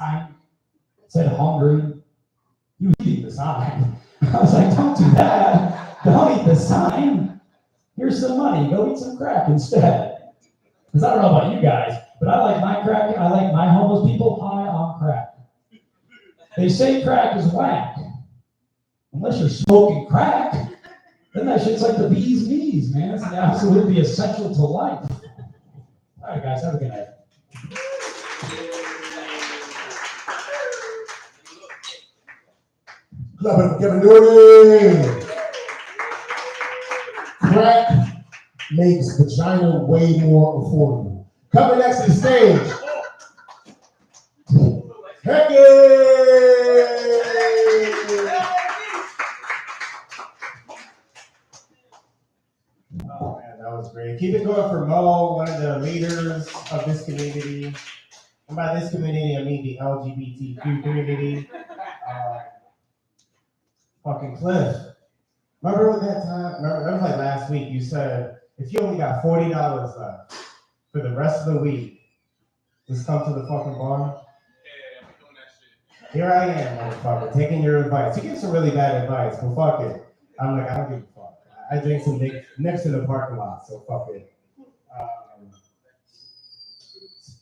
I said hungry. He was eating the sign. I was like, don't do that. Don't eat the sign. Here's some money. Go eat some crack instead. Because I don't know about you guys, but I like my crack. I like my homeless people high on crack. They say crack is whack. Unless you're smoking crack, then that shit's like the bee's knees, man. It's absolutely essential to life. All right, guys, have a good night. Clap it for Kevin Doherty. Crack makes vagina way more affordable. Coming next to the stage. Becky! Oh man, that was great. Keep it going for Mo, one of the leaders of this community. And by this community, I mean the LGBTQ community. Fucking Cliff. Remember that time? Remember, that was like last week. You said if you only got $40 left for the rest of the week, just come to the fucking bar. Yeah, I'm doing that shit. Here I am, motherfucker, taking your advice. You give some really bad advice, but fuck it. I'm like, I don't give a fuck. I drink some next to the parking lot, so fuck it.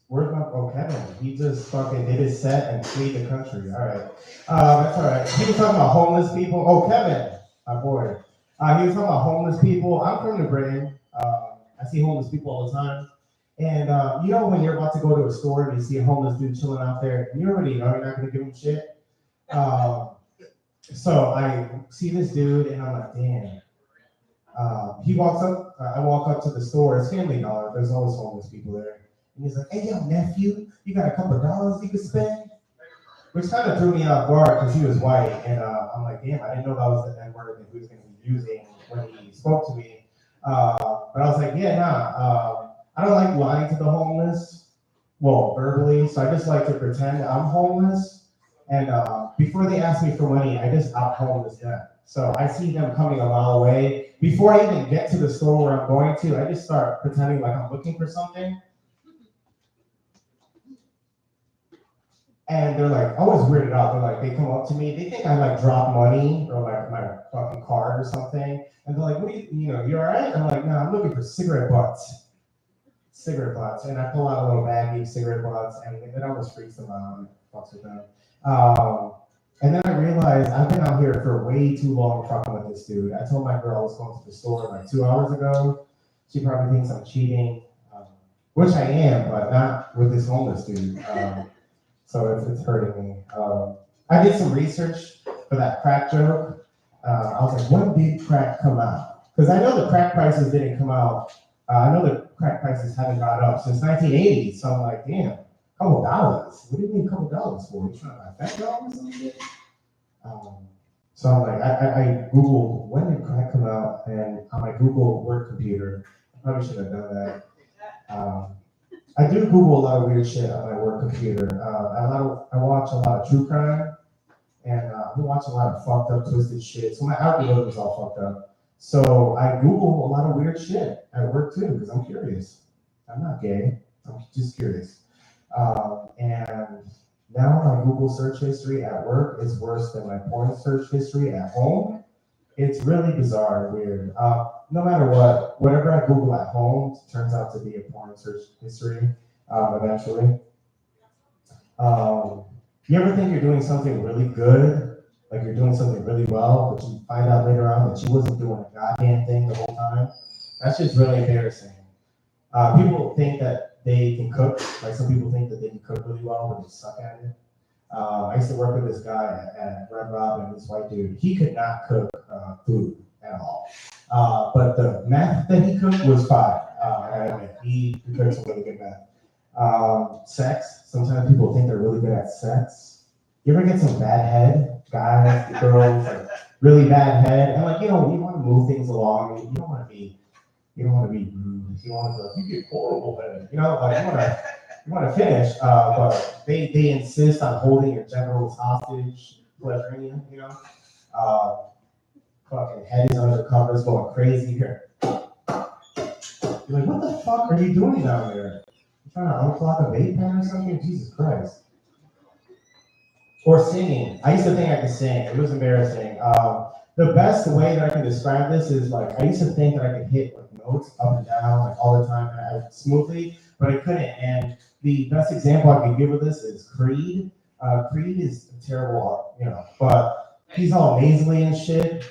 Where's my Kevin? He just fucking did his set and flee the country. All right. That's all right. He was talking about homeless people. Oh, Kevin, my boy. He was talking about homeless people. I'm from New Britain. I see homeless people all the time. And you know when you're about to go to a store and you see a homeless dude chilling out there, and you already know you're not going to give him shit. So I see this dude and I'm like, damn. He walks up, I walk up to the store. It's Family Dollar. There's always homeless people there. And he's like, hey, yo, nephew, you got a couple of dollars you could spend? Which kind of threw me off guard because he was white. And I'm like, damn, I didn't know that was the N-word that he was going to be using when he spoke to me. But I was like, yeah, nah. I don't like lying to the homeless, well, verbally. So I just like to pretend I'm homeless. And before they ask me for money, I just out-homeless them. So I see them coming a mile away. Before I even get to the store where I'm going to, I just start pretending like I'm looking for something. And they're like, always weirded out. They're like, they come up to me, they think I like drop money or like my fucking card or something. And they're like, what do you know, you all right? I'm like, no, I'm looking for cigarette butts. Cigarette butts. And I pull out a little baggie of cigarette butts and it almost freaks them out and fucks with them. And then I realized I've been out here for way too long fucking with this dude. I told my girl I was going to the store like 2 hours ago. She probably thinks I'm cheating, which I am, but not with this homeless dude. So it's hurting me. I did some research for that crack joke. I was like, when did crack come out? Because I know the crack prices didn't come out. I know the crack prices haven't gone up since 1980. So I'm like, damn, a couple dollars. What do you need a couple dollars for? You trying to buy $5 or something? So I'm like, I Googled when did crack come out, and on my Google work computer, I probably should have done that. I do Google a lot of weird shit on my work computer. I watch a lot of true crime, and I watch a lot of fucked up, twisted shit. So my algorithm is all fucked up. So I Google a lot of weird shit at work too, because I'm curious. I'm not gay. I'm just curious. And now my Google search history at work is worse than my porn search history at home. It's really bizarre and weird. No matter what, whatever I Google at home turns out to be a porn search history eventually. You ever think you're doing something really good, like you're doing something really well, but you find out later on that you wasn't doing a goddamn thing the whole time? That's just really embarrassing. People think that they can cook, like some people think that they can cook really well, but they suck at it. I used to work with this guy at Red Robin, this white dude. He could not cook food at all. But the meth that he cooked was fine. I admit, he cooked some really good meth. Sex, sometimes people think they're really good at sex. You ever get some bad head? Guys, girls, like really bad head. And like, you want to move things along. You don't want to be rude. You want to you get horrible head. Like you want to finish, but they insist on holding your genitals hostage, pleasuring you, fucking head is under covers going crazy here. You're like, what the fuck are you doing down there? You trying to unclog a vape pen or something? Jesus Christ. Or singing. I used to think I could sing. It was embarrassing. The best way that I can describe this is like I used to think that I could hit like notes up and down like all the time and smoothly, but I couldn't. And the best example I could give of this is Creed. Creed is terrible, but he's all nasally and shit.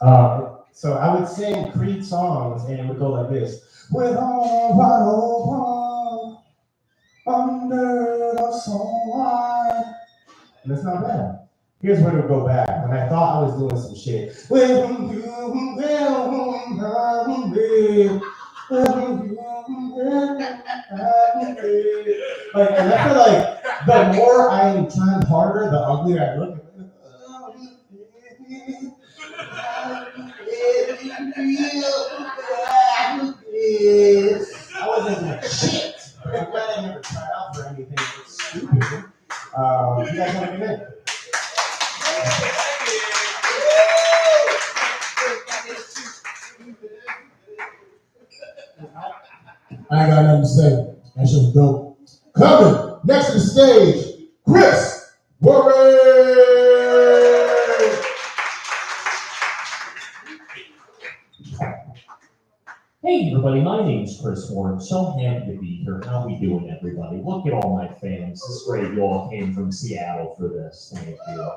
So I would sing Creed songs and it would go like this. With all under the sunlight. And it's not bad. Here's where it would go bad. When I thought I was doing some shit. Like, and I feel like the more I'm trying harder, the uglier I look. I wasn't doing shit. I'm glad I never tried out for anything stupid. You guys want to come in? I ain't got nothing to say. That shit was dope. Coming next to the stage, Chris Warren. Hey everybody, my name's Chris Warren. So happy to be here. How we doing, everybody? Look at all my fans. It's great you all came from Seattle for this. Thank you.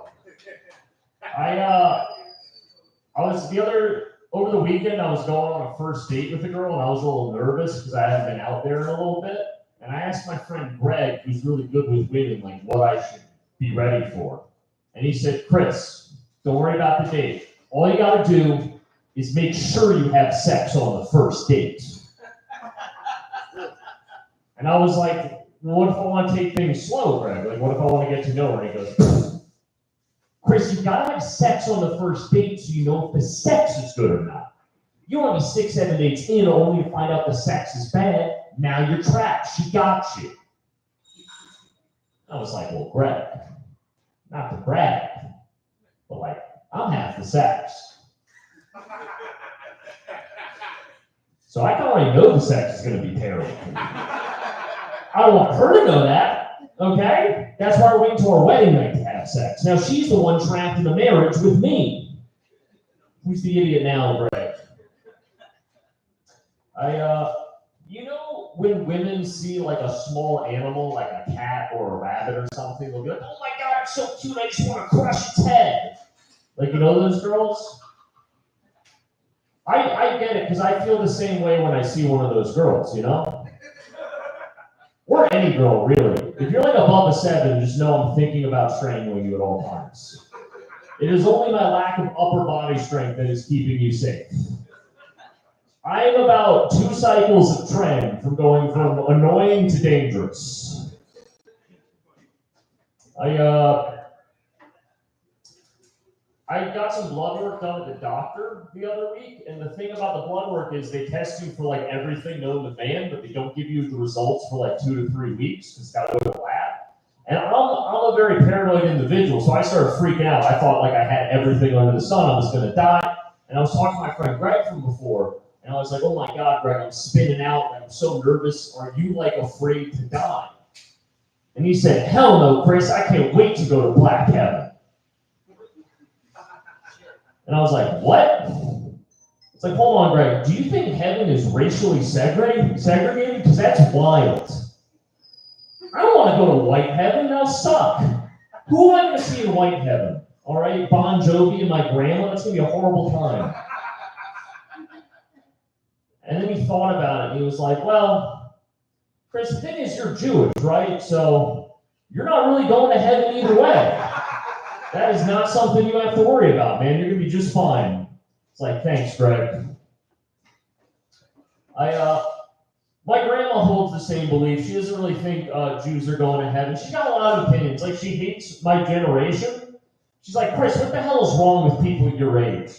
Over the weekend, I was going on a first date with a girl, and I was a little nervous because I hadn't been out there in a little bit. And I asked my friend Greg, who's really good with women, like what I should be ready for. And he said, Chris, don't worry about the date. All you got to do is make sure you have sex on the first date. And I was like, well, what if I want to take things slow, Greg? Like, what if I want to get to know her? And he goes, Chris, you gotta have sex on the first date so you know if the sex is good or not. You want to be 6, 7 dates in only to find out the sex is bad. Now you're trapped. She got you. I was like, well, Greg, not to brag, but like, I'm half the sex. So I can already know the sex is going to be terrible. I don't want her to know that, okay? That's why we're waiting till our wedding night to have sex. Now she's the one trapped in the marriage with me. Who's the idiot now, Greg? When women see like a small animal, like a cat or a rabbit or something, they'll be like, oh my God, it's so cute, I just want to crush its head. Like, you know those girls? I get it, because I feel the same way when I see one of those girls, you know? Or any girl, really. If you're like above a 7, just know I'm thinking about strangling you at all times. It is only my lack of upper body strength that is keeping you safe. I am about 2 cycles of trend from going from annoying to dangerous. I got some blood work done at the doctor the other week, and the thing about the blood work is they test you for like everything known to man, but they don't give you the results for like 2 to 3 weeks because it's got to go to the lab. And I'm a very paranoid individual, so I started freaking out. I thought like I had everything under the sun, I was going to die. And I was talking to my friend Greg from before, and I was like, oh my God, Greg, I'm spinning out, I'm so nervous. Are you like afraid to die? And he said, hell no, Chris, I can't wait to go to Black Heaven. And I was like, what? It's like, hold on, Greg, do you think heaven is racially segregated? Because that's wild. I don't want to go to white heaven, that'll suck. Who am I going to see in white heaven? All right, Bon Jovi and my grandma, that's going to be a horrible time. And then he thought about it, and he was like, well, Chris, the thing is you're Jewish, right? So you're not really going to heaven either way. That is not something you have to worry about, man. You're going to be just fine. It's like, thanks, Greg. My grandma holds the same belief. She doesn't really think Jews are going to heaven. She's got a lot of opinions. Like, she hates my generation. She's like, Chris, what the hell is wrong with people your age?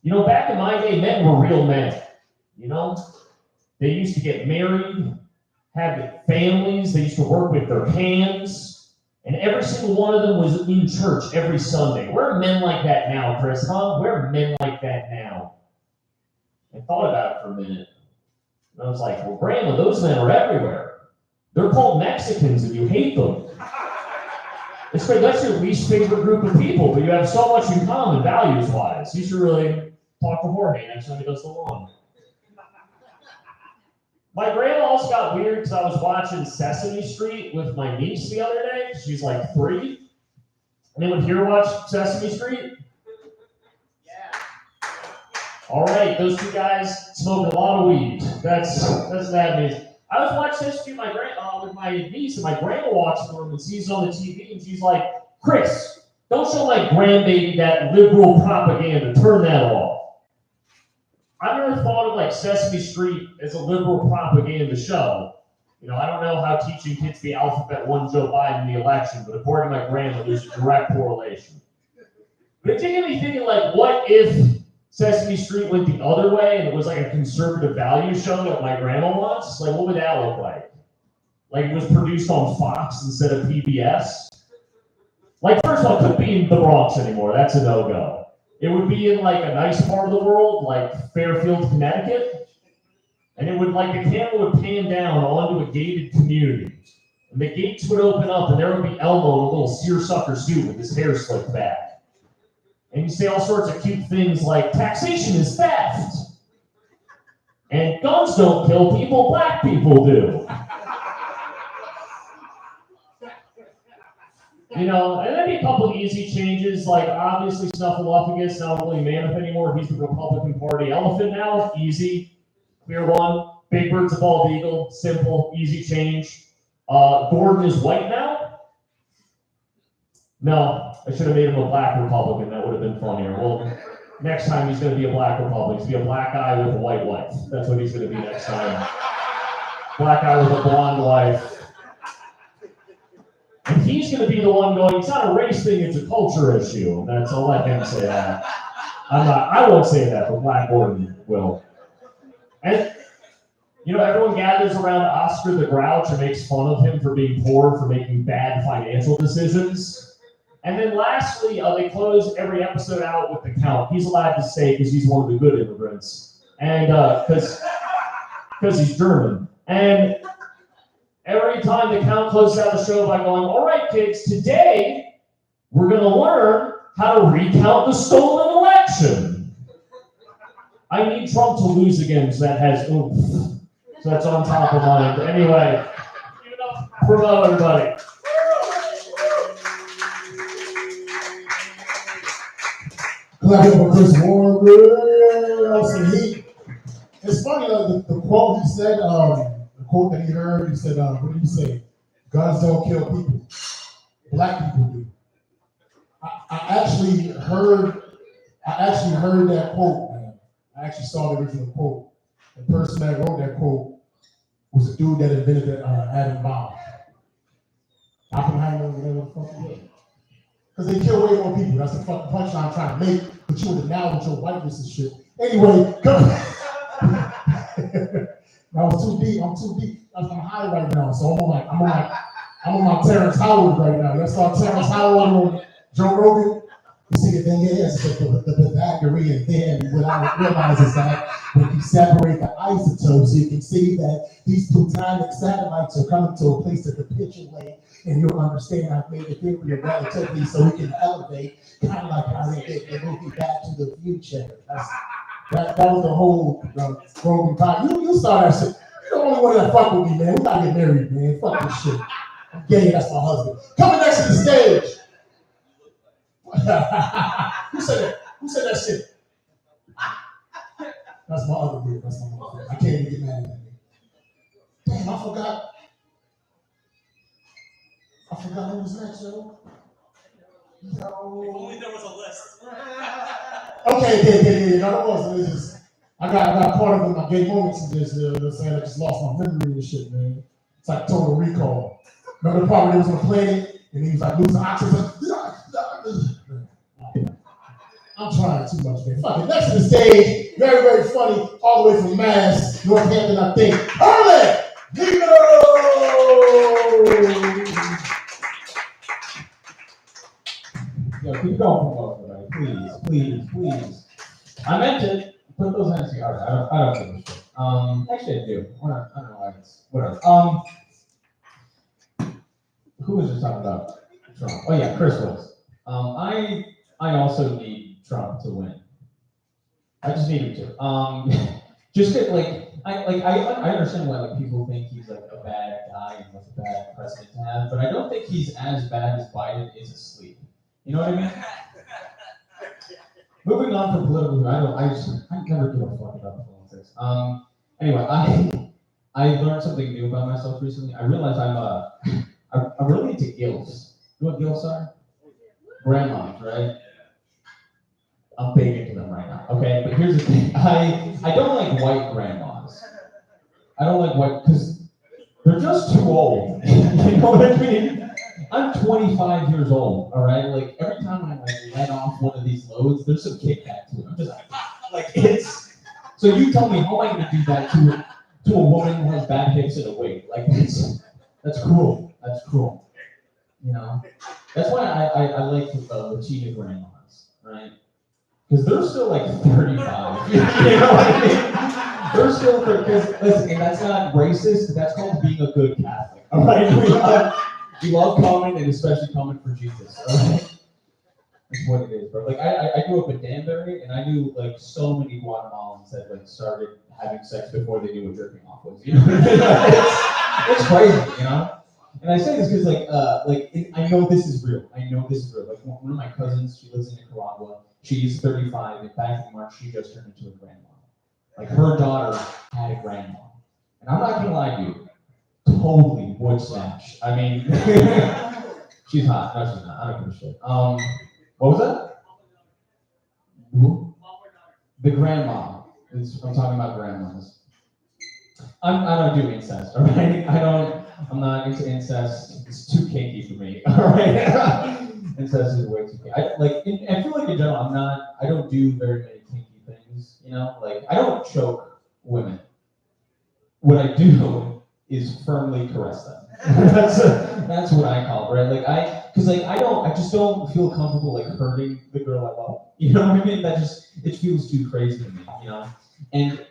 You know, back in my day, men were real men. You know? They used to get married, have families. They used to work with their hands. And every single one of them was in church every Sunday. Where are men like that now, Chris? Huh? Where are men like that now? I thought about it for a minute. And I was like, well, Grandma, those men are everywhere. They're called Mexicans and you hate them. It's great. That's your least favorite group of people, but you have so much in common values-wise. You should really talk to Jorge next time he does the lawn. My grandma also got weird because I was watching Sesame Street with my niece the other day. She's like 3. Anyone here watch Sesame Street? All right, those 2 guys smoke a lot of weed. That's that means. I was watching this with my niece, and my grandma walks in the room and sees it on the TV, and she's like, "Chris, don't show my grandbaby that liberal propaganda. Turn that off." I never thought of like Sesame Street as a liberal propaganda show. You know, I don't know how teaching kids the alphabet won Joe Biden the election, but according to my grandma, there's a direct correlation. But it did get me thinking, like, what if Sesame Street went the other way and it was like a conservative value show like my grandma wants? Like, what would that look like? Like, it was produced on Fox instead of PBS? Like, first of all, it couldn't be in the Bronx anymore. That's a no-go. It would be in like a nice part of the world, like Fairfield, Connecticut. And it would, like, the camera would pan down onto a gated community. And the gates would open up and there would be Elmo in a little seersucker suit with his hair slicked back. And you say all sorts of cute things like, taxation is theft. And guns don't kill people, black people do. You know, and there'd be a couple of easy changes, like obviously Snuffleupagus not really Mammoth anymore. He's the Republican Party elephant now. Easy, clear one. Big Bird's a bald eagle. Simple, easy change. Gordon is white now. No, I should have made him a black Republican. That would have been funnier. Well, next time he's going to be a black Republican. He's going to be a black guy with a white wife. That's what he's going to be next time. Black guy with a blonde wife. And he's going to be the one going, it's not a race thing, it's a culture issue. And I'll let him say that. I won't say that, but Black Gordon will. And, you know, everyone gathers around Oscar the Grouch and makes fun of him for being poor, for making bad financial decisions. And then lastly, they close every episode out with the Count. He's allowed to stay because he's one of the good immigrants. And because he's German. And every time the Count closes out the show by going, all right, kids, today we're going to learn how to recount the stolen election. I need Trump to lose again because that has oomph. So that's on top of mind. Anyway, give it up for Mo, everybody. Clap it for Chris Warren. It's funny, the quote he said, the quote that he heard, he said, what did he say? Guns don't kill people. Black people do. I actually heard that quote, man. I actually saw the original quote. The person that wrote that quote was a dude that invented the atom bomb. Oppenheimer, whatever the fuck it was. Because they kill way more people. That's the fucking punchline I'm trying to make. But you would now with your whiteness and shit. Anyway, come I was too deep. I'm too deep. I'm high right now. So I'm on my Terrence Howard right now. Let's start Terrence Howard on Joe Rogan. You see, the thing is that the Pythagorean theorem, what I realize is that when you separate the isotopes, you can see that these plutonic satellites are coming to a place to capitulate, and you'll understand I've made the theory of relativity so we can elevate, kind of like how they did the movie Back to the Future. That was the whole Roman time. You saw that shit. You're the only one that fuck with me, man. We gotta get married, man. Fuck this shit. I'm gay, that's my husband. Coming next to the stage. Who said that? Who said that shit? That's my other dude. That's my mother. I can't even get mad at that. Damn, I forgot who was next, yo. If only there was a list. Okay, yeah. No, it wasn't. It's just I got caught up in my gay moments and just saying I just lost my memory and shit, man. It's like Total Recall. Remember the part where he was on the planet and he was like losing oxygen? I'm trying too much, man. Fuck it. Next to the stage, very, very funny, all the way from Mass, Northampton, I think. Harlan Vigo! Yo, keep going, everybody. Please. I meant to put those hands together. I don't give a shit. Actually, I do. I don't know why it's whatever. Who was just talking about? Trump. Oh yeah, Chris wins. I also need Trump to win. I just need him to. Just that, I understand why like people think he's like a bad guy and like a bad president to have, but I don't think he's as bad as Biden is asleep. You know what I mean? Moving on from political, I never give a fuck about politics. Anyway, I learned something new about myself recently. I realized I'm really into gilfs. You know what gilfs are? Grandmoms, right? I'm big into them right now. Okay, but here's the thing. I don't like white grandmas. I don't like white because they're just too old. You know what I mean? I'm 25 years old. All right, like every time I like let off one of these loads, there's some kickback to it. I'm just like it's. So you tell me, how am I going to do that to a woman who has bad hips and a wig? Like that's cruel. That's cruel. You know. That's why I like Latina grandmas, right? Because they're still like 35. You know what I mean? They're still, because listen, and that's not racist, that's called being a good Catholic. All right? We love coming, and especially coming for Jesus. All right? That's what it is, bro. Like I grew up in Danbury, and I knew like so many Guatemalans that like started having sex before they knew what jerking off was. You know what I mean? It's crazy, you know? And I say this because, I know this is real. I know this is real. Like, one of my cousins, she lives in Nicaragua. She's 35, and back in March, she just turned into a grandma. Like, her daughter had a grandma. And I'm not gonna lie to you, totally wood snatch. I mean, she's hot. No, she's not. I don't give a shit. What was that? Who? The grandma. I'm talking about grandmas. I don't do incest, all right? I'm not into incest. It's too kinky for me, all right? Incest is way too kinky. I feel like in general, I don't do very many kinky things, you know? Like, I don't choke women. What I do is firmly caress them. That's what I call it, right? I just don't feel comfortable, like, hurting the girl I love. You know what I mean? It feels too crazy to me, you know? And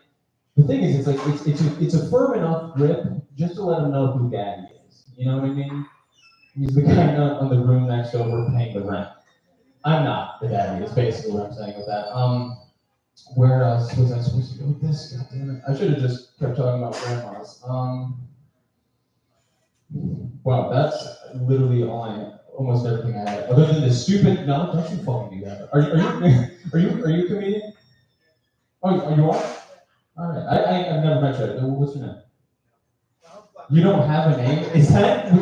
the thing is, it's a firm enough grip just to let him know who daddy is. You know what I mean? He's the guy on the room next over paying the rent. I'm not the daddy, is basically what I'm saying with that. Where else was I supposed to go with this? God damn it. I should have just kept talking about grandmas. Wow, that's literally almost everything I had. Other than the stupid, no, don't you fucking do that. Are you a comedian? Oh, you are? Alright, I've never met you. What's your name? You don't have a name? Is that?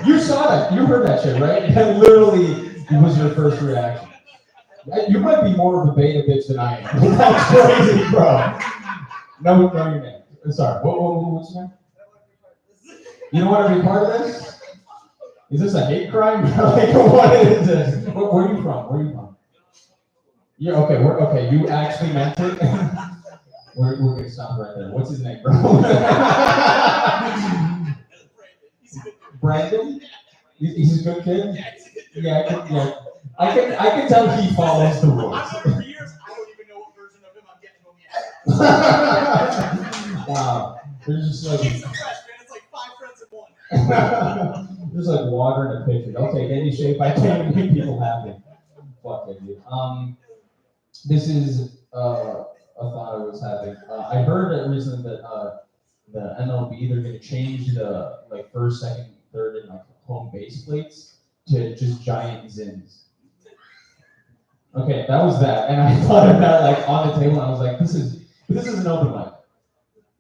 You saw that. You heard that shit, right? That literally was your first reaction. You might be more of a beta bitch than I am. That's crazy, bro. No, your name. Sorry. What's your name? You don't want to be part of this? Is this a hate crime? Like, what is this? Where are you from? Yeah. Okay. You actually meant it. We're gonna stop right there. What's his name, bro? Brandon? He's a good kid? Yeah. I can tell he follows the rules. I've known him for years. I don't even know what version of him I'm getting home yet. Wow. There's just like He's so fresh, man. It's like 5 friends in one. there's like water in a pitcher. I'll take any shape I can to make people happy. Fuck it, dude. This is a thought I was having. I heard recently that the MLB, they're going to change the like first, second, third, and like home base plates to just giant zins. Okay, that was that, and I thought of that like on the table. And I was like, this is an open mic.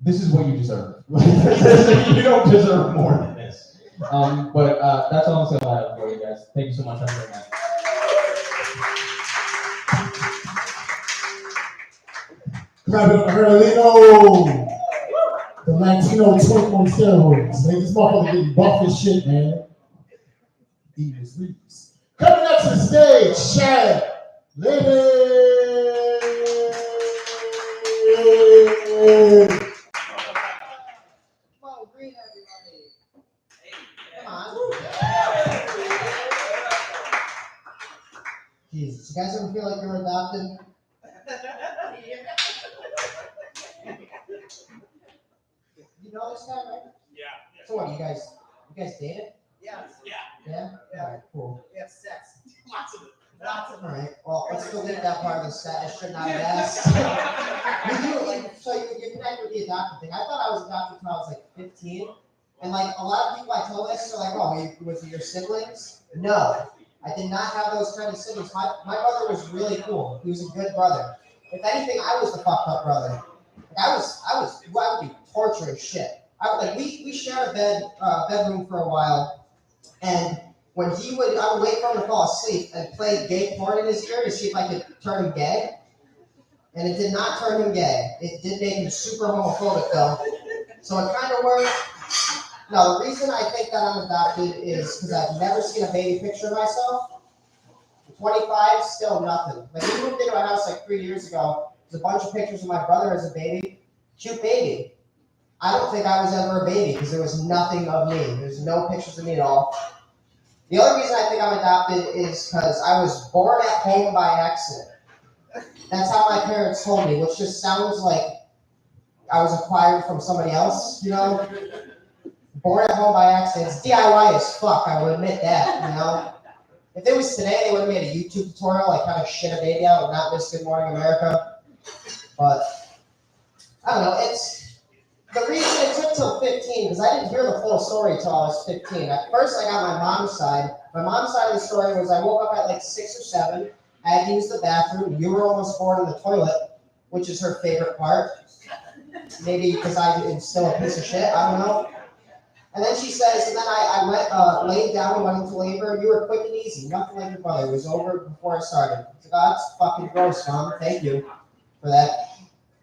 This is what you deserve. You don't deserve more than this. But that's honestly all I have for you guys. Thank you so much. Have a great night. Clap it up for Herlino. The Latino twink on steroids. Man, this motherfucker getting buff as shit, man. Eating his sleeps. Coming up to the stage, Shad. Ladies. Come on, greet everybody. Come on. Jesus, you guys ever feel like you're adopted? You know this guy, right? Yeah. So what, you guys dated? Yeah. Yeah? Alright, cool. We have sex. Lots of it. Alright, well, let's delete that part of the set. I should not have asked. You do, like, so you connect with the adopted thing. I thought I was adopted until I was like 15. And like a lot of people I told this are like, oh, was it your siblings? No. I did not have those kind of siblings. My brother was really cool. He was a good brother. If anything, I was the fucked up brother. Like I would be torturing shit. We shared a bedroom for a while, and when I would wait for him to fall asleep and play gay porn in his ear to see if I could turn him gay. And it did not turn him gay. It did make him super homophobic though. So it kind of worked. No, the reason I think that I'm adopted is because I've never seen a baby picture of myself. I'm 25, still nothing. Like we moved into a house like 3 years ago. There's a bunch of pictures of my brother as a baby. Cute baby. I don't think I was ever a baby because there was nothing of me. There's no pictures of me at all. The other reason I think I'm adopted is because I was born at home by accident. That's how my parents told me, which just sounds like I was acquired from somebody else, you know? Born at home by accident. It's DIY as fuck, I would admit that, you know? If it was today, they would have made a YouTube tutorial, like how to shit a baby out and not miss Good Morning America. But, I don't know, the reason it took till 15, because I didn't hear the full story until I was 15. At first, I got my mom's side. My mom's side of the story was I woke up at like 6 or 7. I had to use the bathroom. You were almost born in the toilet, which is her favorite part. Maybe because I am still a piece of shit. I don't know. And then she says, and then I went, laid down and went into labor. You were quick and easy. Nothing like your brother. It was over before I started. I said, oh, that's fucking gross, Mom. Thank you for that.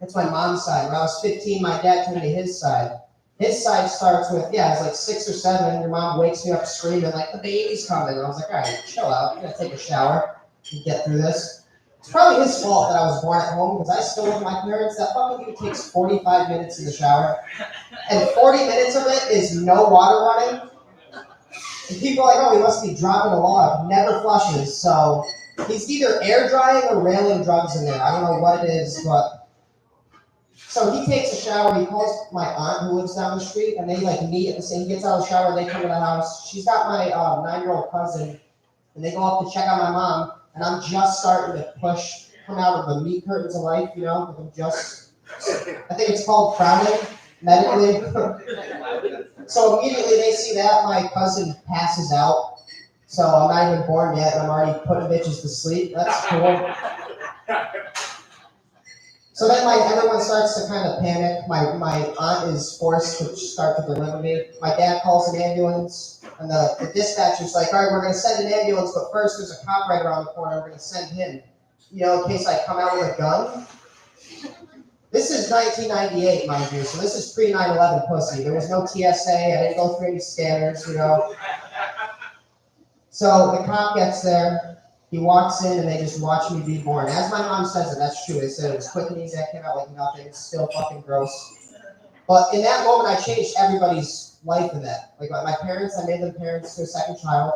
That's my mom's side. When I was 15, my dad told me his side. His side starts with, it's like 6 or 7. Your mom wakes me up screaming, like, the baby's coming. And I was like, all right, chill out. I'm going to take a shower and get through this. It's probably his fault that I was born at home because I still live with my parents. That fucking dude takes 45 minutes in the shower. And 40 minutes of it is no water running. And people are like, oh, he must be dropping a log. Never flushes. So he's either air drying or railing drugs in there. I don't know what it is, but... So he takes a shower, he calls my aunt who lives down the street, and they like meet at the same, he gets out of the shower, they come to the house. She's got my 9-year-old cousin, and they go up to check on my mom, and I'm just starting to come out of the meat curtains of life, you know, I think it's called crowning, medically. So immediately they see that, my cousin passes out, so I'm not even born yet, and I'm already putting bitches to sleep. That's cool. So then everyone starts to kind of panic. My aunt is forced to start to deliver me. My dad calls an ambulance, and the dispatcher's like, all right, we're going to send an ambulance, but first there's a cop right around the corner. We're going to send him, you know, in case I come out with a gun. This is 1998, mind you, so this is pre-9/11 pussy. There was no TSA. I didn't go through any scanners, you know. So the cop gets there. He walks in and they just watch me be born. As my mom says it, that's true. They said it was quick and easy. I came out like nothing. It's still fucking gross. But in that moment, I changed everybody's life in that. Like my parents, I made them parents to a second child.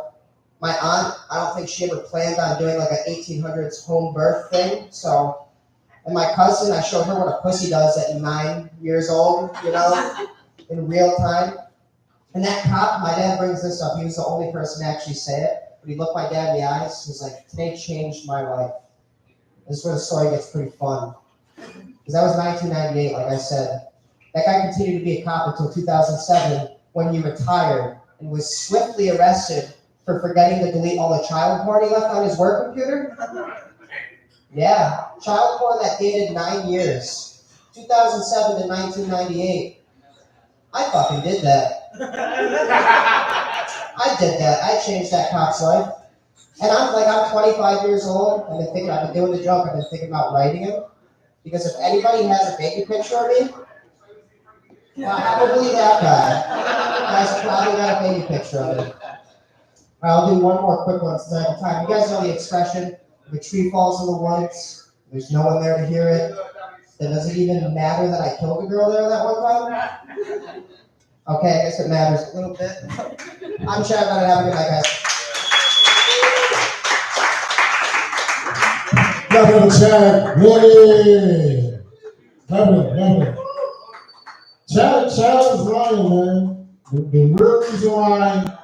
My aunt, I don't think she ever planned on doing like an 1800s home birth thing. So, and my cousin, I showed her what a pussy does at 9 years old, you know, in real time. And that cop, my dad brings this up. He was the only person to actually say it. But he looked my dad in the eyes. He was like, today changed my life. This is where the story gets pretty fun. Because that was 1998, like I said. That guy continued to be a cop until 2007 when he retired and was swiftly arrested for forgetting to delete all the child porn he left on his work computer. Yeah, child porn that dated 9 years. 2007 to 1998. I fucking did that. I did that. I changed that cop's life. And I'm 25 years old. I've been doing the joke. I've been thinking about writing him. Because if anybody has a baby picture of me, probably that guy. Guy's probably got a baby picture of it. I'll do one more quick one since I have time. You guys know the expression, if a tree falls in the woods, there's no one there to hear it. Then does it even matter that I killed a girl there that one time? Okay, I guess it matters a little bit. I'm Chad, have a good night, guys. Love it, Chad. Really. Love it. Chad is lying, man. The real reason why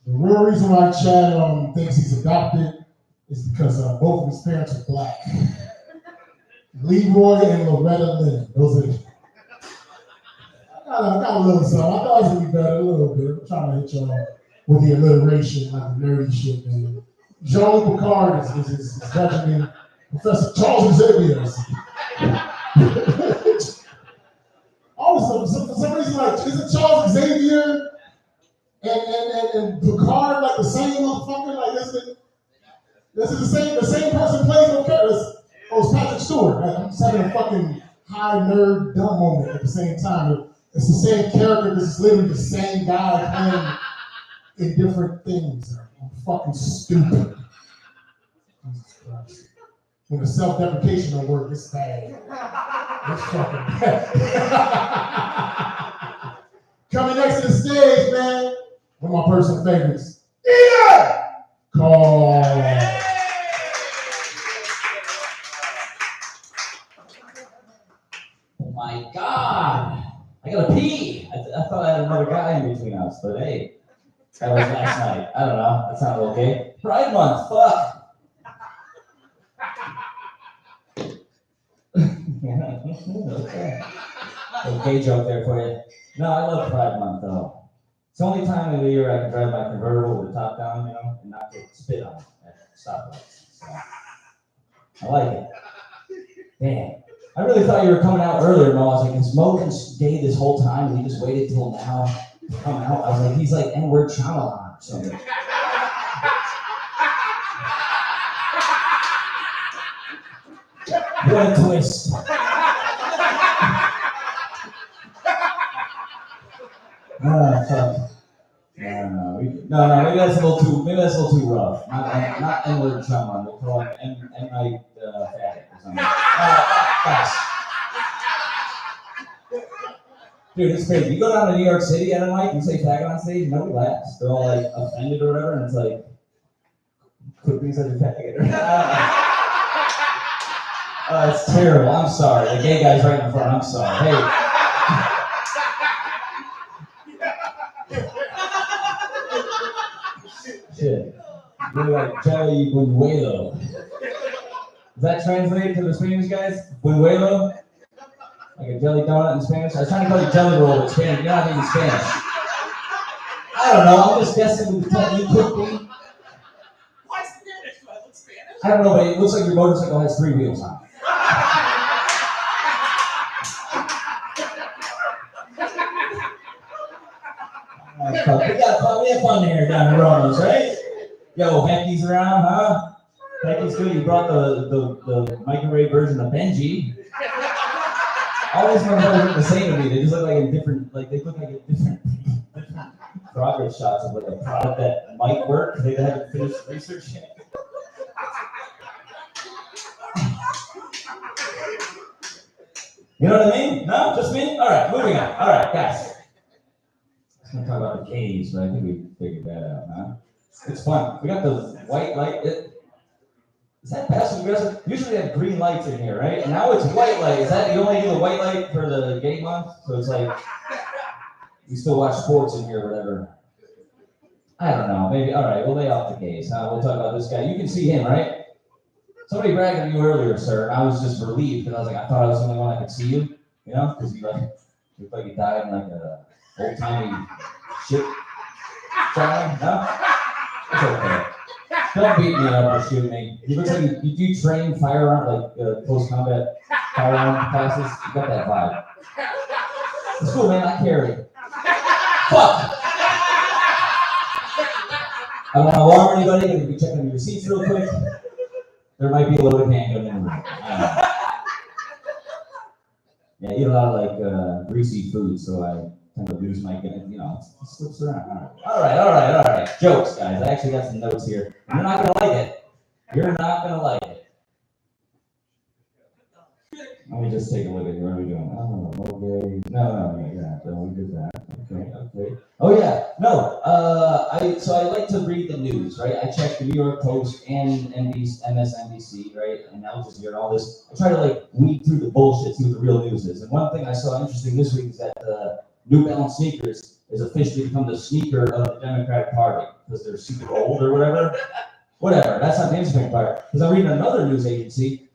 The real reason why Chad thinks he's adopted is because both of his parents are black. Leroy and Loretta Lynn. Those are. I got a little something. I thought it was gonna be better a little bit. I'm trying to hit y'all with the alliteration, like the nerdy shit, man. Jean Picard is judging me. Professor Charles Xavier. Also, for some reason, like, isn't Charles Xavier and Picard like the same motherfucker? Like, this is the same person plays both characters. Oh, it's Patrick Stewart. Right? I'm just having a fucking high nerd dumb moment at the same time. It's the same character. This is literally the same guy playing in different things. I'm fucking stupid. Jesus Christ. When the self-deprecation don't work, it's bad. It's fucking bad. Coming next to the stage, man. One of my personal favorites. Ian Cole. Oh my God. I gotta pee. I thought I had another guy in between us, but hey, that was last night. I don't know. That sounded okay. Pride Month, fuck. Okay. Okay joke there for you. No, I love Pride Month though. It's the only time of the year I can drive my convertible with the top down, and not get spit on at stoplights. So, I like it. Damn. I really thought you were coming out earlier, Mo. I was like, is Mo been gay this whole time and he just waited till now to come out? I was like, he's like N-word Shyamalan or something. What a twist. Oh, fuck. No, maybe that's a little too rough. Not N-word Shyamalan. We'll call him M-Night Faggot or something. Gosh. Dude, it's crazy. You go down to New York City at a mic and say faggot on stage, nobody laughs. They're all like offended or whatever, and it's like, quit being such a faggot. It's terrible. I'm sorry. The gay guy's right in front. I'm sorry. Hey. Shit. You're like Jelly Buñuelo. Does that translate to the Spanish guys? Buñuelo? Like a jelly donut in Spanish? I was trying to call you jelly roll in Spanish. You're not even Spanish. I don't know. I'm just guessing you could be. Why Spanish? Do I look Spanish? I don't know, but it looks like your motorcycle has 3 wheels on it. We have fun here down in Ronos, right? Yo, Becky's around, huh? Becky's good. You brought the microwave version of Benji. All these motherfuckers look the same to me. They just look like a different, different progress shots of like a product that might work. They haven't finished research yet. You know what I mean? No? Just me? All right, moving on. All right, guys. Let's gonna talk about the gays, but I think we figured that out, huh? It's fun. We got the white light. Is that passive aggressive? Usually they have green lights in here, right? Now it's white light. Is that you only do the white light for the gay month? So it's like you still watch sports in here or whatever. I don't know. Maybe all right, we'll lay off the gays. We'll talk about this guy. You can see him, right? Somebody bragged on you earlier, sir, and I was just relieved because I was like, I thought I was the only one that could see you, because you look like you died in like a old-timey ship trial. No? It's okay. Don't beat me up or shoot me. You look like you do train firearm, close combat firearm classes. You got that vibe. It's cool, man. I carry. Fuck! I don't want to alarm anybody. I'm going to be checking your receipts real quick. There might be a loaded handgun in the room. Yeah, I eat a lot of greasy food, so I tend to lose my, it slips around. All right. Jokes, guys. I actually got some notes here. You're not gonna like it. Let me just take a look at what are we doing? Oh, okay. No, yeah, we did that. Okay. Oh yeah, no. I like to read the news, right? I check the New York Post and MSNBC, right, and Al Jazeera and all this. I try to weed through the bullshit, see what the real news is. And one thing I saw interesting this week is that New Balance sneakers is officially become the sneaker of the Democratic Party. because they're super old or whatever. Whatever, that's not the interesting part. Because I'm reading another news agency,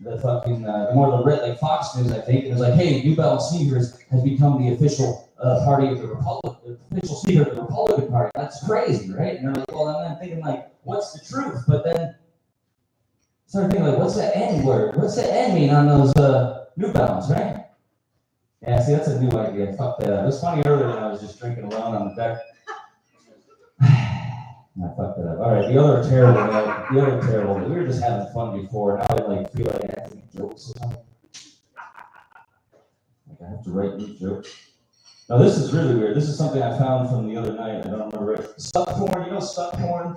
the fucking, more the red, like Fox News, I think, and it's like, hey, New Balance sneakers has become the official party of the official sneaker of the Republican Party. That's crazy, right? And they're like, well, I'm thinking, like, what's the truth? But then, started thinking, like, what's the N word? What's the N mean on those New Balance, right? Yeah, see, that's a new idea. Fuck that up. It was funny earlier when I was just drinking alone on the deck. I fucked it up. All right, the other terrible. We were just having fun before. Now I like feel like I have to make jokes or something. Like I have to write new jokes. Now this is really weird. This is something I found from the other night. I don't remember it. Stuck porn. You know stuck porn?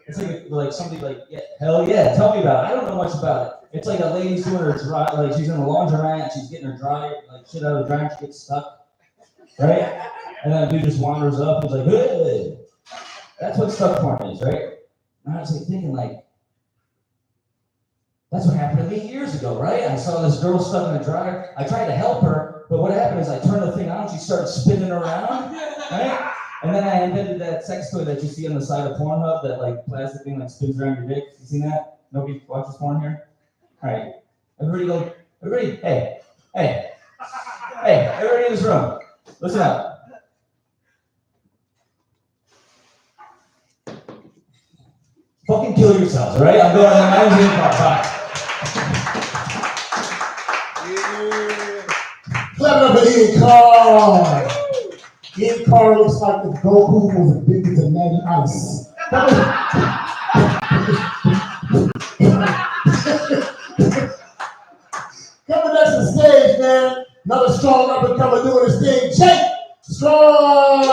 It's like somebody like, yeah, hell yeah. Tell me about it. I don't know much about it. It's like a lady's doing her dry, like she's in a laundromat, she's getting her dry, like shit out of the dryer, she gets stuck, right? And then a dude just wanders up and is like, hey. That's what stuck porn is, right? And I was like thinking, like, that's what happened to me years ago, right? I saw this girl stuck in the dryer. I tried to help her, but what happened is I turned the thing on, she started spinning around, right? And then I invented that sex toy that you see on the side of Pornhub, that like plastic thing that spins around your dick. You seen that? Nobody watches porn here? All right. Everybody, hey, everybody in this room, listen up. Fucking kill yourselves, all right? I'm going to the magazine part. Bye. Clap it up for Ian Carr. Ian Carr looks like if Goku was addicted to Natty Ice. Coming next to the stage, man. Another strong up and comer doing his thing. Jake Strong.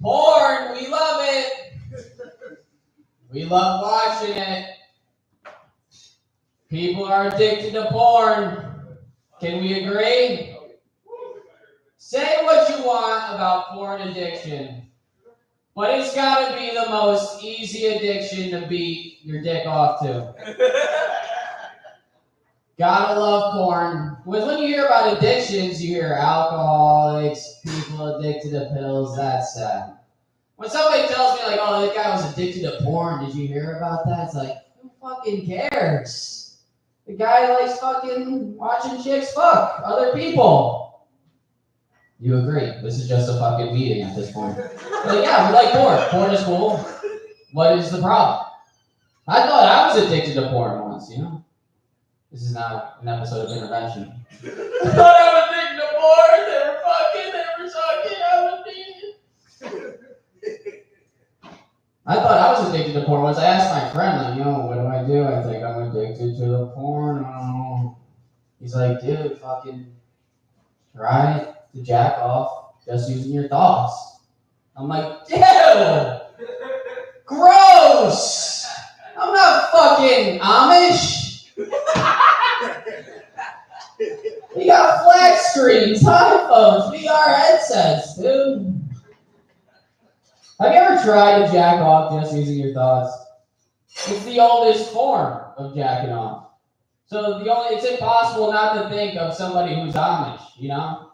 Porn, we love it. We love watching it. People are addicted to porn. Can we agree? Say what you want about porn addiction, but it's gotta be the most easy addiction to beat your dick off to. Gotta love porn. When you hear about addictions, you hear alcoholics, people addicted to pills, that's sad. When somebody tells me like, oh, that guy was addicted to porn, did you hear about that? It's like, who fucking cares? The guy likes fucking watching chicks fuck other people. You agree? This is just a fucking meeting at this point. Like, yeah, we like porn. Porn is cool. What is the problem? I thought I was addicted to porn once, you know? This is not an episode of intervention. I thought I was addicted to porn. They were fucking, they were sucking, I was being. I thought I was addicted to porn once. I asked my friend, like, yo, what do? I think I'm addicted to the porn. He's like, dude, fucking try to jack off just using your thoughts. I'm like, dude, gross. I'm not fucking Amish. We got flat screens, iPhones, VR headsets, dude. Have you ever tried to jack off just using your thoughts? It's the oldest form of jacking off. So it's impossible not to think of somebody who's Amish, you know?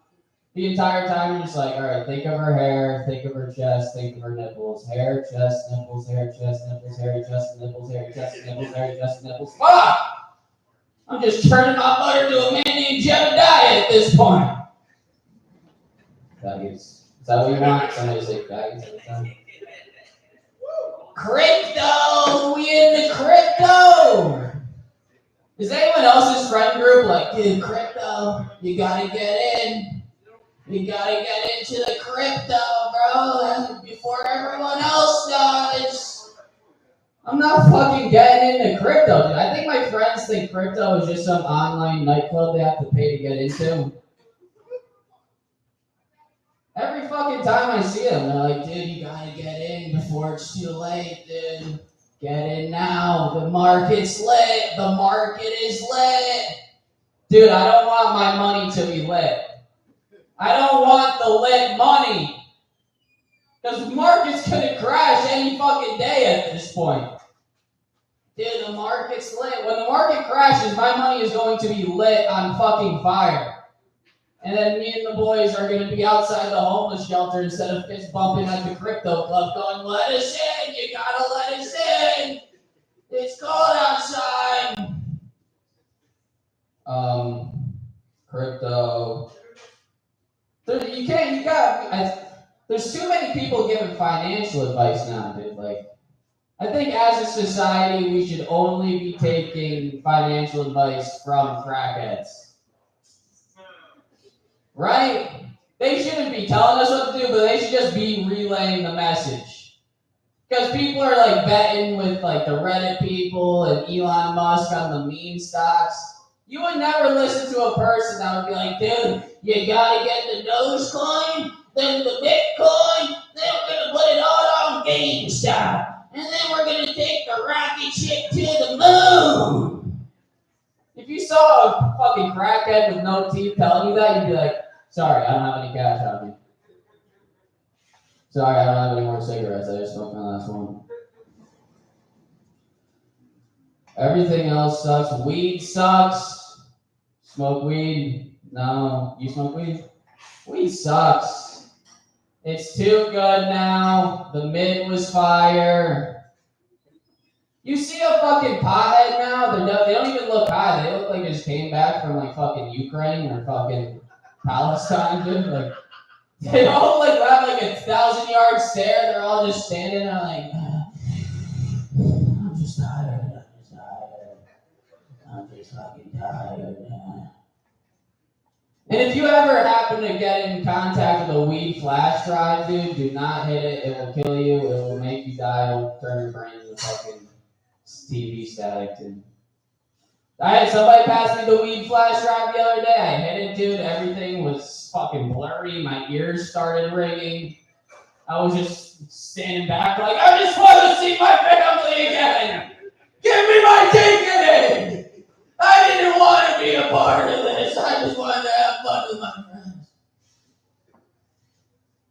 The entire time you're just like, all right, think of her hair, think of her chest, think of her nipples. Hair, chest, nipples, hair, chest, nipples, hair, chest, nipples, hair, chest, nipples, hair, chest, nipples. Fuck! I'm just turning my butter to a Mandy and Jebediah at this point. Faggots. Is that what you want? Somebody say faggots every time. Crypto! We in the crypto! Is anyone else's friend group like, dude, crypto, you gotta get in. You gotta get into the crypto, bro, before everyone else does. I'm not fucking getting into crypto, dude. I think my friends think crypto is just some online nightclub they have to pay to get into. Every fucking time I see them, they're like, dude, you gotta get in before it's too late, dude. Get in now. The market's lit. The market is lit. Dude, I don't want my money to be lit. I don't want the lit money. Because the market's gonna crash any fucking day at this point. Dude, the market's lit. When the market crashes, my money is going to be lit on fucking fire. And then me and the boys are going to be outside the homeless shelter instead of fist bumping at the crypto club going, let us in, you gotta let us in. It's cold outside. Crypto. There's too many people giving financial advice now, dude. Like, I think as a society, we should only be taking financial advice from crackheads. Right? They shouldn't be telling us what to do, but they should just be relaying the message. Because people are like betting with like the Reddit people and Elon Musk on the meme stocks. You would never listen to a person that would be like, dude, you gotta get the Dogecoin, then the Bitcoin, then we're gonna put it all on GameStop, and then we're gonna take the rocket ship to the moon. If you saw a fucking crackhead with no teeth telling you that, you'd be like, sorry, I don't have any cash on me. Sorry, I don't have any more cigarettes. I just smoked my last one. Everything else sucks. Weed sucks. Smoke weed? No. You smoke weed? Weed sucks. It's too good now. The mid was fire. You see a fucking pothead now? They don't even look high. They look like they just came back from like fucking Ukraine or fucking Palestine, dude. Like, they all like have like a 1,000-yard stare. They're all just standing there like, I'm just tired. I'm just fucking tired. And if you ever happen to get in contact with a weed flash drive, dude, do not hit it. It will kill you. It will make you die. It will turn your brain into fucking TV static, dude. I had somebody pass me the weed flash drive the other day. I hit it, dude. Everything was fucking blurry. My ears started ringing. I was just standing back like, I just want to see my family again. Give me my dignity. I didn't want to be a part of this. I just wanted to have fun with my friends.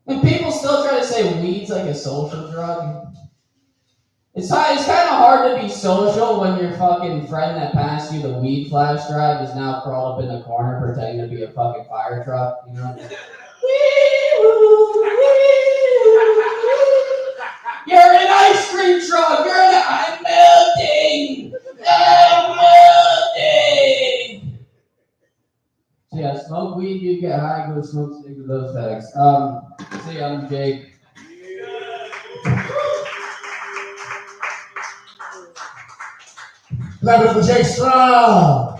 And people still try to say weed's like a social drug. It's kind of hard to be social when your fucking friend that passed you the weed flash drive is now crawled up in the corner pretending to be a fucking fire truck, you know? You're an ice cream truck. I'm melting. I'm melting. So yeah, smoke weed, you get high, go smoke cigs with those fags. So yeah, I'm Jake. Clap it for Jake Strong.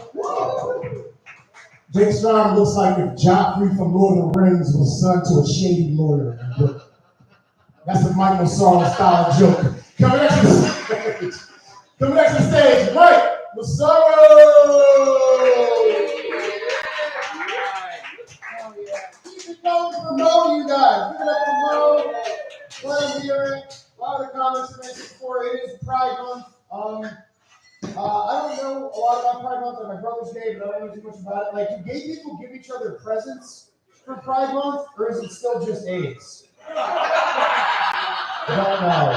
Jake Strong looks like if Joffrey from Lord of the Rings was son to a shady lawyer. That's a Michael Sarah style joke. Coming next to the stage, Mike Massaro. Keep it going to promote you guys. Give it up for Mo. Let him hear it. A lot of the comments I mentioned before, it is Pride Month. I don't know a lot about Pride Month, like my brother's gay, but I don't know too much about it. Like, do gay people give each other presents for Pride Month, or is it still just AIDS? I don't know.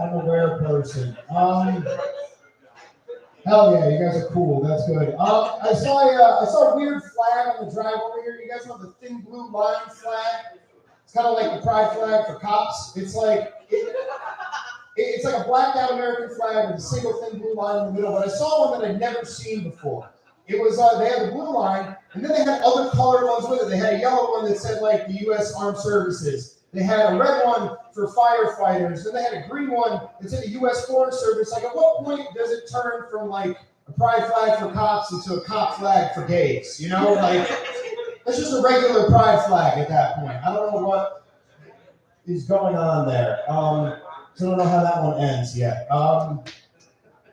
I'm a rare person. Hell yeah, you guys are cool. That's good. I saw a weird flag on the drive over here. You guys know the thin blue line flag? It's kind of like the pride flag for cops. It's like it's like a blacked out American flag with a single thin blue line in the middle. But I saw one that I'd never seen before. It was they had the blue line, and then they had other colored ones with it. They had a yellow one that said like the U.S. Armed Services. They had a red one for firefighters. Then they had a green one that said the U.S. Forest Service. Like, at what point does it turn from like a pride flag for cops into a cop flag for gays? You know, like it's just a regular pride flag at that point. I don't know what is going on there. So I don't know how that one ends yet.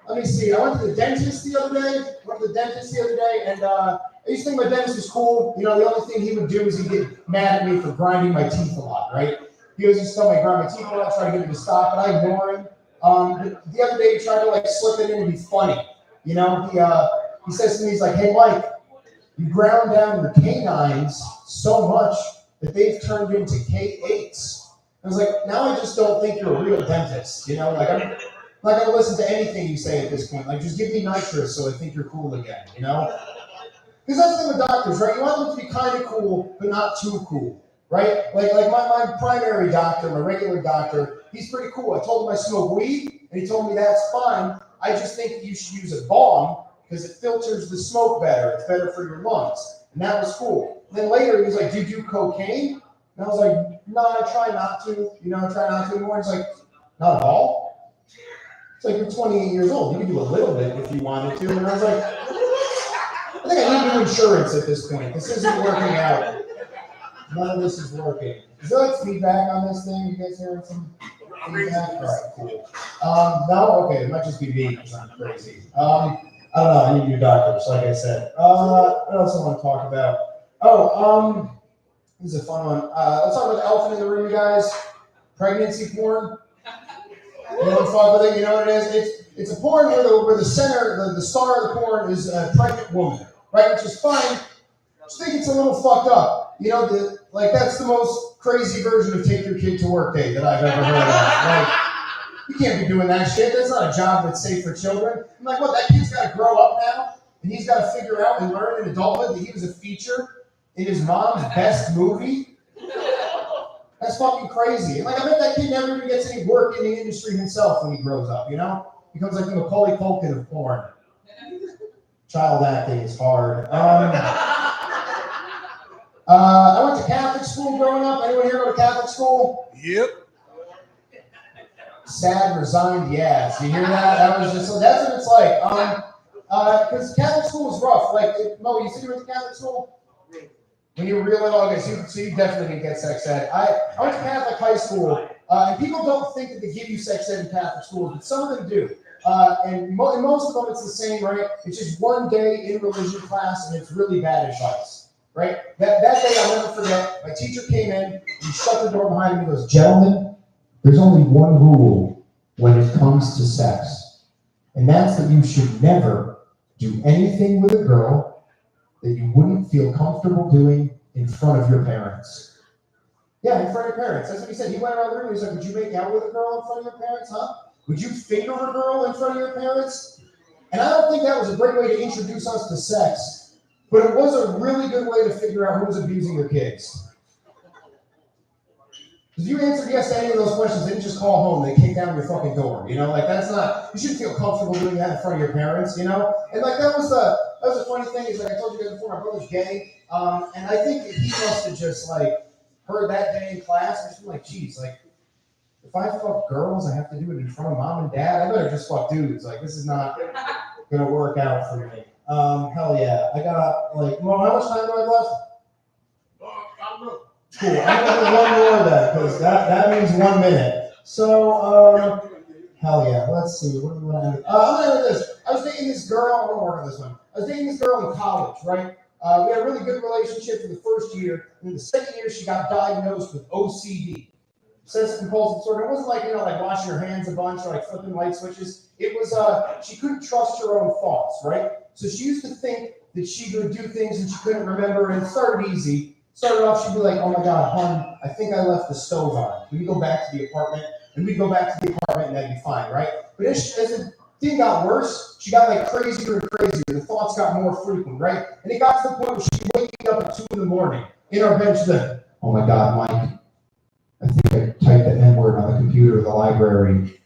Let me see. I went to the dentist the other day. And I used to think my dentist was cool. You know, the only thing he would do is he'd get mad at me for grinding my teeth a lot, right? He always used to tell me I grind my teeth a lot, try to get him to stop, but I ignore him. The other day he tried to like slip it in and be funny. You know, he says to me, he's like, hey Mike, you ground down your canines so much that they've turned into K8s. I was like, now I just don't think you're a real dentist. You know, like I'm not gonna listen to anything you say at this point. Like, just give me nitrous so I think you're cool again, you know? Because that's the thing with doctors, right? You want them to be kind of cool, but not too cool, right? Like my primary doctor, my regular doctor, he's pretty cool. I told him I smoke weed, and he told me that's fine. I just think that you should use a bong because it filters the smoke better. It's better for your lungs. And that was cool. And then later he was like, do you do cocaine? And I was like, no, I try not to. I try not to anymore. He's like, not at all? It's like, you're 28 years old. You can do a little bit if you wanted to. And I was like, I think I need new insurance at this point. This isn't working out. None of this is working. Is there like feedback on this thing? You guys hearing some feedback? All right, cool. No? Okay, it might just be me because I'm crazy. I don't know. I need new doctors, like I said. What else I want to talk about? This is a fun one. Let's talk about the elephant in the room, you guys. Pregnancy porn. You know fuck with it? You know what it is? It's a porn where the center, the star of the porn is a pregnant woman, right? Which is fine. I just think it's a little fucked up. That's the most crazy version of take your kid to work day that I've ever heard of. Like, you can't be doing that shit. That's not a job that's safe for children. I'm like, what? That kid's got to grow up now, and he's got to figure out and learn in adulthood that he was a feature in his mom's best movie. That's fucking crazy. And I bet that kid never even gets any work in the industry himself when he grows up. Becomes like the Macaulay Culkin of porn. Child acting is hard. I went to Catholic school growing up. Anyone here go to Catholic school? Yep. Sad, resigned, yes. You hear that? That's what it's like. Because Catholic school was rough. Mo, you said you went to Catholic school? When you were real little, okay, so you definitely didn't get sex ed. I went to Catholic high school, and people don't think that they give you sex ed in Catholic schools, but some of them do. And most of them, it's the same, right? It's just one day in religion class, and it's really bad advice, right? That day, I'll never forget, my teacher came in, he shut the door behind me, and goes, gentlemen, there's only one rule when it comes to sex, and that's that you should never do anything with a girl that you wouldn't feel comfortable doing in front of your parents. Yeah, in front of your parents. That's what he said. He went around the room, he was like, would you make out with a girl in front of your parents, huh? Would you finger a girl in front of your parents? And I don't think that was a great way to introduce us to sex, but it was a really good way to figure out who was abusing your kids. Because you answered yes to any of those questions, they didn't just call home, they kicked down your fucking door, that's not, you shouldn't feel comfortable doing that in front of your parents, And that was the funny thing, is like I told you guys before, my brother's gay, and I think he must have just heard that day in class, and just been like, geez, if I fuck girls, I have to do it in front of mom and dad, I better just fuck dudes, this is not gonna work out for me. Hell yeah, I got, well, how much time do I have left? I don't know. Cool. I'm gonna do one more of that because that means 1 minute. So, hell yeah. Let's see. What do we want to end? I'm gonna end with this. I was dating this girl. I'm gonna work on this one. I was dating this girl in college, right? We had a really good relationship for the first year. And in the second year, she got diagnosed with OCD, obsessive compulsive disorder. It wasn't like washing her hands a bunch or flipping light switches. It was she couldn't trust her own thoughts, right? So she used to think that she would do things and she couldn't remember. And it started easy. Started off, she'd be like, oh my God, hon, I think I left the stove on. Can we go back to the apartment? And we'd go back to the apartment and that'd be fine, right? But as the thing got worse, she got crazier and crazier. The thoughts got more frequent, right? And it got to the point where she'd wake me up at 2 a.m. in our bench then. Oh my God, Mike, I think I typed the N-word on the computer in the library.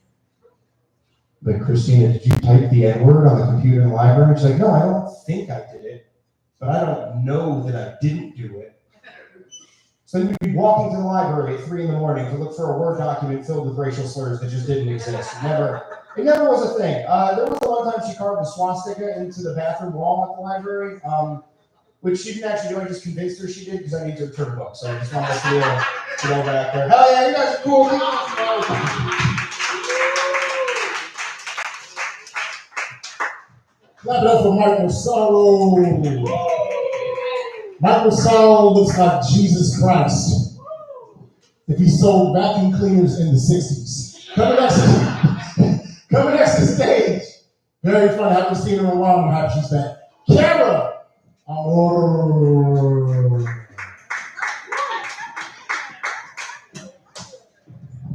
Like, Christina, did you type the N-word on the computer in the library? And she's like, no, I don't think I did it, but I don't know that I didn't do it. So then you'd be walking to the library at 3 a.m. to look for a Word document filled with racial slurs that just didn't exist. It never was a thing. There was the one time she carved a swastika into the bathroom wall at the library, which she didn't actually do. I just convinced her she did because I need to return books. So I just wanted to be able to go back there. Hell yeah, you guys are cool. Clap it up for Mike Massaro. Mike Massaro looks like Jesus Christ if he sold vacuum cleaners in the 60s. Coming next to the stage. Very fun. I haven't seen her in a while. I'm happy she's back. Kara. How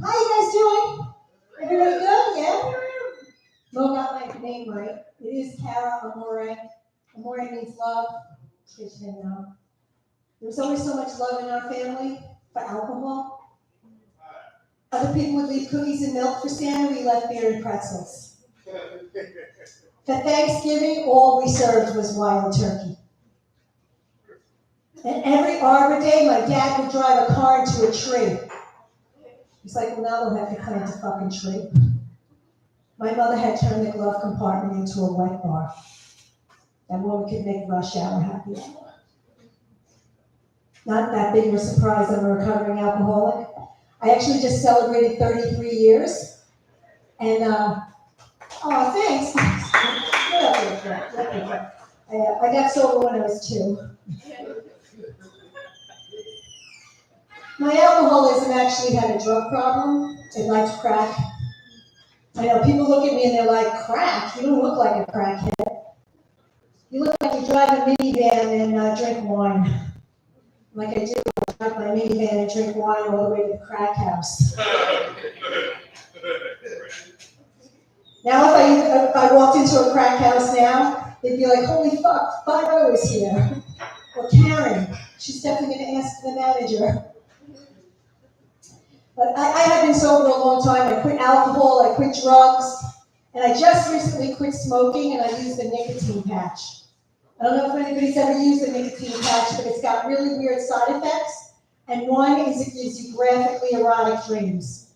you guys doing? Everybody good? Yeah? Mo got my name right. It is Kara Amore. Amore means love. And there was always so much love in our family for alcohol. Other people would leave cookies and milk for Santa. We left beer and pretzels. For Thanksgiving, all we served was wild turkey. And every Arbor Day, my dad would drive a car into a tree. He's like, well, now we'll have to plant a fucking tree. My mother had turned the glove compartment into a wet bar. That woman could make rush hour happy hour. Not that big of a surprise, I'm a recovering alcoholic. I actually just celebrated 33 years. And, oh, thanks. I got sober when I was 2. My alcoholism actually had a drug problem. It liked crack. I know people look at me and they're like, crack? You don't look like a crackhead. You look like you drive a minivan and drink wine. Like I do, I drive my minivan and drink wine all the way to the crack house. Now if I walked into a crack house now, they'd be like, holy fuck, 5-0 is here. Or Karen, she's definitely going to ask the manager. But I have been sober a long time. I quit alcohol, I quit drugs, and I just recently quit smoking, and I used the nicotine patch. I don't know if anybody's ever used the nicotine patch, but it's got really weird side effects, and one is it gives you graphically erotic dreams.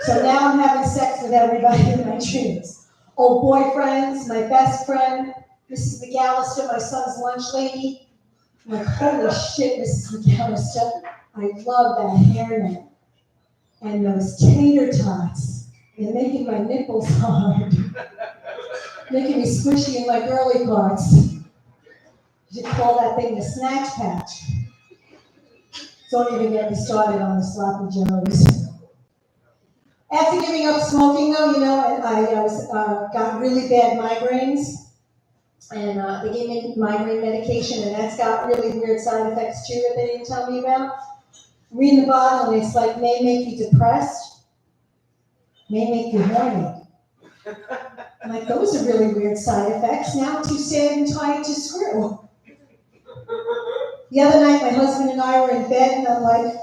So now I'm having sex with everybody in my dreams. Old boyfriends, my best friend, Mrs. McAllister, my son's lunch lady. I'm like, holy shit, Mrs. McAllister, I love that hairnet. And those tater tots, they're making my nipples hard, making me squishy in my girly parts. You should call that thing the snatch patch. Don't even get me started on the sloppy joes. After giving up smoking, though, I got really bad migraines, and they gave me migraine medication, and that's got really weird side effects too that they didn't tell me about. Read the bottle, and it's like, may make you depressed, may make you horny. I'm like, those are really weird side effects. Now I'm too sad and tired to screw. The other night, my husband and I were in bed, and I'm like,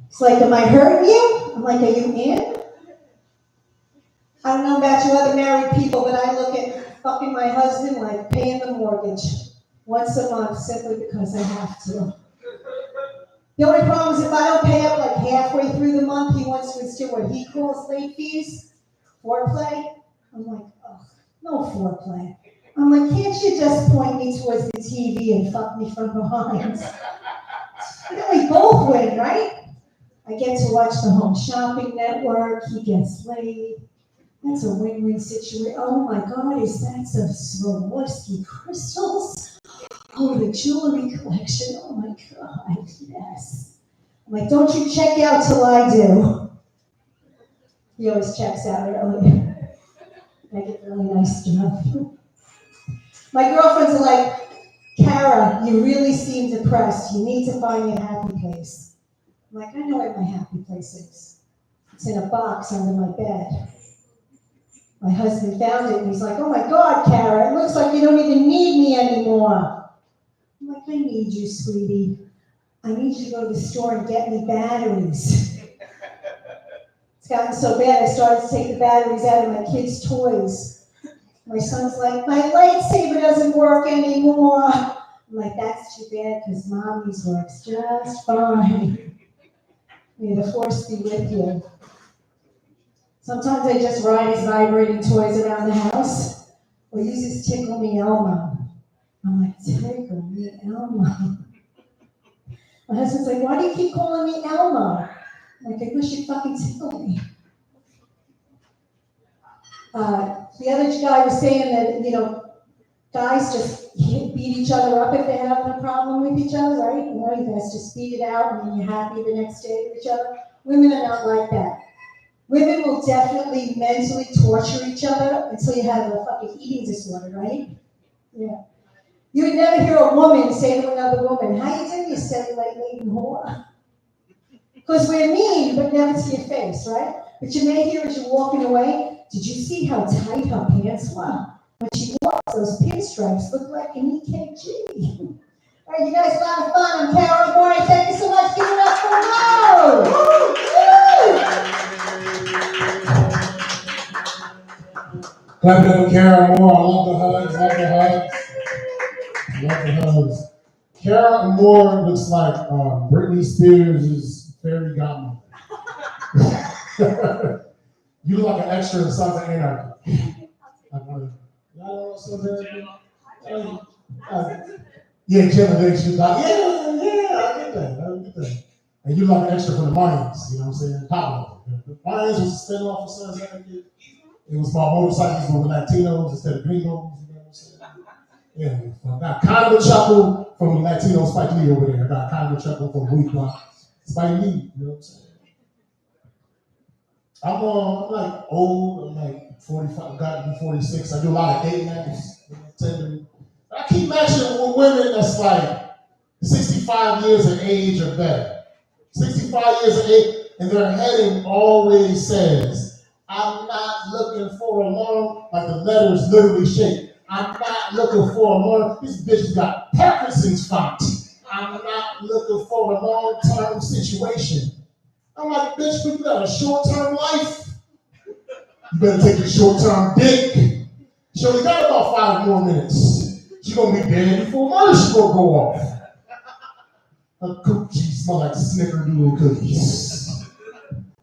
it's like, am I hurting you? I'm like, are you in? I don't know about you other married people, but I look at fucking my husband like paying the mortgage once a month simply because I have to. The only problem is if I don't pay up like halfway through the month, he wants to do what he calls late fees, foreplay. I'm like, oh, no foreplay. I'm like, can't you just point me towards the TV and fuck me from behind? Then we both win, right? I get to watch the Home Shopping Network. He gets laid. That's a win-win situation. Oh my God, is that some Swarovski crystals? Oh, the jewelry collection. Oh my God, yes. I'm like, don't you check out till I do. He always checks out early. I get really nice stuff. My girlfriends are like, Kara, you really seem depressed. You need to find your happy place. I'm like, I know what my happy place is. It's in a box under my bed. My husband found it and he's like, oh my God, Kara, it looks like you don't even need me anymore. I'm like, I need you, sweetie. I need you to go to the store and get me batteries. It's gotten so bad, I started to take the batteries out of my kids' toys. My son's like, my lightsaber doesn't work anymore. I'm like, that's too bad because mommy's works just fine. May the force be with you. Sometimes I just ride his vibrating toys around the house or use his Tickle Me Elmo. I'm like, Tickle Me Elmo. My husband's like, why do you keep calling me Elmo? I'm like, I wish you'd fucking tickle me. The other guy was saying that, guys just beat each other up if they're having a problem with each other, right? You guys just beat it out and then you're happy the next day with each other. Women are not like that. Women will definitely mentally torture each other until you have a fucking eating disorder, right? Yeah. You would never hear a woman say to another woman, how you doing, you cellulite-laden whore? Because we're mean, but never to your face, right? But you may hear as you're walking away, Did you see how tight her pants were? When she walks, those pinstripes look like an EKG. All right, you guys, a lot of fun. I'm Carol Moore. Thank you so much. Give it up for Mo. Clap it up for Kara Moore. I love the hugs. Love the hugs. Love the hugs. Kara Moore looks like Britney Spears' fairy godmother. You look like an extra in Sons of Anarchy. Yeah, Genevieve, she's like, I get that. And you look like an extra for the Mayans, you know what I'm saying? Pablo. The Mayans was a spinoff of Sons of Anarchy. It was about motorcycles with Latinos instead of gringos, you know what I'm saying? Yeah, I got kind of a chuckle from the Latino Spike Lee over there. I got kind of a chuckle from Weak Block Spike Lee, you know what I'm saying? I'm like old, I'm like 45, got to be 46. I do a lot of dating apps. I keep matching with women that's like 65 years of age or better. 65 years of age, and their heading always says, I'm not looking for a long, like the letters literally shake. I'm not looking for a long, this bitch got Parkinson's font. I'm not looking for a long-term situation. I'm like, bitch, but you got a short-term life. You better take your short-term dick. She only got about 5 more minutes. She gonna be dead before Mersh gonna go off. Her cookies smell like snickerdoodle cookies.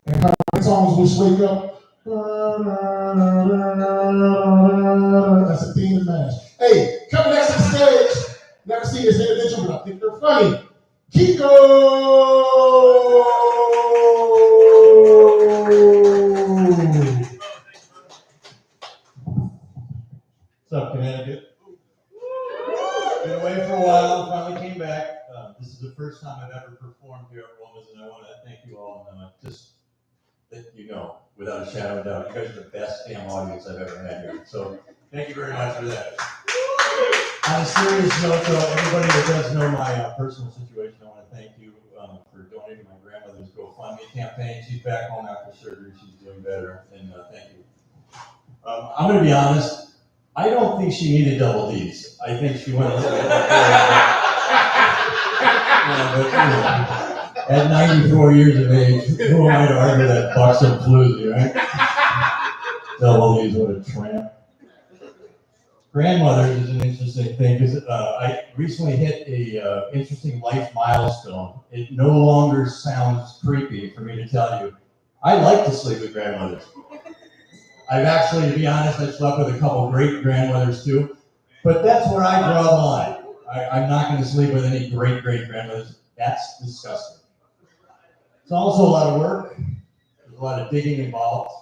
And her songs which wake up. That's a theme and match. Hey, coming next to the stage. Never seen this individual, but I think they're funny. Kiko! What's up, Connecticut? Been away for a while, finally came back. This is the first time I've ever performed here at Roma's, and I want to thank you all. Just that you know, without a shadow of doubt, you guys are the best damn audience I've ever had here. So thank you very much for that. On a serious note, though, everybody that does know my personal situation, I want to thank you for donating my grandmother's GoFundMe campaign. She's back home after surgery. She's doing better, and thank you. I'm going to be honest. I don't think she needed double D's. I think she went a little bit but, at 94 years of age, who am I to argue that bucks and floozy, right? Double D's, what a tramp. Grandmothers is an interesting thing because I recently hit a interesting life milestone. It no longer sounds creepy for me to tell you. I like to sleep with grandmothers. I've actually, to be honest, I've slept with a couple great grandmothers too, but that's where I draw the line. I'm not going to sleep with any great grandmothers. That's disgusting. It's also a lot of work. There's a lot of digging involved.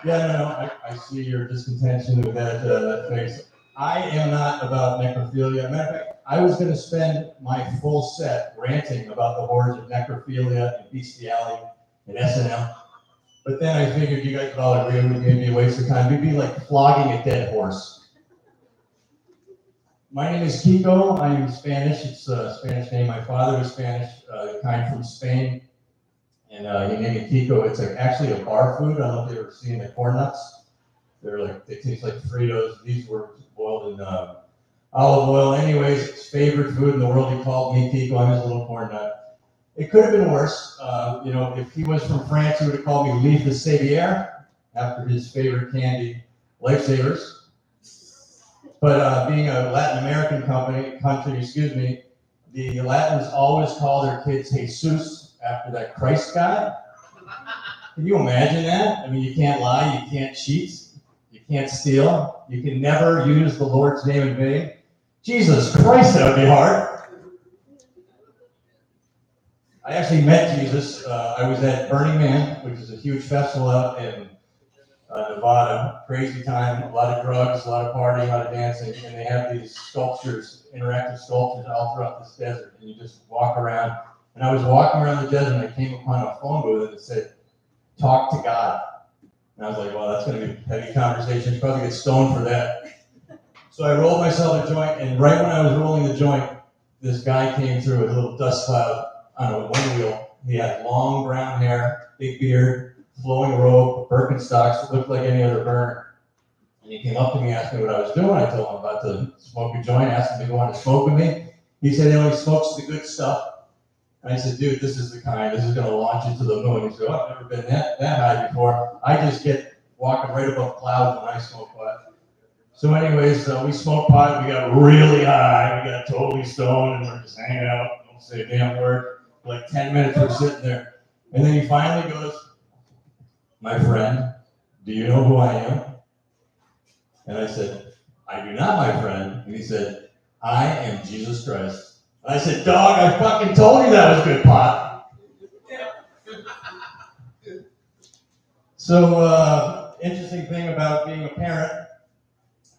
Yeah, no, I see your discontention with that face. I am not about necrophilia. Matter of fact, I was going to spend my full set ranting about the horrors of necrophilia and bestiality and SNL. But then I figured you guys would all agree it would be a waste of time. It'd be like flogging a dead horse. My name is Kiko. I am Spanish. It's a Spanish name. My father was Spanish, kind from Spain. And he named me Kiko. It's actually a bar food. I don't know if you've ever seen the corn nuts. They taste like Fritos. These were boiled in olive oil. Anyways, it's favorite food in the world. He called me Kiko. I'm his little corn nut. It could have been worse. If he was from France, he would have called me Leaf de Savière after his favorite candy, Lifesavers. But being a Latin American country, the Latins always call their kids Jesus after that Christ guy. Can you imagine that? I mean, you can't lie, you can't cheat, you can't steal, you can never use the Lord's name in vain. Jesus Christ, that would be hard. I actually met Jesus. I was at Burning Man, which is a huge festival out in Nevada. Crazy time, a lot of drugs, a lot of partying, a lot of dancing, and they have these sculptures, interactive sculptures all throughout this desert, and you just walk around. And I was walking around the desert, and I came upon a phone booth that said, "Talk to God." And I was like, well, that's going to be a heavy conversation. You probably get stoned for that. So I rolled myself a joint, and right when I was rolling the joint, this guy came through with a little dust cloud on a one wheel. He had long brown hair, big beard, flowing robe, Birkenstocks, looked like any other burner. And he came up to me, asked me what I was doing. I told him I'm about to smoke a joint, asked him if he wanted to smoke with me. He said he only smokes the good stuff. And I said, dude, this is the kind, this is gonna launch you to the moon. He said, oh, I've never been that high before. I just get walking right above clouds when I smoke pot. So anyways, we smoked pot, we got really high, we got totally stoned, and we're just hanging out, don't say a damn word. For like 10 minutes we're sitting there. And then he finally goes, my friend, do you know who I am? And I said, I do not, my friend. And he said, I am Jesus Christ. And I said, dog, I fucking told you that was good pot. So, interesting thing about being a parent,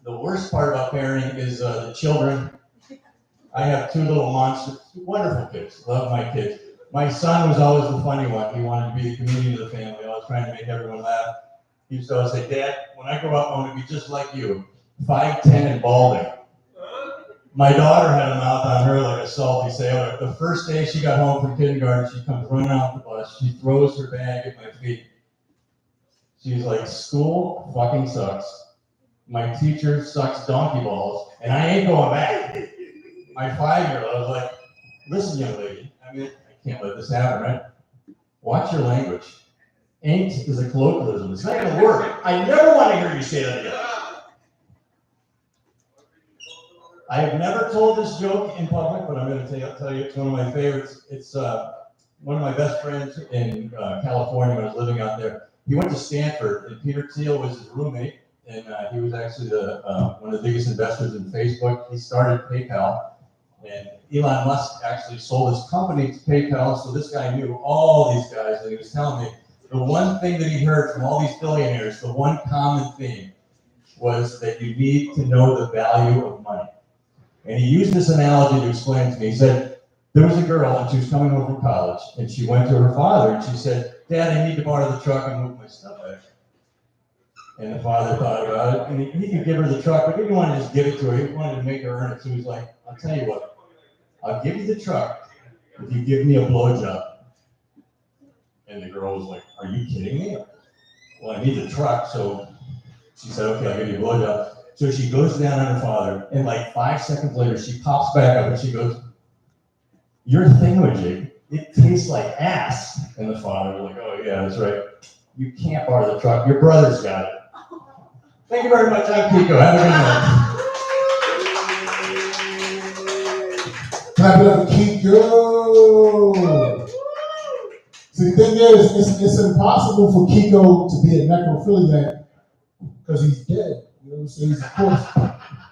the worst part about parenting is the children. I have two little monsters, wonderful kids, love my kids. My son was always the funny one. He wanted to be the comedian of the family, always trying to make everyone laugh. He used to always say, Dad, when I grow up, I want to be just like you, 5'10" and balding. My daughter had a mouth on her like a salty sailor. The first day she got home from kindergarten, she comes running off the bus. She throws her bag at my feet. She's like, school fucking sucks. My teacher sucks donkey balls, and I ain't going back. My 5-year-old, I was like, listen, young lady, I mean, I can't let this happen, right? Watch your language. Ain't is a colloquialism. It's not going to work. I never want to hear you say that again. I have never told this joke in public, but I'm going to tell you it's one of my favorites. It's one of my best friends in California when I was living out there. He went to Stanford, and Peter Thiel was his roommate, and he was actually one of the biggest investors in Facebook. He started PayPal, and Elon Musk actually sold his company to PayPal, so this guy knew all these guys, and he was telling me the one thing that he heard from all these billionaires, the one common theme, was that you need to know the value of money. And he used this analogy to explain it to me. He said, there was a girl, and she was coming home from college, and she went to her father, and she said, Dad, I need to borrow the truck and move my stuff back. And the father thought about it, and he could give her the truck, but he didn't want to just give it to her. He wanted to make her earn it. So he's like, I'll tell you what, I'll give you the truck if you give me a blowjob. And the girl was like, are you kidding me? Well, I need the truck, so she said, okay, I'll give you a blowjob. So she goes down on her father, and like 5 seconds later, she pops back up and she goes, your thingamajig, it tastes like ass. And the father was like, oh yeah, that's right. You can't borrow the truck, your brother's got it. Thank you very much, I'm Kiko, have a good night. Clap it up for Kiko. See, the thing is, it's impossible for Kiko to be a necrophiliac because he's dead. You know what I'm saying? Of course,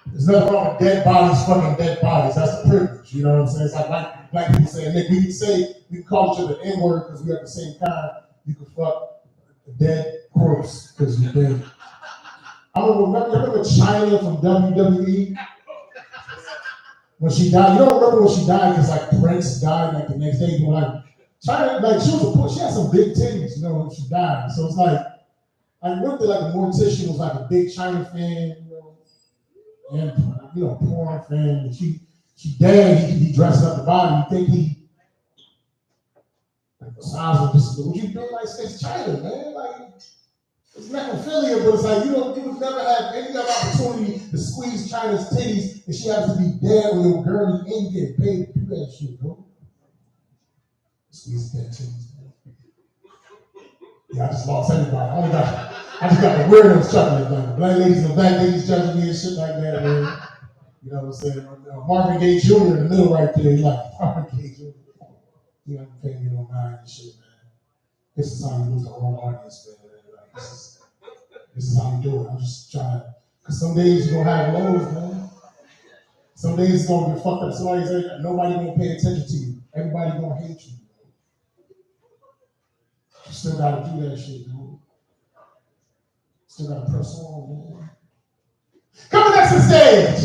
there's nothing wrong with dead bodies, fucking dead bodies. That's the privilege. You know what I'm saying? It's like black people saying, Nick, we can call each other N-word because we're at the same time. You can fuck a dead corpse because you're dead. I don't remember China from WWE? When she died, you don't remember when she died because like Prince died like the next day, but like China, like she had some big titties, you know, when she died. So it's like, I remember like the mortician was like a big China fan, you know, and porn fan. And she dead, he dressed up the body. You think he like the size of this? What you do? Like it's China, man. Like it's necrophilia, but it's like you would never have any other opportunity to squeeze China's titties, and she has to be dead with your girl and you get paid to do that shit, bro. Squeeze dead titties, man. Yeah, I just lost everybody. I just got the weirdos chuckling, like the black ladies and the black ladies judging me and shit like that, man. You know what I'm saying? Marvin Gaye Jr. in the middle right there, he's like, Marvin Gaye Jr. You know, paying me no mind and shit, man. This is how you lose the whole audience, man. Like, this is how you do it. I'm just trying to, because some days you're going to have lows, man. Some days it's going to get fucked up. Somebody's like, nobody going to pay attention to you. Everybody going to hate you. You still got to do that shit, man. Still got to press on, man. Coming next to the stage.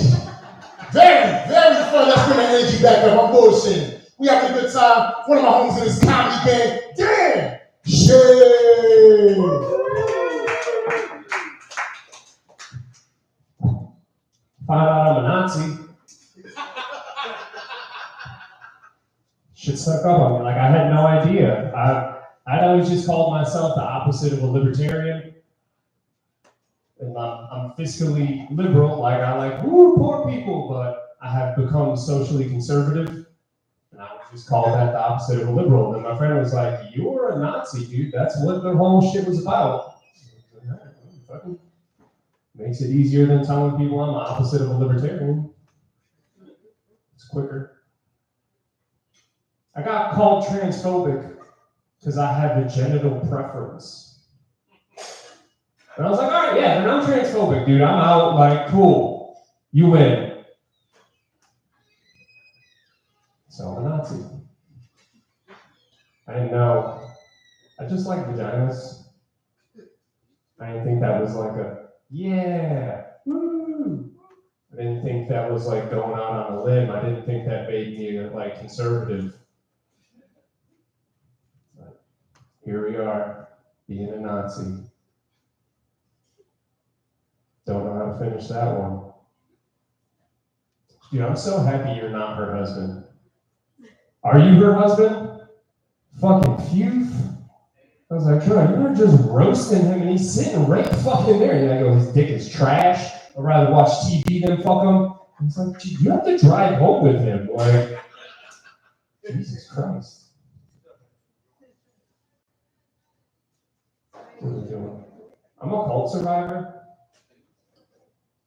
Very, very fun. Let's bring the energy back up. I'm bullshitting. We having a good time. One of my homies in this comedy game. Damn! Shit! Found out I'm a Nazi. Shit stuck up on me. Like, I had no idea. I'd always just called myself the opposite of a libertarian. And I'm fiscally liberal, like I like, woo, poor people, but I have become socially conservative. And I would just call that the opposite of a liberal. And then my friend was like, you're a Nazi, dude. That's what the whole shit was about. Fucking makes it easier than telling people I'm the opposite of a libertarian. It's quicker. I got called transphobic because I have a genital preference. And I was like, all right, yeah, then I'm transphobic, dude. I'm out, like, cool. You win. So I'm a Nazi. I didn't know. I just like vaginas. I didn't think that was like a, yeah, woo. I didn't think that was like going out on a limb. I didn't think that made me like conservative. But here we are, being a Nazi. Don't know how to finish that one. Dude, I'm so happy you're not her husband. Are you her husband? Fucking phew. I was like, bro, you were just roasting him and he's sitting right fucking there. And I go, his dick is trash. I'd rather watch TV than fuck him. He's like, gee, you have to drive home with him. Like, Jesus Christ. What are we doing? I'm a cult survivor.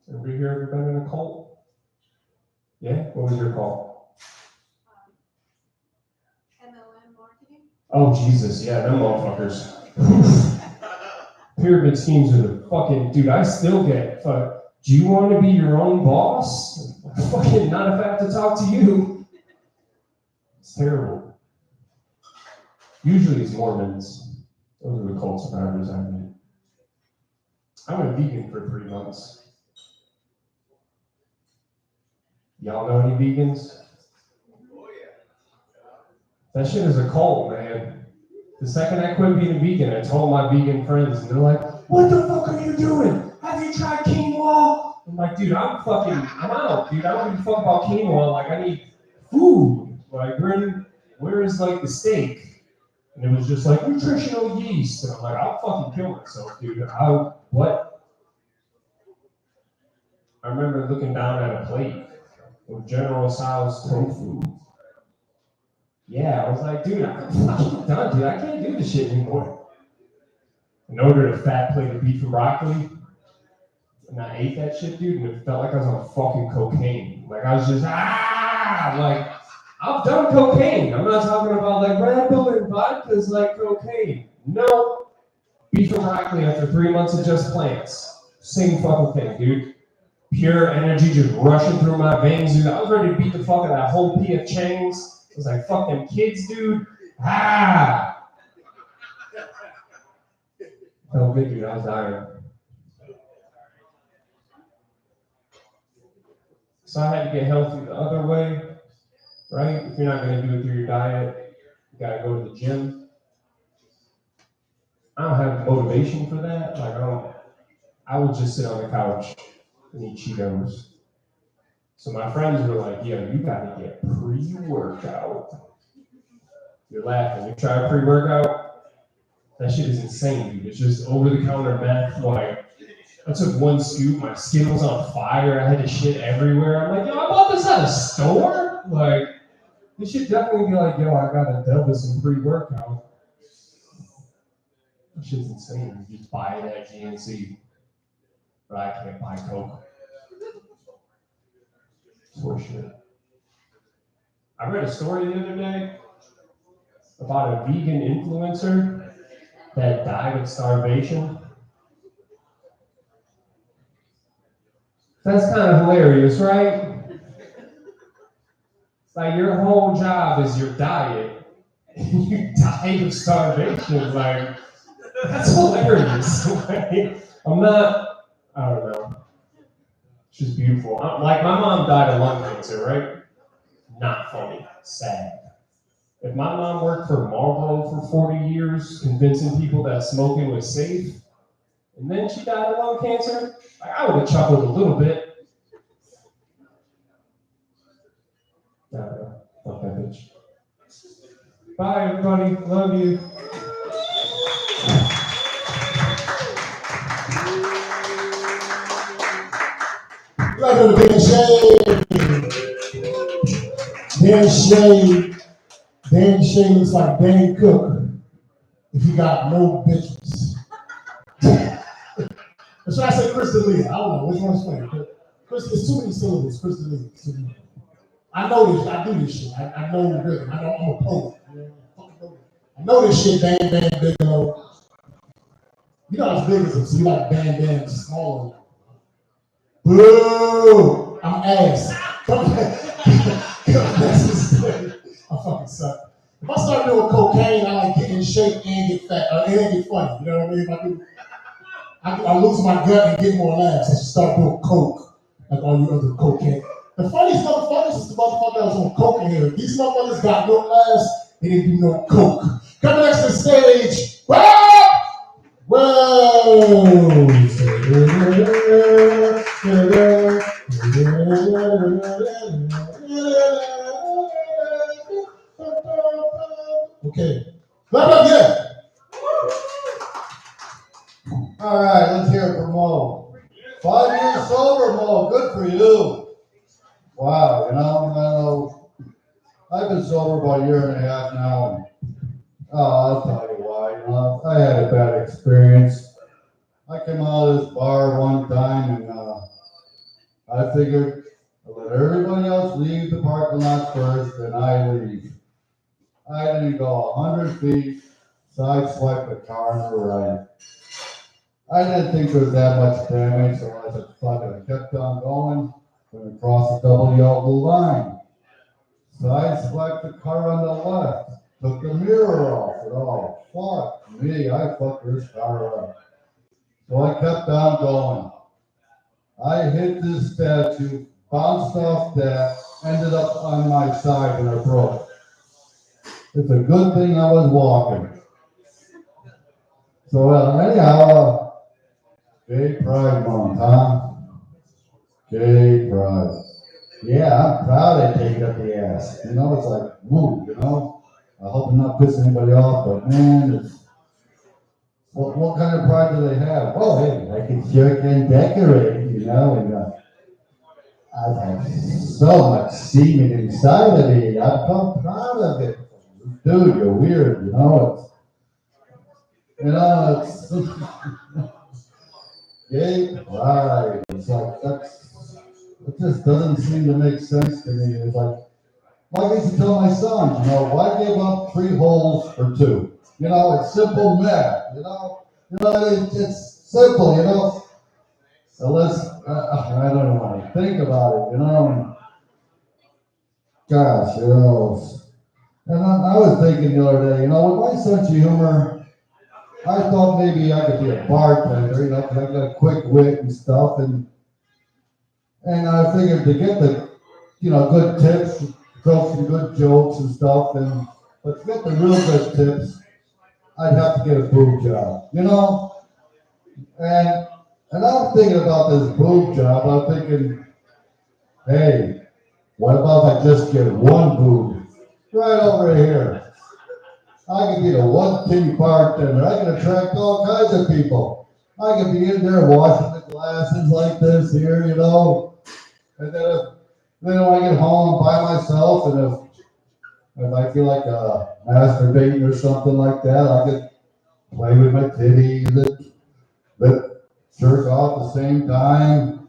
Everybody here ever been in a cult? Yeah? What was your cult? MLM marketing. Oh, Jesus, yeah, them motherfuckers. Pyramid schemes are the fucking, dude, I still get, fuck, do you want to be your own boss? Fucking not if I have to talk to you. It's terrible. Usually it's Mormons. Those are the cult survivors I meet. I went vegan for 3 months. Y'all know any vegans? Oh, yeah. That shit is a cult, man. The second I quit being a vegan, I told my vegan friends, and they're like, what the fuck are you doing? Have you tried quinoa? I'm like, dude, I'm out, dude. I don't give a fuck about quinoa. Like, I need food. Like, where is, like, the steak? And it was just like, nutritional yeast. And I'm like, I'll fucking kill myself, dude. What? I remember looking down at a plate with General Tso's tofu. Yeah, I was like, dude, I'm fucking done, dude. I can't do this shit anymore. And ordered a fat plate of beef and broccoli. And I ate that shit, dude, and it felt like I was on fucking cocaine. Like, I was just, like, I've done cocaine. I'm not talking about, like, Red Bull and vodka's like cocaine. No. Beef and broccoli after 3 months of just plants. Same fucking thing, dude. Pure energy just rushing through my veins, dude. I was ready to beat the fuck out of that whole P.F. Chang's. I was like, fuck them kids, dude. Felt good, dude. I was dying. So I had to get healthy the other way, right? If you're not going to do it through your diet, you got to go to the gym. I don't have motivation for that. Like, I would just sit on the couch and eat Cheetos. So my friends were like, yo, you got to get pre-workout. You're laughing. You try a pre-workout? That shit is insane, dude. It's just over-the-counter meth. Like, I took one scoop, my skin was on fire, I had to shit everywhere. I'm like, yo, I bought this at a store? Like, this should definitely be like, yo, I gotta delve with some pre-workout. That shit's insane. You just buy it at GNC. But I can't buy Coke. It's horseshit. I read a story the other day about a vegan influencer that died of starvation. That's kind of hilarious, right? It's like your whole job is your diet, and you died of starvation. Like, that's hilarious. Like, I don't know. It's just beautiful. Like, my mom died of lung cancer, right? Not funny. Sad. If my mom worked for Marlboro for 40 years, convincing people that smoking was safe, and then she died of lung cancer, I would have chuckled a little bit. Fuck that bitch. Bye, everybody. Love you. go to Dan Shay. Dan Shay looks like Dan Cook if he got no bitches. Or should I say Chris D'Elia? I don't know which one's funny. Chris, there's too many syllables. Chris D'Elia. It's too many. I know this. I do this shit. I know rhythm. I'm a poet. I know this shit. Bam Bam Bigelow. You're not as big as him, so you like Bam Bam smaller. Boo! I'm ass. I fucking suck. If I start doing cocaine, I like get in shape and get fat. It ain't get funny. You know what I mean? If I lose my gut and get more laughs. I should start doing coke, like all you other cocaine. The funniest motherfuckers is the motherfucker that was on coke in here. These motherfuckers got no laughs. They didn't do no coke. Coming next to the stage. Okay. Yeah. All right, let's hear it for Mo. 5 years sober, Mo. Good for you. Wow, you know, I've been sober about a year and a half now, and I'll tell you why. You know, I had a bad experience. I came out of this bar one time, and I figured I'll let everybody else leave the parking lot first, and I leave. I didn't go 100 feet, sideswiped the car on the right. I didn't think there was that much damage, so I said, fuck it. I kept on going, went across the double yellow line. Sideswiped the car on the left, took the mirror off. Fuck me, I fucked this car up. So I kept on going. I hit this statue, bounced off that, ended up on my side and I broke. It's a good thing I was walking. So anyhow, Gay Pride Month, huh? Gay Pride. Yeah, I'm proud I take it up the ass. You know, it's like, woo, you know? I hope I'm not pissing anybody off, but man, it's, what kind of pride do they have? Oh, hey, I can jerk and decorate, you know, and I've had so much semen inside of me. I'm so proud of it. Dude, you're weird, you know? It's gay pride. It's like, it just doesn't seem to make sense to me. It's like I used to tell my sons, you know, why give up 3 holes for 2? You know, it's simple math, you know? It's simple, you know? Unless, I don't want to think about it, you know? Gosh, you know. And I was thinking the other day, you know, with my sense of humor, I thought maybe I could be a bartender, you know, because I got a quick wit and stuff, and I figured to get the, you know, good tips, tell some good jokes and stuff, but to get the real good tips, I'd have to get a boob job, you know? And I'm thinking about this boob job, I'm thinking, hey, what about if I just get one boob? Right over here. I could be the one titty bartender. I can attract all kinds of people. I could be in there washing the glasses like this here, you know. And then when I get home by myself, and if I feel like masturbating or something like that, I could play with my titties, but jerk off at the same time.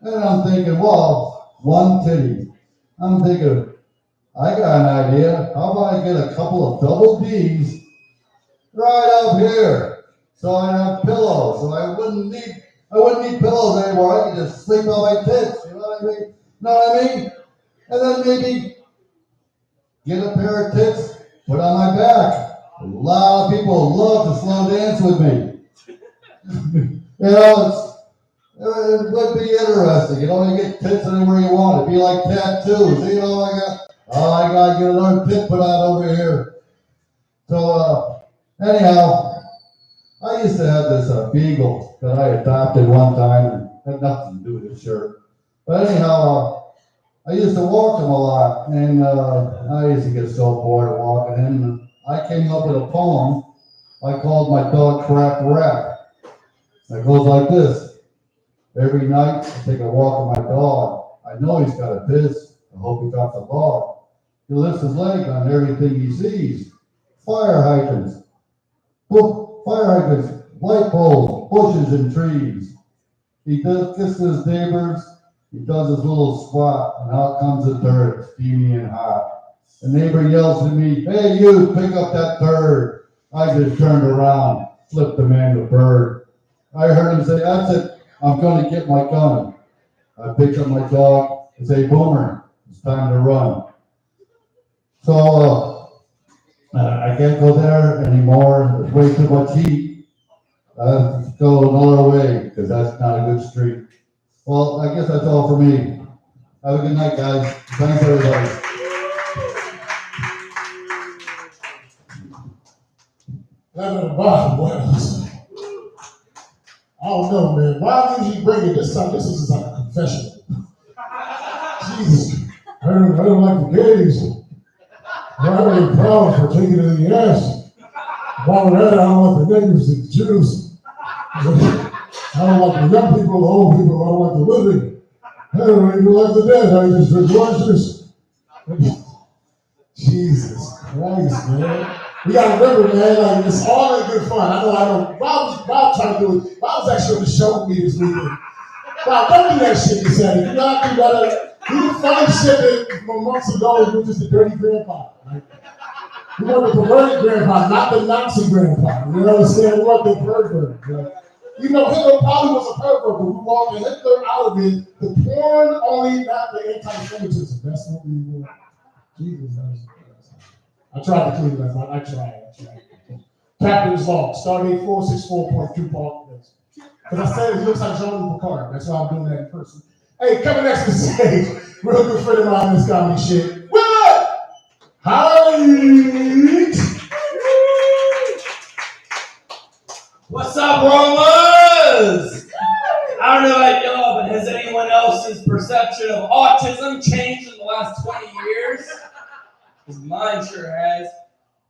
And I'm thinking, well, one titty. I'm thinking, I got an idea. How about I get a couple of double D's right up here, so I have pillows, so I wouldn't need pillows anymore. I could just sleep on my tits. You know what I mean? Know what I mean? And then maybe get a pair of tits, put on my back. A lot of people love to slow dance with me. You know, it would be interesting. You know, you get tits anywhere you want. It'd be like tattoos. You know, I gotta get another tit put on over here. So, anyhow, I used to have this beagle that I adopted one time, and had nothing to do with his shirt. But anyhow, I used to walk him a lot, and I used to get so bored of walking him. And I came up with a poem I called my dog Crap Rap. It goes like this. Every night, I take a walk with my dog. I know he's got a piss. I hope he drops a log. He lifts his leg on everything he sees. Fire hydrants, light poles, bushes and trees. He does kiss his neighbors. He does his little squat, and out comes the dirt, steamy and hot. The neighbor yells at me, "Hey, you, pick up that turd." I just turned around, flipped the man the bird. I heard him say, "That's it, I'm gonna get my gun." I picked up my dog and say, "Boomer, it's time to run." So, I can't go there anymore. There's way too much heat. Let's go another way, because that's not a good street. Well, I guess that's all for me. Have a good night, guys. Thanks, everybody. Down at the bottom, Wells. I don't know, man. Why did you bring it this time? This is like a confession. Jesus. I don't like the gays. I'm really proud for taking it in the ass. While we're at it, I don't like the niggas, the Jews. I don't like the young people, the old people. I don't like the living. I don't even like the dead. I just drink orange juice. Jesus Christ, man. We gotta remember, man, like it's all in good fun. I know. Bob tried to do it. Bob was actually on the show with me this weekend. Bob, don't do that shit you said. You not do that. You do funny shit that from months ago, you were just a dirty grandpa. Right? You want the perverted grandpa, not the Nazi grandpa. You understand? You want the pervert. Right? You know, Hitler probably was a pervert, but we walked Hitler out of it. The porn only, not the anti-Semitism. That's what we want. Jesus, I tried to clean that up. I tried. Captain's log, stardate 464.2 Paul. Because I said he looks like Jean-Luc Picard. That's why I'm doing that in person. Hey, coming next to the stage, real good friend of mine in this comedy shit. Will Height! What's up, Romas? I don't know about y'all, but has anyone else's perception of autism changed in the last 20 years? Because mine sure has.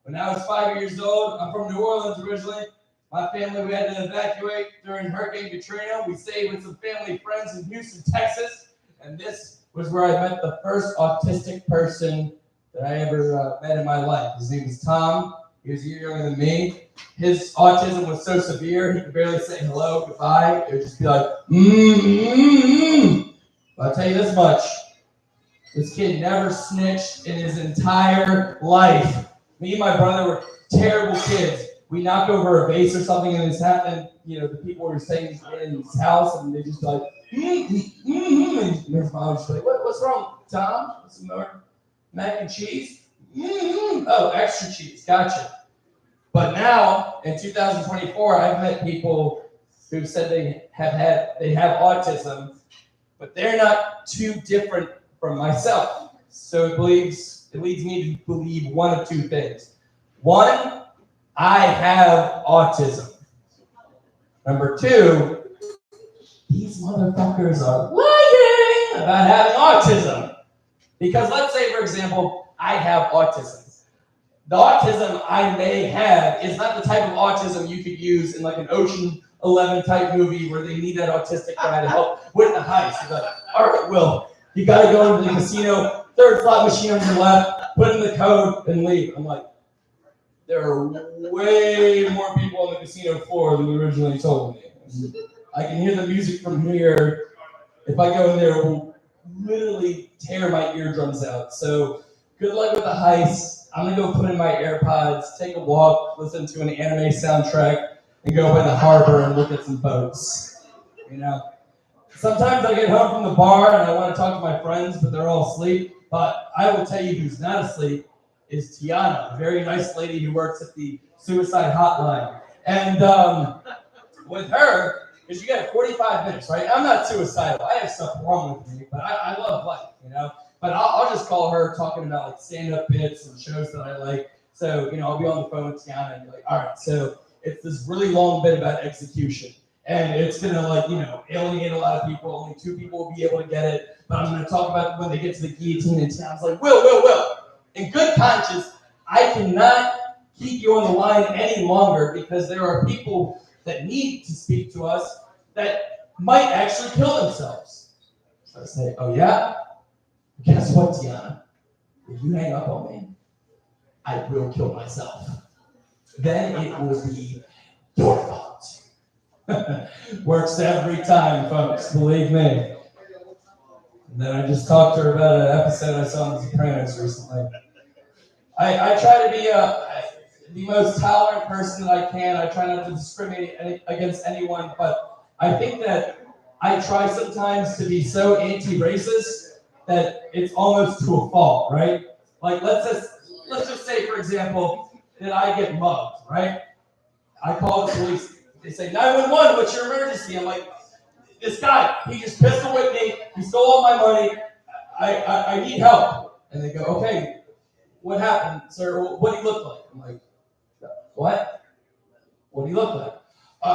When I was 5 years old, I'm from New Orleans originally. My family, we had to evacuate during Hurricane Katrina. We stayed with some family friends in Houston, Texas. And this was where I met the first autistic person that I ever met in my life. His name was Tom. He was a year younger than me. His autism was so severe, he could barely say hello, goodbye. It would just be like, But I'll tell you this much. This kid never snitched in his entire life. Me and my brother were terrible kids. We knocked over a vase or something in his house, and the people were staying in his house, and they just like, and his mom was just like, what's wrong, Tom? Some more mac and cheese? Oh, extra cheese, gotcha. But now, in 2024, I've met people who said they have autism, but they're not too different from myself. So it leads me to believe one of two things. One, I have autism. Number two, these motherfuckers are lying about having autism. Because let's say, for example, I have autism. The autism I may have is not the type of autism you could use in like an Ocean 11 type movie where they need that autistic guy to help with the heist. You're like, all right, Will, you gotta go into the casino, third slot machine on your left, put in the code, and leave. I'm like, there are way more people on the casino floor than originally told me. I can hear the music from here. If I go in there, it will literally tear my eardrums out. So good luck with the heist. I'm gonna go put in my AirPods, take a walk, listen to an anime soundtrack, and go by the harbor and look at some boats. Sometimes I get home from the bar and I want to talk to my friends, but they're all asleep. But I will tell you who's not asleep is Tiana, a very nice lady who works at the suicide hotline. And with her, because you got 45 minutes, right? I'm not suicidal. I have stuff wrong with me, but I love life, But I'll just call her talking about like stand-up bits and shows that I like. So, I'll be on the phone with Tiana and be like, all right, so it's this really long bit about execution. And it's going to alienate a lot of people. Only 2 people will be able to get it. But I'm going to talk about when they get to the guillotine and Tiana's like, Will. In good conscience, I cannot keep you on the line any longer because there are people that need to speak to us that might actually kill themselves. So I say, oh yeah? Guess what, Tiana? If you hang up on me, I will kill myself. Then it will be your fault. Works every time, folks, believe me. And then I just talked to her about an episode I saw on The Sopranos recently. I try to be the most tolerant person that I can. I try not to discriminate against anyone, but I think that I try sometimes to be so anti-racist that it's almost to a fault, right? Like let's just say, for example, that I get mugged, right? I call the police. They say 911. What's your emergency? I'm like, this guy. He just pistol whipped me. He stole all my money. I need help. And they go, okay. What happened, sir? What do you look like? I'm like, what? What do you look like?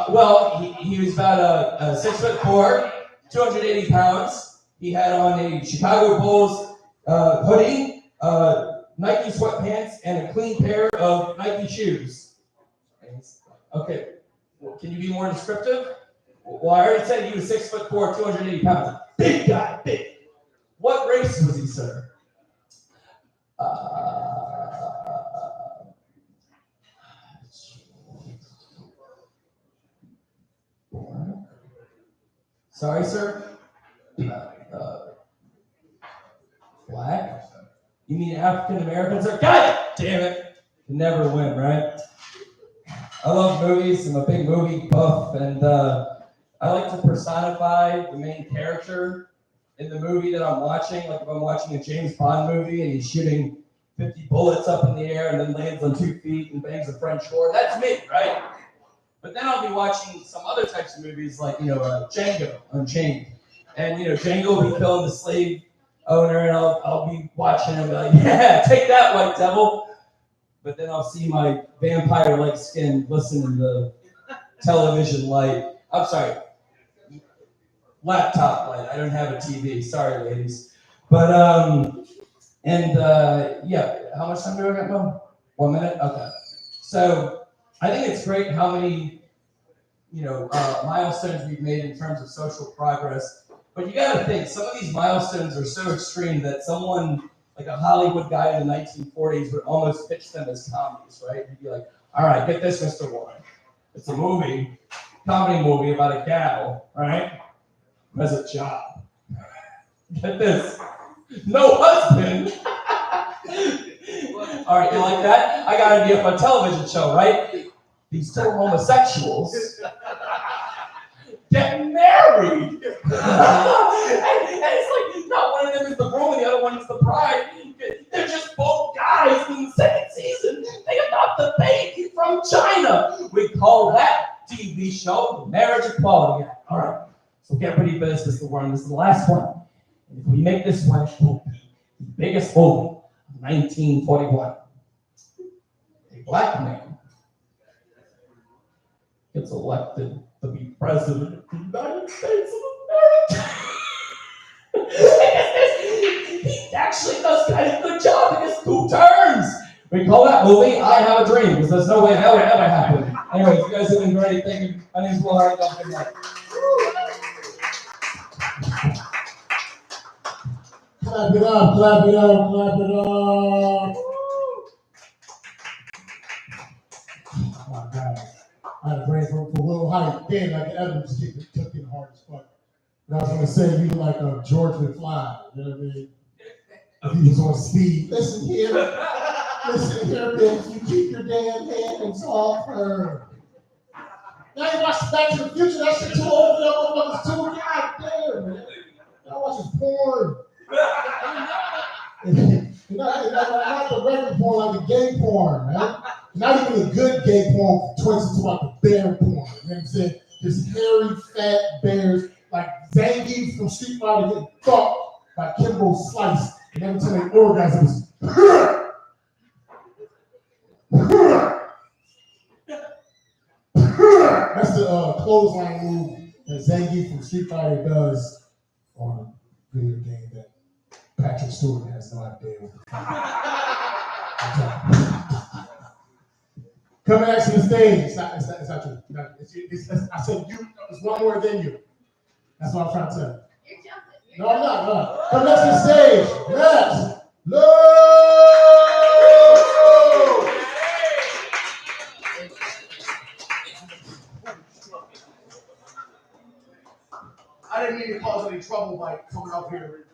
Well, he was about 6'4", 280 pounds. He had on a Chicago Bulls hoodie, Nike sweatpants, and a clean pair of Nike shoes. Okay, well, can you be more descriptive? Well, I already said he was 6'4", 280 pounds. Big guy, big. What race was he, sir? Sorry, sir? Black? You mean African American, sir? God damn it! You never win, right? I love movies. I'm a big movie buff, and I like to personify the main character in the movie that I'm watching. Like if I'm watching a James Bond movie and he's shooting 50 bullets up in the air and then lands on 2 feet and bangs a French door, that's me, right? But then I'll be watching some other types of movies like, Django Unchained. And, Django will be killing the slave owner and I'll be watching him like, yeah, take that, white devil. But then I'll see my vampire-like skin glisten in the television light. I'm sorry, laptop light. I don't have a TV. Sorry, ladies. But, yeah, how much time do I got, Mom? 1 minute? Okay. So, I think it's great how many, milestones we've made in terms of social progress. But you got to think, some of these milestones are so extreme that someone like a Hollywood guy in the 1940s would almost pitch them as comedies, right? You'd be like, all right, get this, Mr. Warren. It's a movie, comedy movie about a gal, right? Who has a job. Get this, no husband. All right, you like that? I got an idea for a television show, right? These two homosexuals get married. and it's like, not one of them is the groom and the other one is the bride. They're just both guys in the second season. They adopt a baby from China. We call that TV show the Marriage Equality Act. All right, so get ready for this. This is the one. This is the last one. And if we make this one, it will be the biggest movie of 1941. A black man gets elected to be president of the United States of America. He actually does kind of a good job in his 2 terms. We call that movie I Have a Dream, because there's no way that would ever happen. Anyways, you guys have been great. Thank you. My name's Will Hart. Good night. Clap it up, clap it up, clap it up. Oh my God. I had a brain for Will Hart. Then like the other was took in hard as fuck. But I was gonna say you were like a George McFly, you know what I mean? He was on speed. Listen here, bitch, you keep your damn hands off her. Now you watch Back to the Future, that shit too old for that motherfuckers too. God damn, man. Y'all watching porn. Not the regular porn, like the gay porn, man. Not even a good gay porn twists into like a bear porn. You know what I'm saying? Just hairy, fat bears, like Zangief from Street Fighter getting fucked by Kimbo Slice. And every time they orgasm, it was that's the clothesline move that Zangief from Street Fighter does on a video game that Patrick Stewart has no idea what the fuck. Come next to the stage. It's not true. I said you. It's one more than you. That's what I'm trying to tell you. You're jumping. No, I'm not. No. Come next to the stage. Next. Lou! I didn't mean to cause any trouble by coming up here.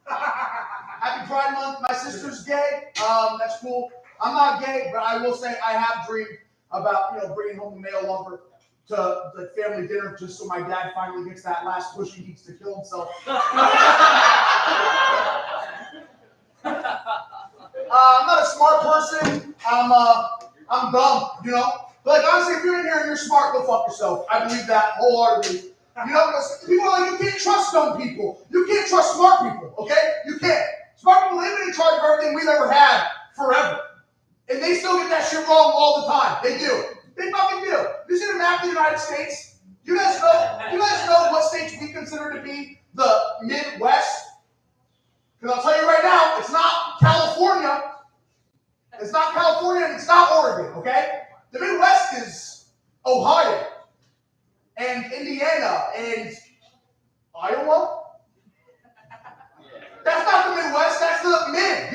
Happy Pride Month. My sister's gay. That's cool. I'm not gay, but I will say I have dreamed about, bringing home a male lover to the family dinner just so my dad finally gets that last push he needs to kill himself. I'm not a smart person. I'm dumb, But like honestly, if you're in here and you're smart, go fuck yourself. I believe that wholeheartedly. Because people are like, you can't trust dumb people. You can't trust smart people, okay? You can't. Smart people, they've been in charge of everything we've ever had forever. And they still get that shit wrong all the time. They do. They fucking do. You see the map of the United States? You guys know what states we consider to be the Midwest? Because I'll tell you right now, it's not California. It's not California and it's not Oregon, okay? The Midwest is Ohio and Indiana and Iowa. That's not the Midwest, that's the mid,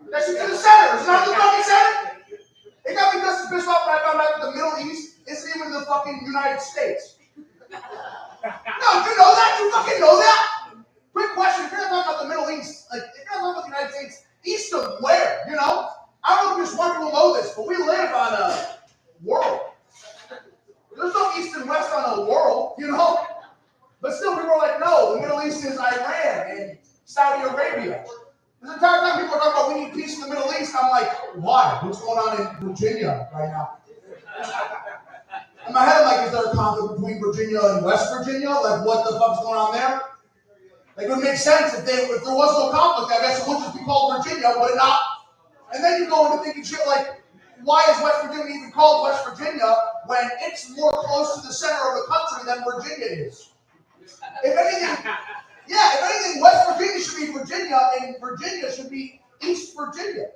That's just to the center. It's not the fucking center. It got me just as pissed off when I found out that the Middle East isn't even the fucking United States. No, you know that? You fucking know that? Quick question, if you're not talking about the Middle East, if you're not talking about the United States, east of where, I don't know if just one people know this, but we live on a world. There's no east and west on a world, But still, people are like, no, the Middle East is Iran and Saudi Arabia. This entire time people are talking about we need peace in the Middle East, I'm like, why? What's going on in Virginia right now? In my head, I'm like, is there a conflict between Virginia and West Virginia? Like, what the fuck's going on there? Like, it would make sense if there was no conflict. I guess it would just be called Virginia, would it not? And then you go into thinking shit like, why is West Virginia even called West Virginia when it's more close to the center of the country than Virginia is? If anything, West Virginia should be Virginia, and Virginia should be East Virginia.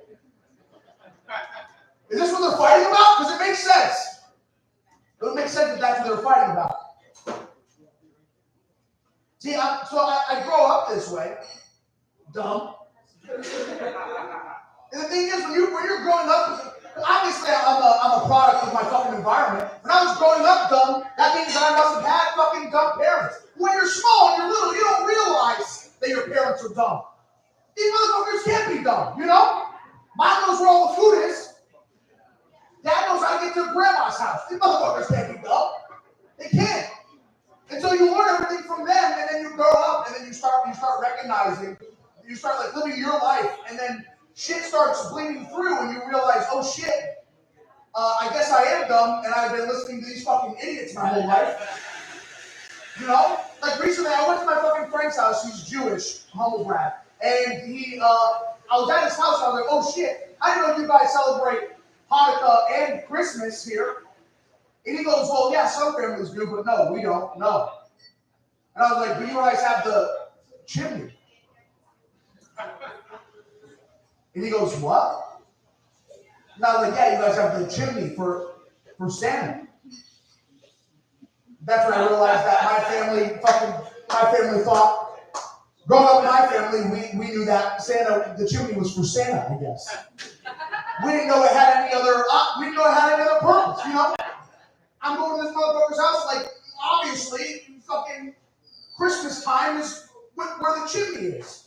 Is this what they're fighting about? Because it makes sense. It would make sense if that's what they're fighting about. See, I grow up this way, dumb. And the thing is, when you're growing up, obviously I'm a product of my fucking environment. When I was growing up dumb, that means that I must have had fucking dumb parents. When you're small and you're little, you don't realize that your parents are dumb. These motherfuckers can't be dumb, Mom knows where all the food is. Dad knows how to get to grandma's house. These motherfuckers can't be dumb. They can't. And so you learn everything from them, and then you grow up, and then you start recognizing, you start living your life, and then shit starts bleeding through, and you realize, oh shit, I guess I am dumb, and I've been listening to these fucking idiots my whole life. Like recently, I went to my fucking friend's house. He's Jewish, humble brag, and I was at his house. And I was like, oh shit, I didn't know you guys celebrate Hanukkah and Christmas here. And he goes, well, yeah, some families do, but no, we don't. No. And I was like, but you guys have the chimney. And he goes, what? And I was like, yeah, you guys have the chimney for Santa. That's when I realized that my family thought, growing up in my family, we knew that the chimney was for Santa, I guess. We didn't know it had any other purpose, I'm going to this motherfucker's house, like, obviously, fucking Christmas time is where the chimney is.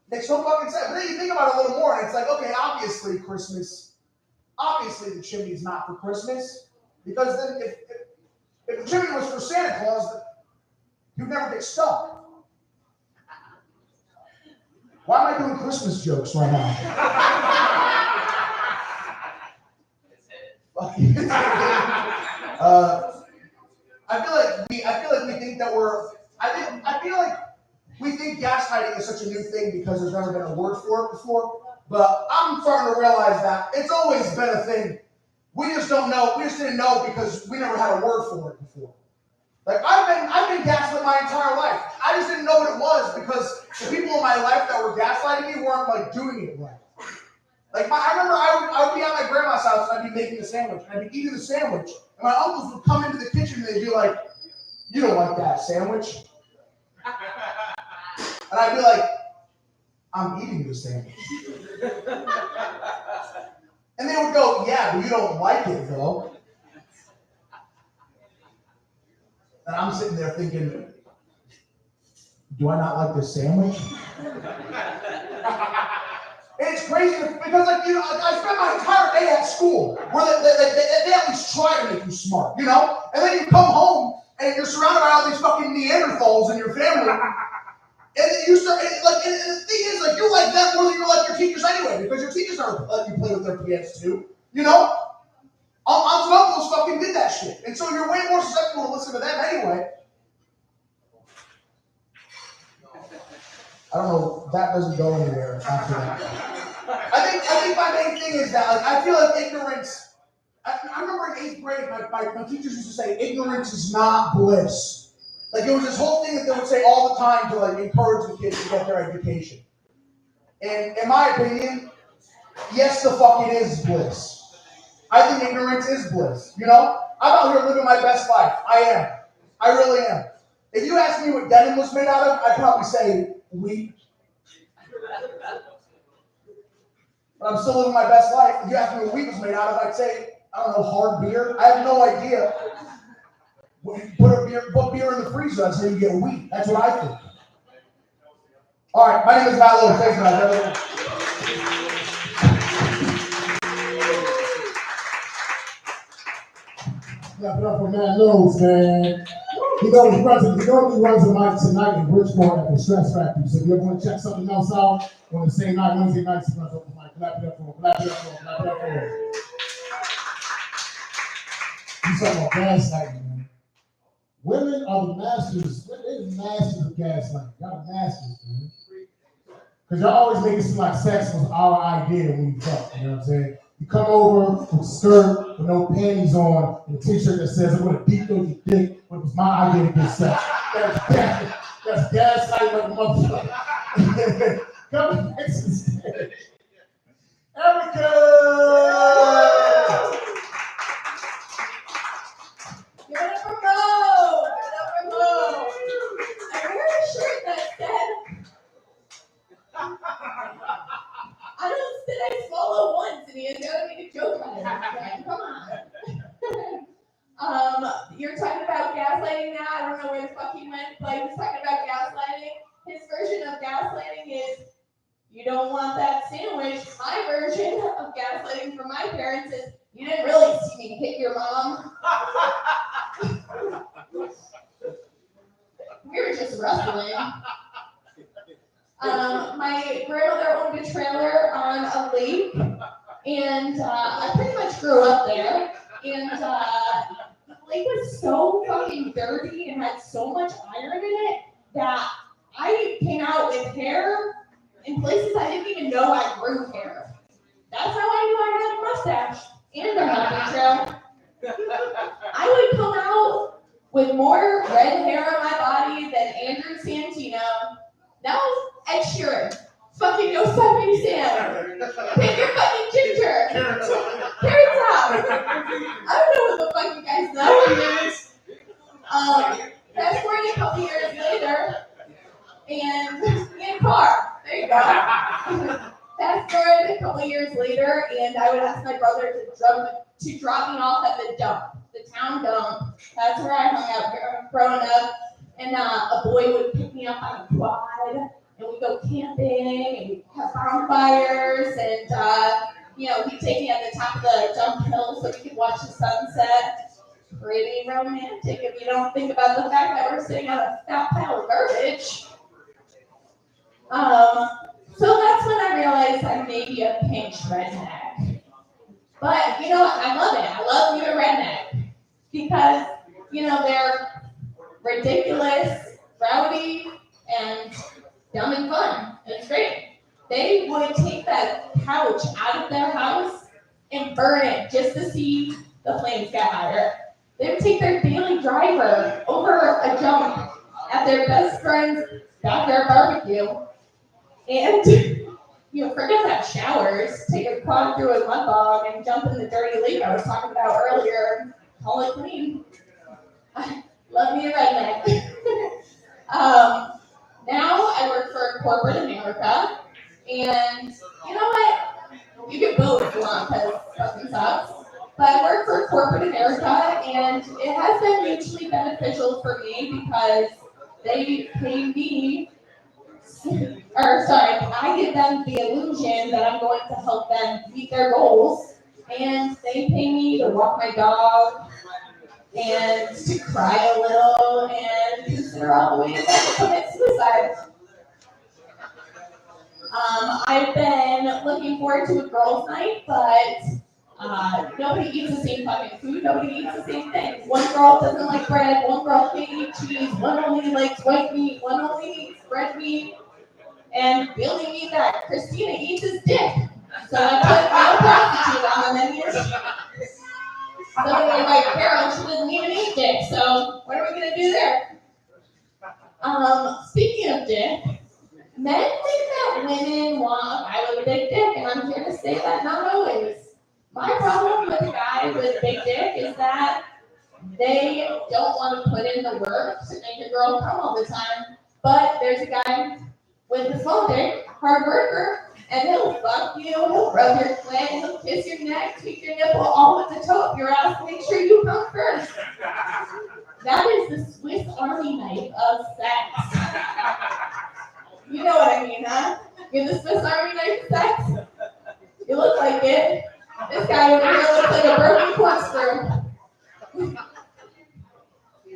Makes no fucking sense. But then you think about it a little more, and it's like, okay, obviously the chimney's not for Christmas, because then if the chimney was for Santa Claus, you'd never get stuck. Why am I doing Christmas jokes right now? I feel like we think that I feel like we think gaslighting is such a new thing because there's never been a word for it before. But I'm starting to realize that it's always been a thing. We just don't know. We just didn't know because we never had a word for it before. Like I've been gaslit my entire life. I just didn't know what it was because the people in my life that were gaslighting me weren't like doing it right. Like I remember I would be at my grandma's house and I'd be making a sandwich and I'd be eating the sandwich and my uncles would come into the kitchen and they'd be like, "You don't like that sandwich?" And I'd be like, "I'm eating the sandwich." And they would go, "Yeah, but you don't like it though." And I'm sitting there thinking, do I not like this sandwich? And it's crazy because, like, you know, I spent my entire day at school where they at least try to make you smart, you know? And then you come home and you're surrounded by all these fucking Neanderthals in your family. And then you start, and the thing is, like, you like them more than you like your teachers anyway, because your teachers aren't letting you play with their PS2, you know? Aunts and uncles fucking did that shit. And so you're way more susceptible to listen to them anyway. I don't know, that doesn't go anywhere after that. I think my main thing is that, like, I feel like ignorance, I remember in 8th grade, my teachers used to say, ignorance is not bliss. Like, it was this whole thing that they would say all the time to, like, encourage the kids to get their education. And in my opinion, yes, the fuck it is bliss. I think ignorance is bliss, you know? I'm out here living my best life. I am. I really am. If you ask me what denim was made out of, I'd probably say wheat. But I'm still living my best life. If you ask me what wheat was made out of, I'd say, I don't know, hard beer. I have no idea. Put beer in the freezer, that's how you get wheat. That's what I think. All right, my name is Matt Lowe. Thanks, Matt. Clap it up for Matt Lowe's, man. He normally runs a mic tonight in Bridgeport at the Stress Factory. So if you ever want to check something else out on the same night, Wednesday nights, he runs up the mic. Clap it up for him. Clap it up for him. Clap it up for him. He's talking about gaslighting, man. Women are the masters. They're the masters of gaslighting. Y'all the masters, man. Because y'all always make it seem like sex was our idea when we fuck. You know what I'm saying? You come over with a skirt with no panties on and a t-shirt that says, "I'm going to beat those dick," but it was my idea to get sex. That's gaslighting like a motherfucker. Come next to the stage. Erica! Give it up for Mo! Give it up for Mo! I wear a shirt that said, I don't said I swallow once and he has got to make a joke on it. Come on. You're talking about gaslighting now. I don't know where the fuck he went, but he was talking about gaslighting. His version of gaslighting is, you don't want that sandwich. My version of gaslighting from my parents is, you didn't really see me hit your mom. We were just wrestling. My grandmother owned a trailer on a lake, and I pretty much grew up there. And the lake was so fucking dirty and had so much iron in it that I came out with hair in places I didn't even know I grew hair. That's how I knew I had a mustache and a hunting trail. I would come out with more red hair on my body than Andrew Santino. No, Ed Sheeran. Fucking Yosemite Sam. Pick your fucking ginger. Carrot Top. I don't know what the fuck you guys know. Fast forward a couple years later, and in a car. There you go. Fast forward a couple years later, and I would ask my brother to drop me off at the dump, the town dump. That's where I hung out growing up. And a boy would pick me up on a quad, and we'd go camping, and we'd have bonfires, and he'd take me at the top of the dump hill so we could watch the sunset. Pretty romantic if you don't think about the fact that we're sitting on a fat pile of garbage. So that's when I realized I may be a pinched redneck. But you know what? I love it. I love being a redneck because they're ridiculous, rowdy, and dumb and fun. It's great. They would take that couch out of their house and burn it just to see the flames get higher. They would take their daily driver over a jump at their best friend's backyard barbecue, and forget to have showers, take a quad through a mud bog, and jump in the dirty lake I was talking about earlier. Call it clean. Love me a redneck. Now I work for corporate America, and you know what? You can vote if you want, because it fucking sucks. But I work for corporate America, and it has been mutually beneficial for me because they pay me, I give them the illusion that I'm going to help them meet their goals, and they pay me to walk my dog, and to cry a little, and consider all the ways I could commit suicide. I've been looking forward to a girls' night, but nobody eats the same fucking food. Nobody eats the same thing. One girl doesn't like bread. One girl can't eat cheese. One only likes white meat. One only eats red meat. And the only meat that Christina eats is dick. So I put male prostitute on the menu. Somebody like Carol, she doesn't even eat dick. So what are we gonna do there? Speaking of dick, men think that women want a guy with a big dick, and I'm here to say that not always. My problem with a guy with a big dick is that they don't want to put in the work to make a girl come all the time. But there's a guy with a small dick, hard worker, and he'll fuck you, he'll rub your clit, he'll kiss your neck, tweak your nipple, all with the toe up your ass, make sure you come first. That is the Swiss Army knife of sex. You know what I mean, huh? You're the Swiss Army knife of sex? You look like it. This guy over here looks like a broken corkscrew.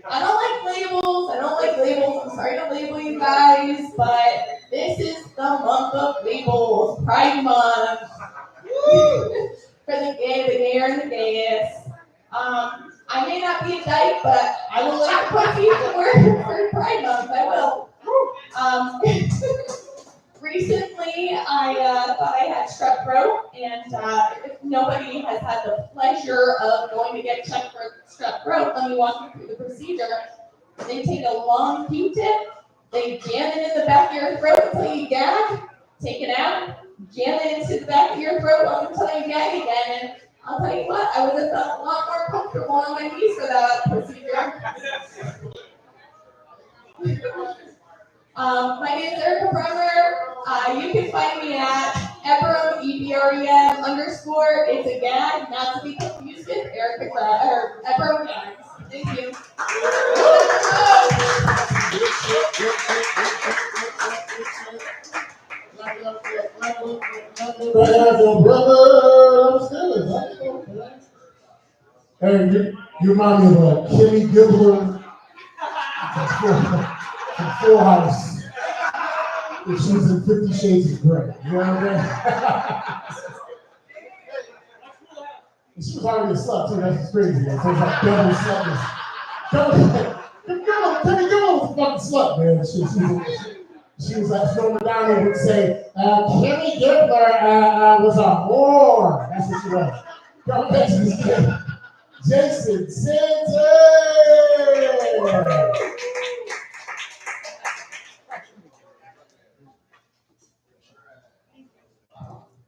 I don't like labels. I'm sorry to label you guys, but this is the month of labels, Pride Month. For the gayer and the gayest. I may not be a dyke, but I will like to put you to work for Pride Month. I will. Recently, I thought I had strep throat, and if nobody has had the pleasure of going to get checked for strep throat, let me walk you through the procedure. They take a long Q-tip, they jam it in the back of your throat until you gag, take it out, jam it into the back of your throat until you gag again, and I'll tell you what, I would have felt a lot more comfortable on my knees for that procedure. My name is Erica Bremer. You can find me at Ebram, EBREM _ it's a gag, not to be confused with Erica or Ebram Gags. Thank you. Hey, you remind me of Kimmy Gibbler from Full House. If she was in 50 Shades of Grey. You know what I mean? She was already a slut, too. That's crazy. So it's like double slutness. Kimmy Gibbler was a fucking slut, man. She was like, Phil Madonna would say, Kimmy Gibbler was a whore. That's what she was. God bless this kid. Jason Center!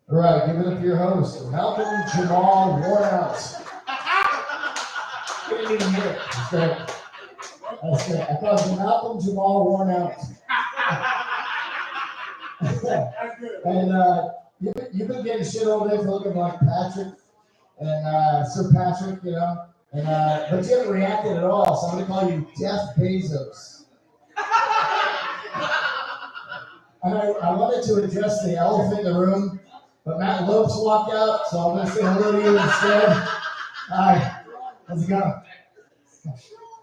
All right, give it up to your host, Malcolm Jamal Warnout. Didn't even hear it. That's great. I thought it was Malcolm Jamal Warnout. And you've been getting shit all day for looking like Patrick and Sir Patrick, you know, and but you haven't reacted at all, so I'm gonna call you Jeff Bezos. And I wanted to address the elephant in the room, but Matt Lopes walked out, so I'm gonna say hello to you instead. Hi, how's it going?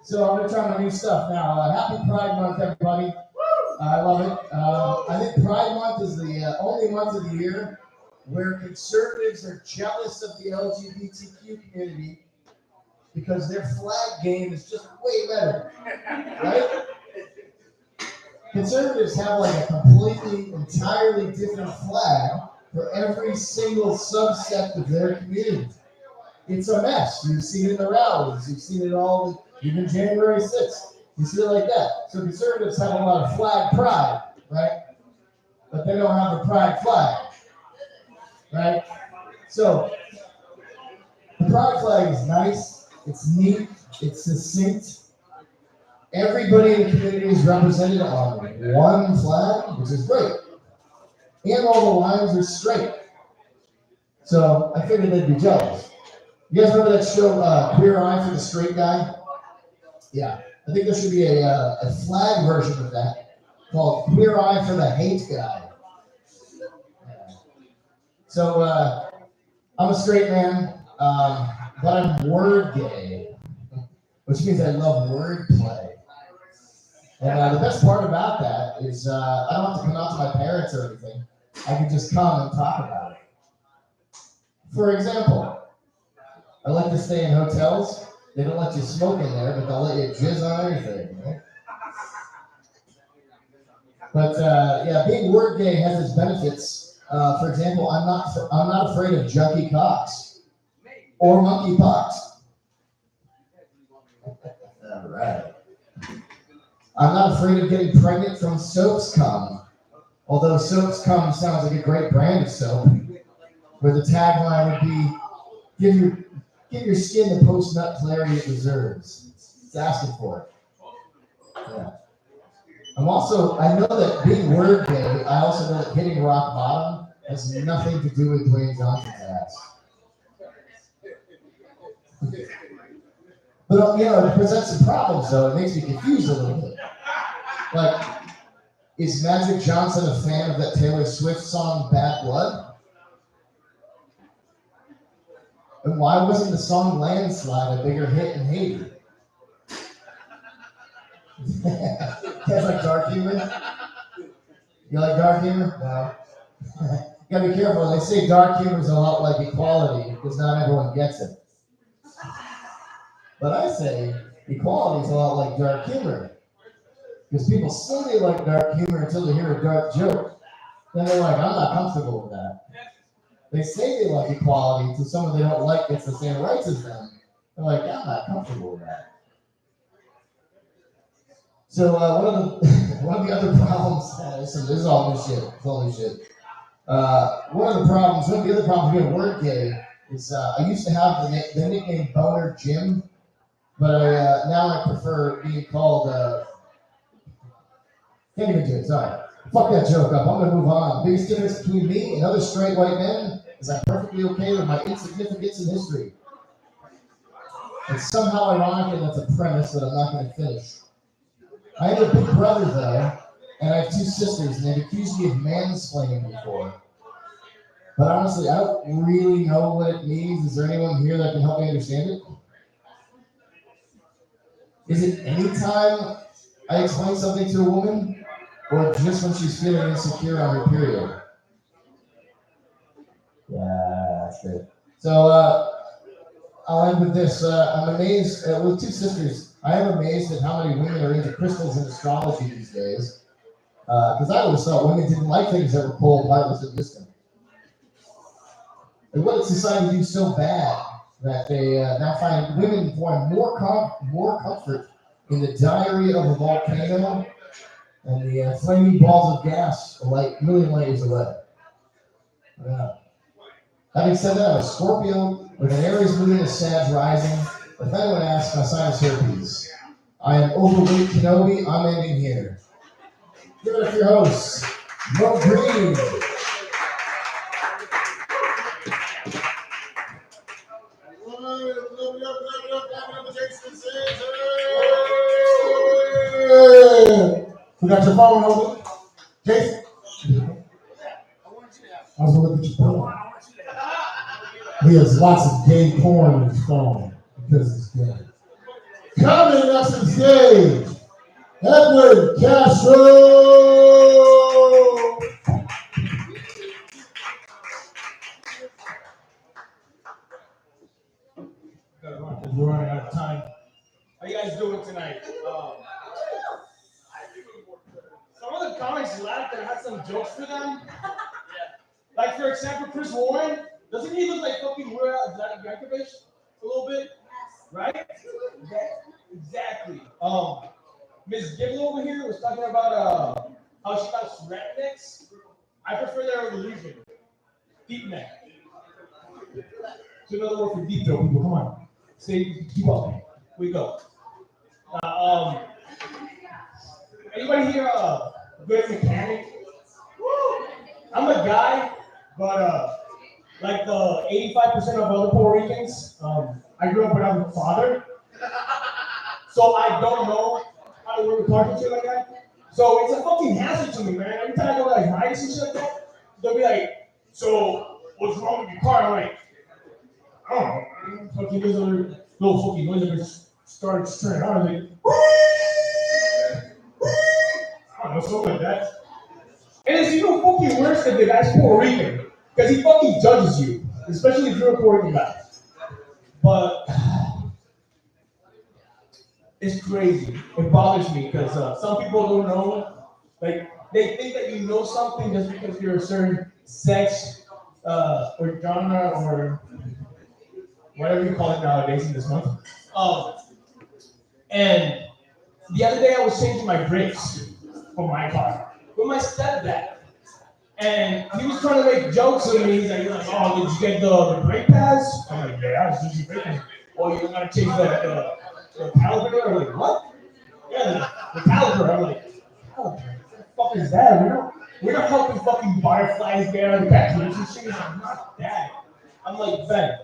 So I'm gonna try my new stuff now. Happy Pride Month, everybody. I love it. I think Pride Month is the only month of the year where conservatives are jealous of the LGBTQ community because their flag game is just way better, right? Conservatives have like a completely, entirely different flag for every single subsect of their community. It's a mess. You've seen it in the rallies. You've seen it all, even January 6th. You see it like that. So conservatives have a lot of flag pride, right? But they don't have a pride flag. right? So the pride flag is nice, it's neat, it's succinct. Everybody in the community is represented on one flag, which is great. And all the lines are straight. So I figured they'd be jealous. You guys remember that show, Queer Eye for the Straight Guy? Yeah, I think there should be a flag version of that called Queer Eye for the Hate Guy. Yeah. So I'm a straight man, but I'm word gay, which means I love wordplay. And the best part about that is I don't have to come out to my parents or anything. I can just come and talk about it. For example, I like to stay in hotels. They don't let you smoke in there, but they'll let you jizz on anything. Right? But yeah, being word gay has its benefits. For example, I'm not afraid of junkie cocks or monkey pox. All right. I'm not afraid of getting pregnant from soap's cum, although soap's cum sounds like a great brand of soap, where the tagline would be, give your skin the post-nut clarity it deserves. It's asking for it. Yeah. I know that being word gay, I also know that hitting rock bottom has nothing to do with Dwayne Johnson's ass. But, it presents some problems, though. It makes me confused a little bit. Like, is Magic Johnson a fan of that Taylor Swift song, Bad Blood? And why wasn't the song Landslide a bigger hit in Haiti? You guys like dark humor? You like dark humor? No. You gotta be careful. They say dark humor is a lot like equality because not everyone gets it. But I say equality is a lot like dark humor. Because people say they like dark humor until they hear a dark joke. Then they're like, I'm not comfortable with that. They say they like equality until someone they don't like gets the same rights as them. They're like, I'm not comfortable with that. So one of the other problems, this is all new shit. It's all new shit. One of the other problems being word gay is I used to have the nickname Boner Jim, but now I prefer being called. Can't even do it. Sorry. Fuck that joke up. I'm gonna move on. The biggest difference between me and other straight white men is I'm perfectly okay with my insignificance in history. It's somehow ironic, and that's a premise that I'm not gonna finish. I have a big brother though, and I have two sisters, and they've accused me of mansplaining before. But honestly, I don't really know what it means. Is there anyone here that can help me understand it? Is it anytime I explain something to a woman, or just when she's feeling insecure on her period? Yeah, that's good. So I'll end with this. I'm amazed, with two sisters, I am amazed at how many women are into crystals and astrology these days. Because I always thought women didn't like things that were cold, heartless, and distant. And what did society do so bad that they now find women find more comfort in the diary of a volcano and the flaming balls of gas a million layers away? Yeah. Having said that, I'm a Scorpio with an Aries moon and a Sag rising. If anyone asks, my sign is herpes. I am overweight Kenobi. I'm ending here. Give it up for your host, Mo Green. We got your phone over? Jason? I was gonna look at your phone. He has lots of gay porn on his phone because it's gay. Coming up to the stage, Edwin Castro! We're running out of time. How you guys doing tonight? Some of the comics laughed and had some jokes for them. Like, for example, Chris Warren. Doesn't he look like fucking Vlad Yankovic a little bit? Right? Exactly. Miss Gibble over here was talking about how she got rednecks. I prefer their illusion. Deep neck. It's another word for deep throat, people. Come on. Stay, keep up. We go. Anybody here a good mechanic? Woo! I'm a guy, but like the 85% of other Puerto Ricans, I grew up without a father. So I don't know how to work a car and shit like that. So it's a fucking hazard to me, man. Every time I go like rides and shit like that, they'll be like, so what's wrong with your car? I'm like, I don't know. Fucking there's other little fucking noise that just started turning on. I'm like, I don't know, something like that. And it's even fucking worse than the guy's Puerto Rican. Because he fucking judges you. Especially if you're a Puerto Rican guy. But it's crazy. It bothers me because some people don't know. Like, they think that you know something just because you're a certain sex or genre or whatever you call it nowadays in this month. And the other day I was changing my brakes for my car with my stepdad. And he was trying to make jokes with me. He's like, oh, did you get the brake pads? I'm like, yeah, I was using brake pads. Oh, you're gonna change the caliper? I'm like, what? Yeah, the caliper. I'm like, caliper? What the fuck is that? We're not helping fucking fireflies get out of the batteries and shit. I'm not that. I'm like, Ben,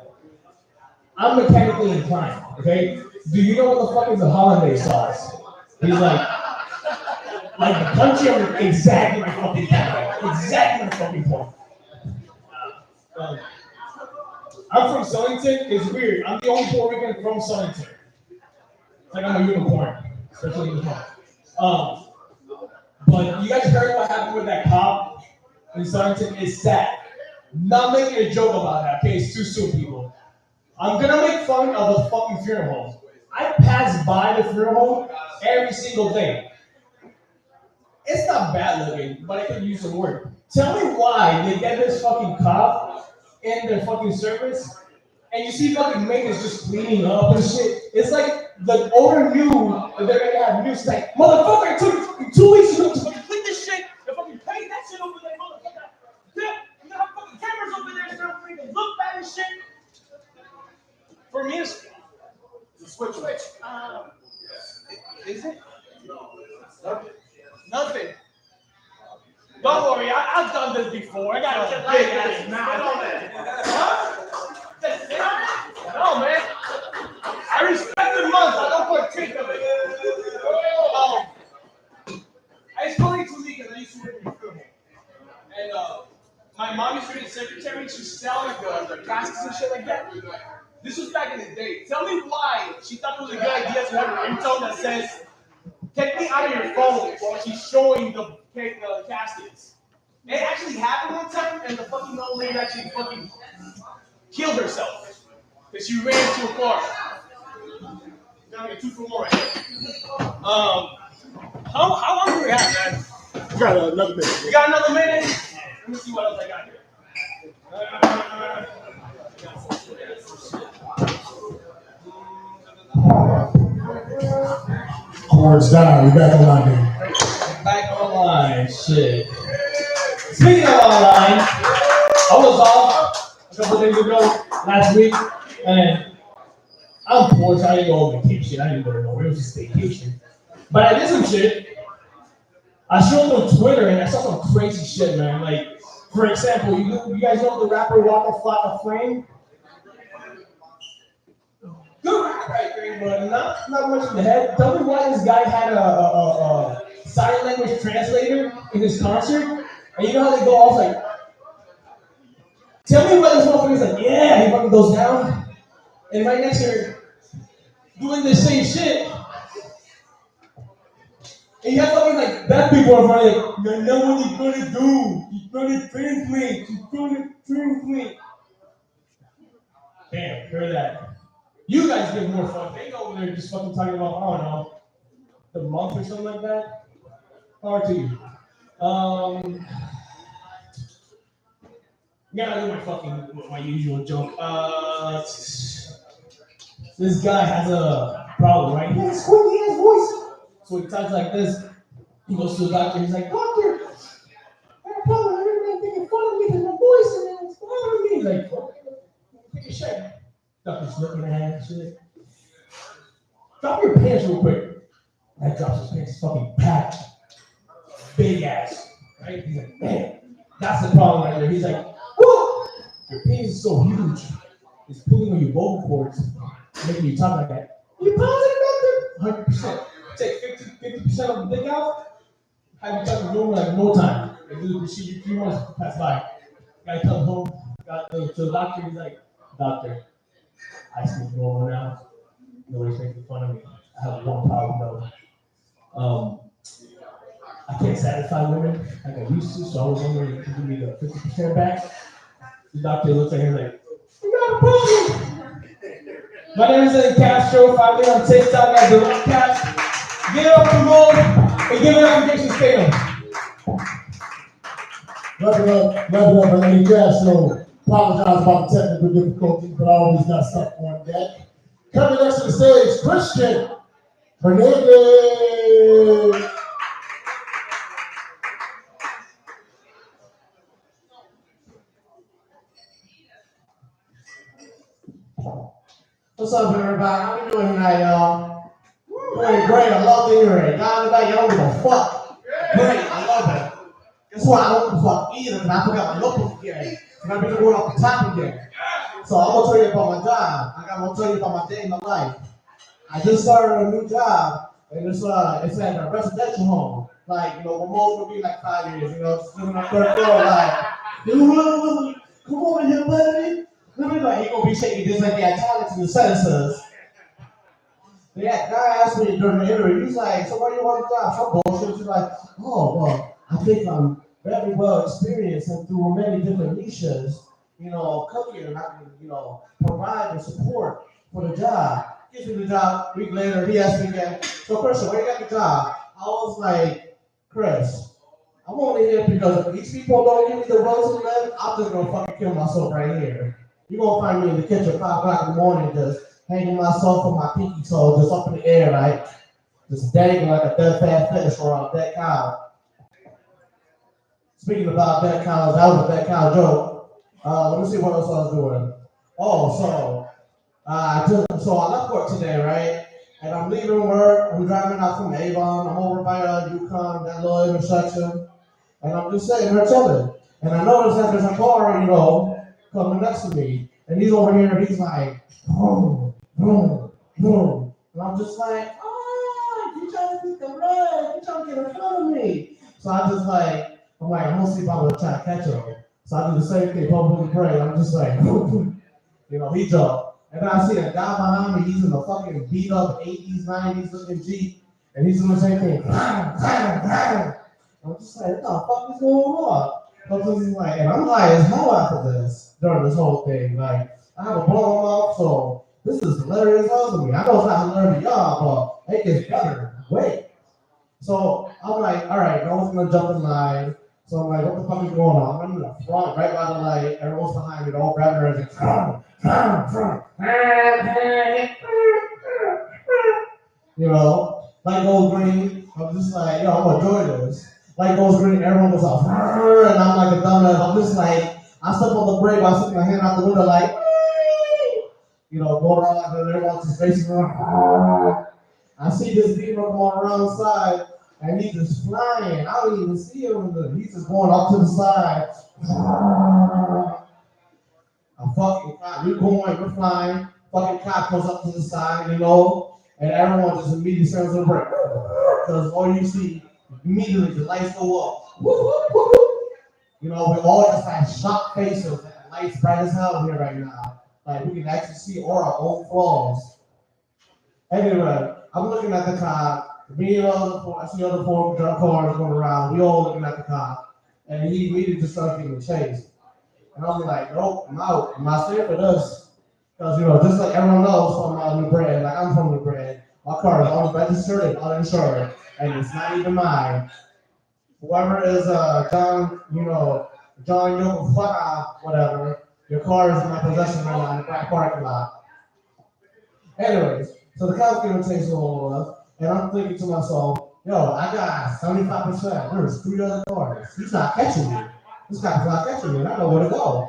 I'm mechanically inclined, okay? Do you know what the fuck is a hollandaise sauce? He's like the country of exactly my fucking point. Exactly my fucking point. I'm from Sullington. It's weird. I'm the only Puerto Rican from Sullington. It's like I'm a unicorn, especially in this month. But you guys heard what happened with that cop in Sullington? It's sad. Not making a joke about that, okay? It's too soon, people. I'm gonna make fun of the fucking funeral home. I pass by the funeral home every single day. It's not bad looking, but I could use some work. Tell me why they get this fucking cop in their fucking service, and you see fucking maintenance just cleaning up and shit. It's like the owner knew that they're gonna have news. Like, motherfucker, it took you fucking 2 weeks to fucking clean this shit. You fucking paint that shit over there, motherfucker. Yeah, you gotta have fucking cameras over there so they can look bad and shit. For me, it's switch. Is it? Nothing. Don't worry, I've done this before. I got a big ass mouth. No, man. I respect the month. I don't partake of it. I explained to me because I used to work in the film. And my mom used to be the secretary. She was selling the caskets and shit like that. This was back in the day. Tell me why she thought it was a good idea to have a ringtone that says, "Take me out of your phone," while she's showing the caskets. It actually happened one time, and the fucking old lady actually fucking killed herself because she ran into a car. Now we get 2 for 1 right here. How long do we have, man? We got another minute. We got another minute. Let me see what else I got here. Cards down. We back online, man. Back online, shit. Speaking of online, I was off a couple days ago, last week, and I'm poor, so I didn't go on vacation. I didn't go to nowhere. It was just vacation. But I did some shit. I showed them on Twitter, and I saw some crazy shit, man. Like, for example, you guys know the rapper Waka Flocka Flame? Good rap right there, but not much in the head. Tell me why this guy had a sign language translator in his concert, and you know how they go off like, tell me why this motherfucker's like, yeah, he fucking goes down, and right next to her, doing the same shit. And you have fucking like black people in front of you, like, you know what he's gonna do. He's gonna translate. He's gonna translate. Damn, hear that. You guys get more fun. They go over there just fucking talking about, I don't know, the month or something like that. Power to you. Gotta do my usual joke. This guy has a problem, right? He has a squeaky ass voice. So he talks like this. He goes to the doctor. He's like, doctor, I have a problem. Everybody's making fun of me because my voice and it's He's like, take a shit. Doctor's looking at him and shit. Drop your pants real quick. Guy drops his pants, fucking packed. Big ass. Right? He's like, man, that's the problem right there. He's like, whoa! Your penis is so huge. It's pulling on your vocal cords, making you talk like that. You positive, doctor? 100%. Take 50% of the dick out, have you talking normal like no time. They do the procedure 3 months pass by. Guy comes home, got to the doctor, he's like, doctor, I speak normal now. Nobody's making fun of me. I have one problem though. I can't satisfy women like I used to, so I was wondering if you give me the 50% back. The doctor looks at him like, you got a problem. My name is Eddie Castro, 5 years on TikTok at The Rock Cast. Get up the road and give it up for Jason Statham. Wrap it up, and Eddie Castro. Apologize about the technical difficulties, but I always got stuff on deck. Coming next to the stage, Christian Hernandez. What's up, everybody? How we doing tonight, y'all? Doing great. I love the earring. Y'all in the back, y'all don't give a fuck. Great. I love it. Guess what? I don't give a fuck either, because I forgot my notebook again. And I've been going off the top again. So I'm going to tell you about my job. I'm going to tell you about my day in my life. I just started a new job, and it's at a residential home. Like, you know, my mom will be like 5 years, you know, just living on 3rd floor, like, come over here, buddy. Like, he gonna be shaking just like the italics and the sentences. Yeah, guy asked me during the interview, he's like, so what do you want to job? Some bullshit. She's like, oh, well, I think I'm very well experienced and through many different niches, you know, cooking, and I can, you know, provide and support for the job. Gives me the job. A week later, he asked me again, so Christian, where you got the job? I was like, Chris, I'm only here because if these people don't give me the road to live, I'm just gonna fucking kill myself right here. You're gonna find me in the kitchen at 5 o'clock in the morning, just hanging myself on my pinky toe, just up in the air, right? Just dangling like a dead fat fish or a dead cow. Speaking about dead cows, that was a dead cow joke. Let me see what else I was doing. Oh, so I left work today, right? And I'm leaving work. I'm driving out from Avon. I'm over by Yukon, that little intersection, and I'm just sitting there chilling. And I noticed that there's a car, you know, coming next to me, and he's over here, and he's like, boom, boom, boom. And I'm just like, you trying to get the red, you trying to get in front of me. So I'm gonna see if I'm gonna try to catch him. So I do the same thing, publicly pray. I'm just like, you know, he jumped. And then I see a guy behind me, he's in a fucking beat up 80s, 90s looking Jeep, and he's doing the same thing. I'm just like, what the fuck is going on? And I'm high as hell after this, during this whole thing. Like, I have a blown mouth, so this is hilarious to me. I know it's not hilarious to y'all, but it gets better. Wait. So I'm like, all right, no one's gonna jump in line. So I'm like, what the fuck is going on? I'm in the front, right by the light. Everyone's behind me, they're all grabbing everything. You know, light goes green. I'm just like, yo, I'm gonna enjoy this. Light goes green, everyone goes off, and I'm like a dumbass. I'm just like, I step on the brake, I stick my hand out the window, like, you know, going around like that. Everyone's just facing around. I see this beaver going around the side, and he's just flying. I don't even see him. He's just going off to the side. A fucking cop, we're flying. Fucking cop goes up to the side, you know, and everyone just immediately turns on the brake. Because all you see, immediately the lights go up. You know, we all just have shocked faces, and the lights bright as hell here right now. Like, we can actually see all our own flaws. Anyway, I'm looking at the cop. Me and I see other 4 cars going around. We all looking at the cop. And he immediately just started getting chased. And I'm like, nope, I'm out. I'm not staying for this. Because, you know, just like everyone knows from New Bread, like I'm from New Bread, my car is only registered and uninsured. And it's not even mine. Whoever is John Yokofuka, whatever, your car is in my possession right now in the back parking lot. Anyways, so the cops giving chase over us, and I'm thinking to myself, yo, I got 75%. There's 3 other cars. He's not catching me. This guy's not catching me, and I know where to go.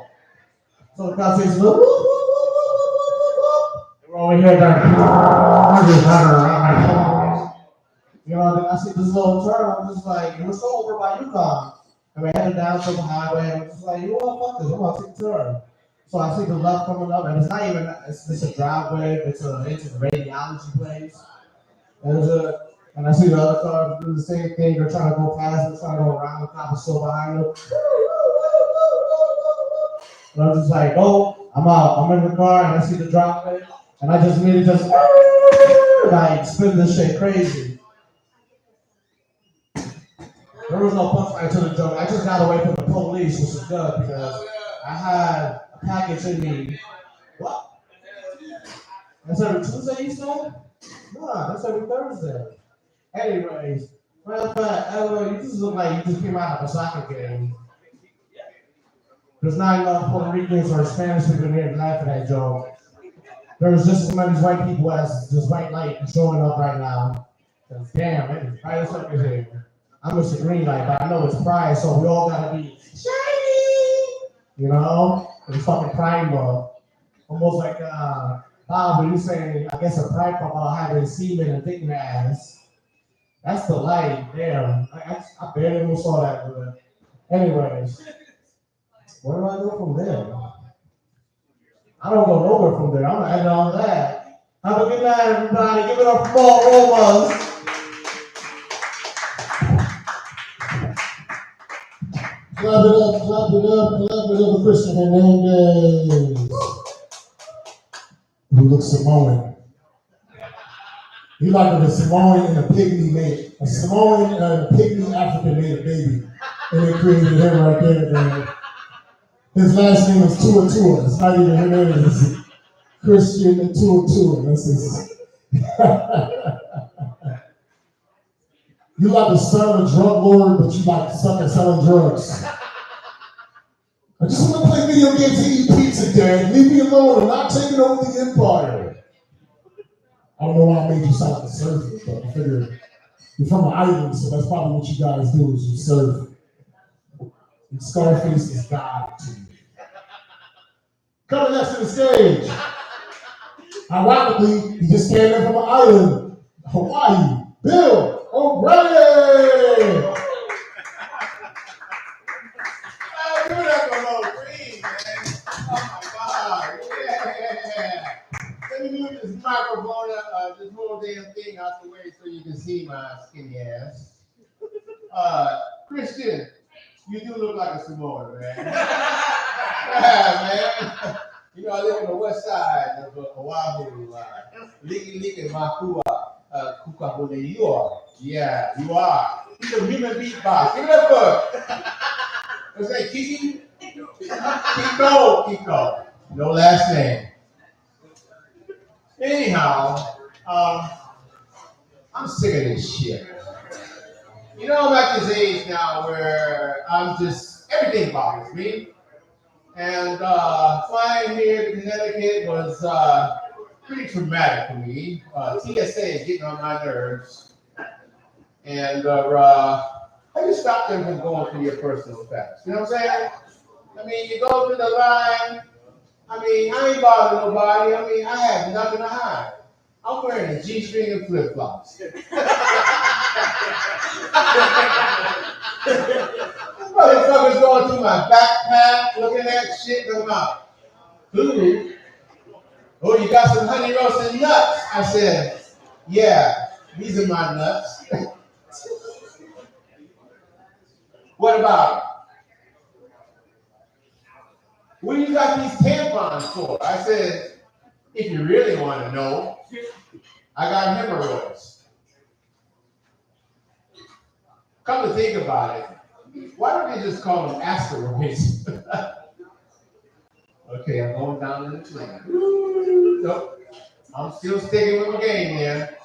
So the cop says, whoop, whoop, whoop, whoop, whoop, whoop, whoop, whoop. And we're over here going, you know, then I see this little turn, I'm just like, we're still over by Yukon. And we're headed down to the highway, and I'm just like, you know what, fuck this, I'm gonna take a turn. So I see the left coming up, and it's not even, it's a driveway, it's a radiology place. And I see the other car do the same thing, they're trying to go past it, trying to go around, the cop is still behind them. And I'm just like, oh, I'm out, I'm in the car, and I see the driveway, and I just immediately just, like, spin this shit crazy. There was no punchline to the joke. I just got away from the police, which is good because I had a package in me. What? That's every Tuesday, you said? Nah, that's every Thursday. Anyways, matter of fact, you just look like you just came out of a soccer game. There's not enough Puerto Ricans or Spanish people here to laugh at that joke. There's just as many white people as just white light showing up right now. Cause damn, it is bright as fuck in here. I'm Mr. Green Light, but I know it's Pride, so we all gotta be shiny. You know, it's fucking Pride month. Almost like Bob, when you say, I guess a Pride couple having semen and dick in their ass. That's the light. Damn, I barely even saw that. But anyways, where do I go from there? I don't go nowhere from there. I'm gonna end on that. Have a good night, everybody. Give it up for more Romas. Clap it up, clap it up, clap it up for Christian Hernandez. Who looks Samoan. He like if a Samoan and a pygmy made, a Samoan and a pygmy African made a baby. And they created him right there, man. His last name is Tua Tua. It's not even Hernandez. It's Christian Tua Tua. That's his. You like the son of a drug lord, but you like to suck at selling drugs. I just want to play video games and eat pizza, Dad. Leave me alone. I'm not taking over the empire. I don't know why I made you sound like a surfer, but I figured you're from an island, so that's probably what you guys do is you surf. And Scarface is God to you. Coming next to the stage. Ironically, he just came in from an island, Hawaii. Bill O'Brien! Give it up for Mo Green, man. Oh my God. Yeah. Let me move this microphone, this whole damn thing out the way so you can see my skinny ass. Christian, you do look like a Samoan, man. Yeah, man. You know, I live on the west side of Oahu. Liki Makua. You are. Yeah, you are. He's a human beatbox. Give it up for. What's that, Kiki? Kiko. No last name. Anyhow, I'm sick of this shit. You know, I'm at this age now where everything bothers me. And flying here to Connecticut was pretty traumatic for me. TSA is getting on my nerves. And I just stopped them from going through your personal facts. You know what I'm saying? I mean, you go through the line. I mean, I ain't bothering nobody. I mean, I have nothing to hide. I'm wearing a G-string and flip-flops. Motherfuckers going through my backpack, looking at shit, and I'm out. Ooh. Oh, you got some honey roasted nuts? I said, yeah, these are my nuts. What about it? What do you got these tampons for? I said, if you really want to know, I got hemorrhoids. Come to think about it, why don't they just call them asteroids? Okay, I'm going down in the plane. Nope. I'm still sticking with my game there.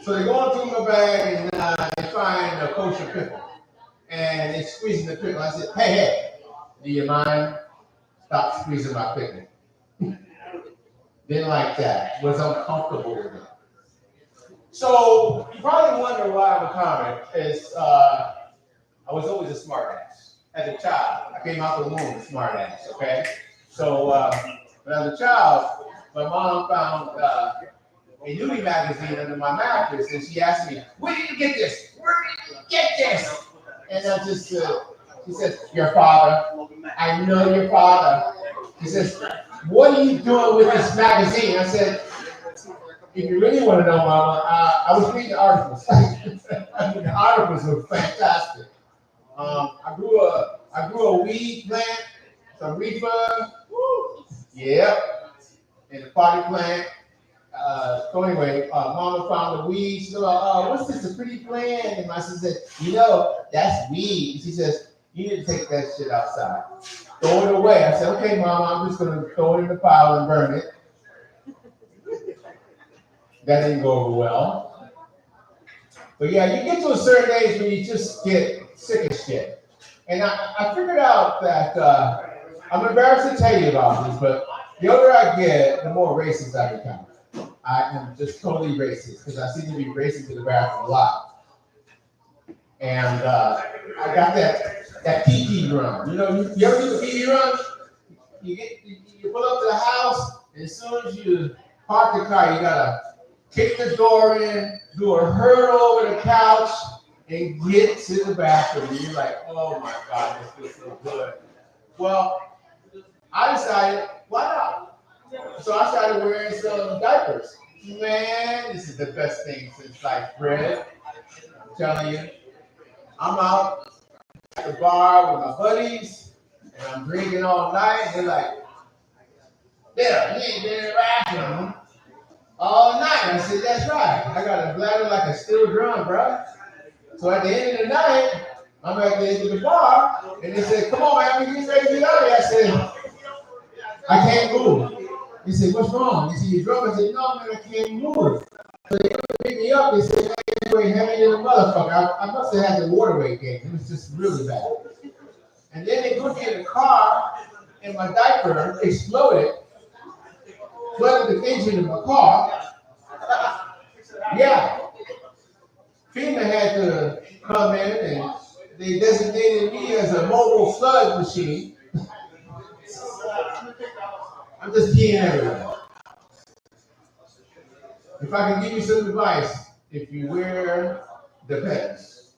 So they're going through my bag and they find a kosher pickle. And they're squeezing the pickle. I said, hey, do you mind? Stop squeezing my pickle. Didn't like that. Was uncomfortable with it. So you probably wonder why I'm a comic. I was always a smart ass. as a child. I came out the womb smart ass, okay? So when I was a child, my mom found a Nudie magazine under my mattress, and she asked me, "Where did you get this? Where did you get this?" And I just, she says, "Your father. I know your father." She says, "What are you doing with this magazine?" I said, "If you really want to know, Mama, I was reading the articles. I mean, the articles were fantastic. I grew a weed plant, some reefer, yep, and a potty plant. So anyway, Mama found the weed. She said, "What's this? A pretty plant?" And my sister said, "You know, that's weed." She says, "You need to take that shit outside. Throw it away." I said, "Okay, Mama, I'm just gonna throw it in the pile and burn it." That didn't go over well. But yeah, you get to a certain age when you just get sick of shit. And I figured out that I'm embarrassed to tell you about this, but the older I get, the more racist I become. I am just totally racist because I seem to be racing to the bathroom a lot. And I got that pee run. You know, you ever do the pee run? You pull up to the house, and as soon as you park the car, you gotta kick the door in, do a hurdle over the couch, and get to the bathroom. And you're like, "Oh my God, this feels so good." Well, I decided, why not? So I started wearing some diapers. Man, this is the best thing since sliced bread. I'm telling you. I'm out at the bar with my buddies, and I'm drinking all night, and they're like, "There, you ain't been in the bathroom all night." I said, "That's right. I got a bladder like a steel drum, bro." So at the end of the night, I'm at the end of the bar, and they said, "Come on, man, we get ready to get out of here." I said, "I can't move." He said, "What's wrong?" He said, "You drunk?" I said, "No, man, I can't move." So they picked me up. They said, "Man, you ain't heavy than a motherfucker." I must have had the water weight gain. It was just really bad. And then they put me in the car, and my diaper exploded, flooded the engine of my car. Yeah. FEMA had to come in, and they designated me as a mobile flood machine. I'm just peeing everywhere. If I can give you some advice, if you wear the pants.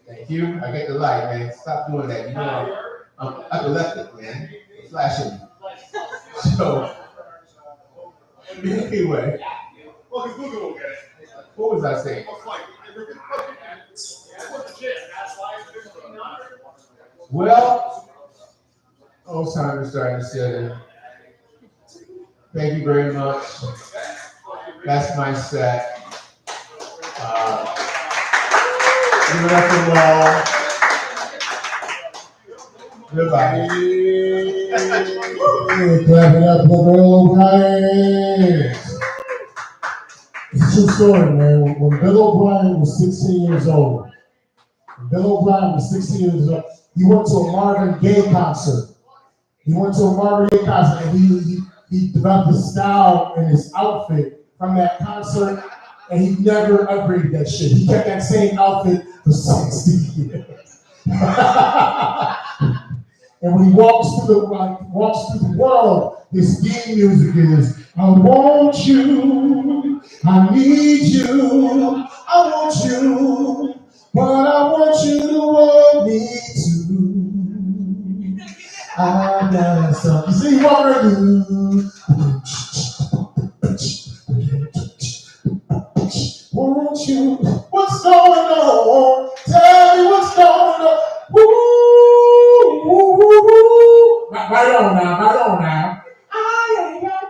Thank you. I get the light, man. Stop doing that. You know, I'm epileptic, man. It's flashing. So, anyway. What was I saying? Well, Alzheimer's starting to set in. Thank you very much. That's my set. Give it up for well. Goodbye. Clap it up for Bill O'Brien. It's a true story, man. When Bill O'Brien was 16 years old, he went to a Marvin Gaye concert. And he developed his style and his outfit from that concert, and he never upgraded that shit. He kept that same outfit for 60 years. And when he walks through the world, his theme music is, "I want you, I need you, I want you, but I want you to want me too. I'm not something." See what I do. Want you? What's going on? Tell me what's going on. Woo, woo, woo, woo. Right on now.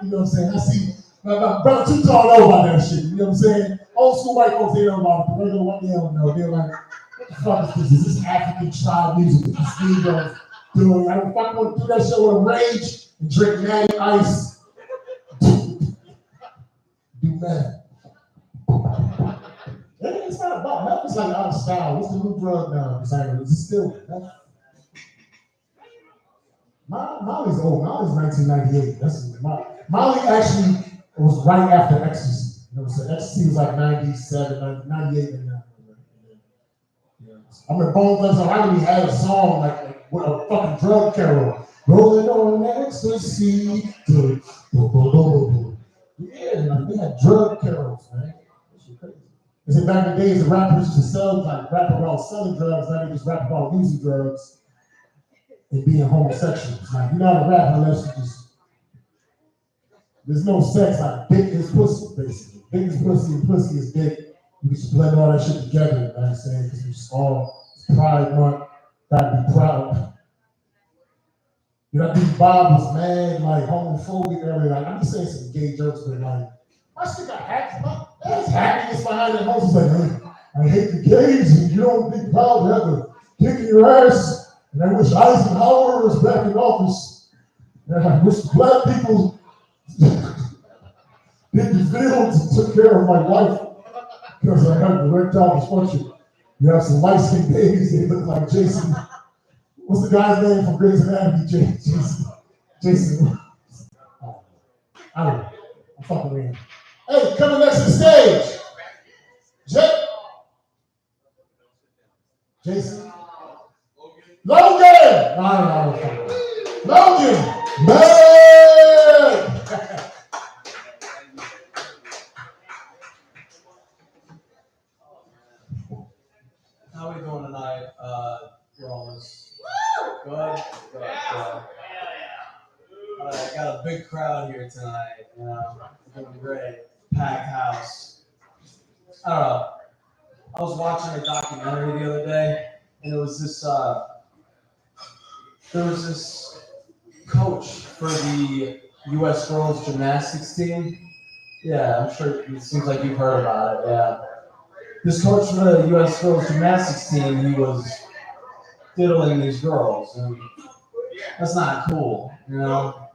You know what I'm saying? I see my brother Too Tall know about that shit. You know what I'm saying? Old school white folks, they know about it. The regular white, they don't know. They're like, what the fuck is this? Is this African tribe music that these Negroes doing? I don't fucking want to do that shit with a rage and drink natty ice. Do that. It's not about meth. It's like out of style. What's the new drug now? Is it still meth? Molly's old. Molly's 1998. Molly actually was right after ecstasy. You know what I'm saying? Ecstasy was like 97, 98, and I remember Bone Thugs and Harmony had a song like with a fucking drug carol. Rolling on ecstasy. Yeah, like they had drug carols, man. They said back in the days, the rappers used to sell, like rap about selling drugs, now they just rap about using drugs and being homosexuals. Like, you're not a rapper unless you just, there's no sex, like dick is pussy, basically. Dick is pussy and pussy is dick. You can just blend all that shit together, you know what I'm saying? Because we just all, it's Pride Month, gotta be proud. You know, I think Bob was mad, like homophobic earlier. Like, I'm just saying some gay jokes, but like, my shit got hacked. That's happiness behind that house. Like, hey, I hate the gays, and you don't be proud to have a dick in your ass. And I wish Eisenhower was back in office. And I wish black people did the fields and took care of my wife. Because I had erectile dysfunction. You have some light-skinned babies, they look like Jason. What's the guy's name from Grey's Anatomy? Jason. I don't know. I'm fucking around. Hey, coming next to the stage. Jason. Logan. No. Logan. Man. How are we doing tonight? Rollins. Good. I got a big crowd here tonight. You know, doing great. Packed house. I don't know. I was watching a documentary the other day, and it was this. There was this coach for the U.S. girls gymnastics team. Yeah, I'm sure it seems like you've heard about it. Yeah. This coach for the U.S. girls gymnastics team, he was diddling these girls, and that's not cool, you know?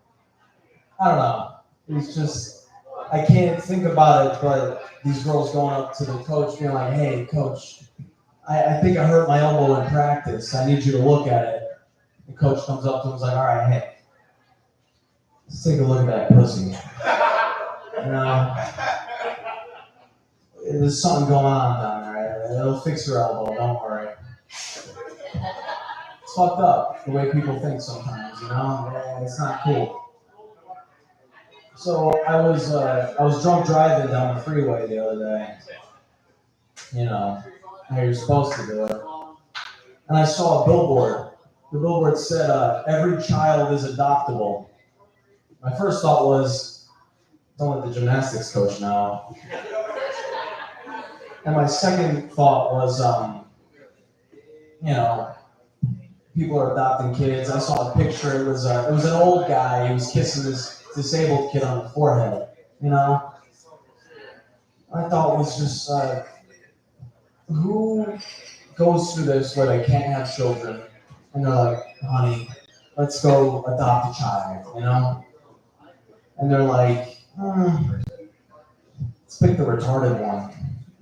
I don't know. It's just, I can't think about it, but these girls going up to the coach being like, hey, coach, I think I hurt my elbow in practice. I need you to look at it. The coach comes up to him and is like, all right, hey, let's take a look at that pussy. You know? There's something going on down there. It'll fix your elbow, don't worry. It's fucked up the way people think sometimes, you know? It's not cool. So I was drunk driving down the freeway the other day. You know, how you're supposed to do it. And I saw a billboard. The billboard said, every child is adoptable. My first thought was, don't let the gymnastics coach know. And my second thought was, you know, people are adopting kids. I saw a picture. It was an old guy. He was kissing this disabled kid on the forehead. You know, I thought it was just who goes through this where they can't have children, and they're like, honey, let's go adopt a child. You know, and they're like, let's pick the retarded one.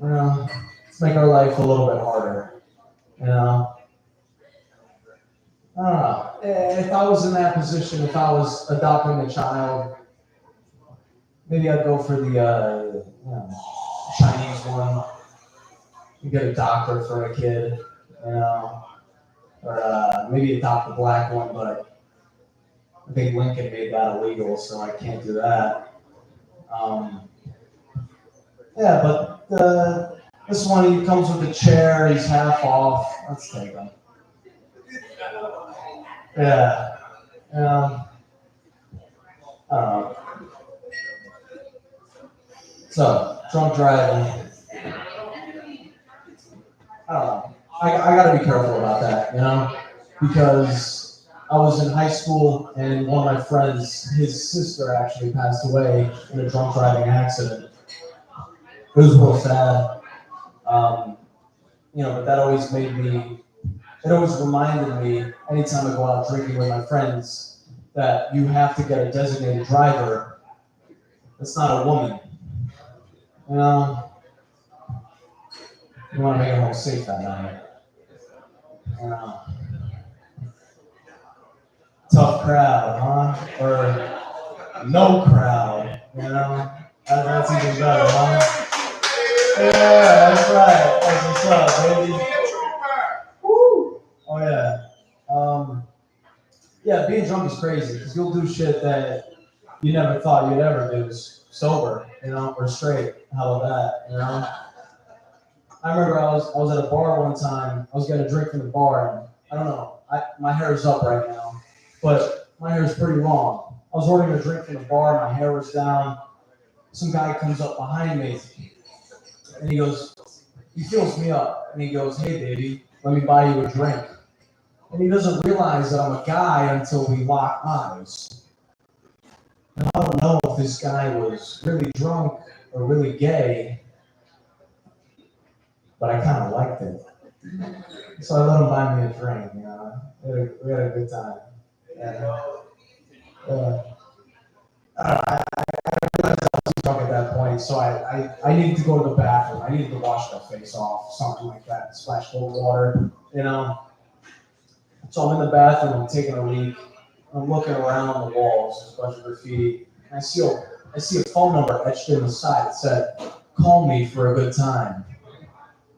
You know, let's make our life a little bit harder. You know, I don't know. If I was in that position, if I was adopting a child, maybe I'd go for the you know, Chinese one. You get a doctor for a kid, you know, or maybe adopt the black one, but I think Lincoln made that illegal, so I can't do that. Yeah, but this one, he comes with a chair, he's half off. Let's take him. Yeah. I don't know. So, drunk driving. I don't know. I gotta be careful about that, you know? Because I was in high school and one of my friends, his sister actually passed away in a drunk driving accident. It was real sad. You know, but that always made me, it always reminded me, anytime I go out drinking with my friends, that you have to get a designated driver. That's not a woman. You know, you want to make it home safe that night. You know, tough crowd, huh? Or no crowd, you know? That's even better, huh? Yeah, that's right. That's what's up, baby. Oh yeah. Yeah, being drunk is crazy because you'll do shit that you never thought you'd ever do sober, or straight. How about that, I remember I was at a bar one time. I was getting a drink from the bar, and I don't know. My hair is up right now, but my hair is pretty long. I was ordering a drink from the bar. My hair was down. Some guy comes up behind me, and he fills me up, and he goes, "Hey, baby, let me buy you a drink." And he doesn't realize that I'm a guy until we lock eyes. And I don't know if this guy was really drunk or really gay, but I kind of liked it. So I let him buy me a drink, We had a good time. I realized I was drunk at that point, so I needed to go to the bathroom. I needed to wash my face off, something like that, splash cold water, So I'm in the bathroom, I'm taking a leak, I'm looking around the walls, there's a bunch of graffiti, and I see a phone number etched in the side that said, "Call me for a good time."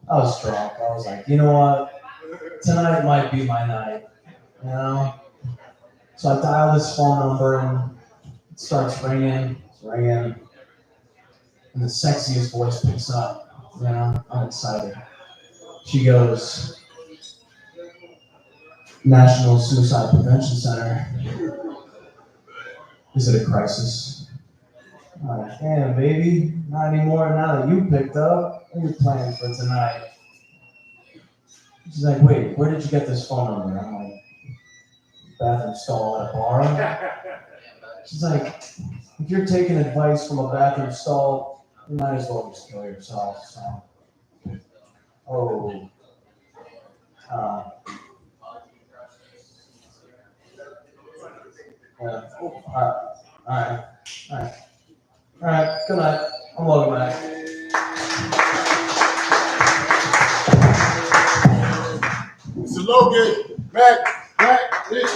I was drunk. I was like, you know what? Tonight might be my night, So I dial this phone number and it starts ringing, and the sexiest voice picks up, I'm excited. She goes, "National Suicide Prevention Center. Is it a crisis?" I'm like, "Damn, baby, not anymore now that you picked up. What are you planning for tonight?" She's like, "Wait, where did you get this phone number?" I'm like, "Bathroom stall at a bar." She's like, "If you're taking advice from a bathroom stall, you might as well just kill yourself." So, yeah. All right. Good night. I'm Logan Mac. Mr. Logan, Mac, it's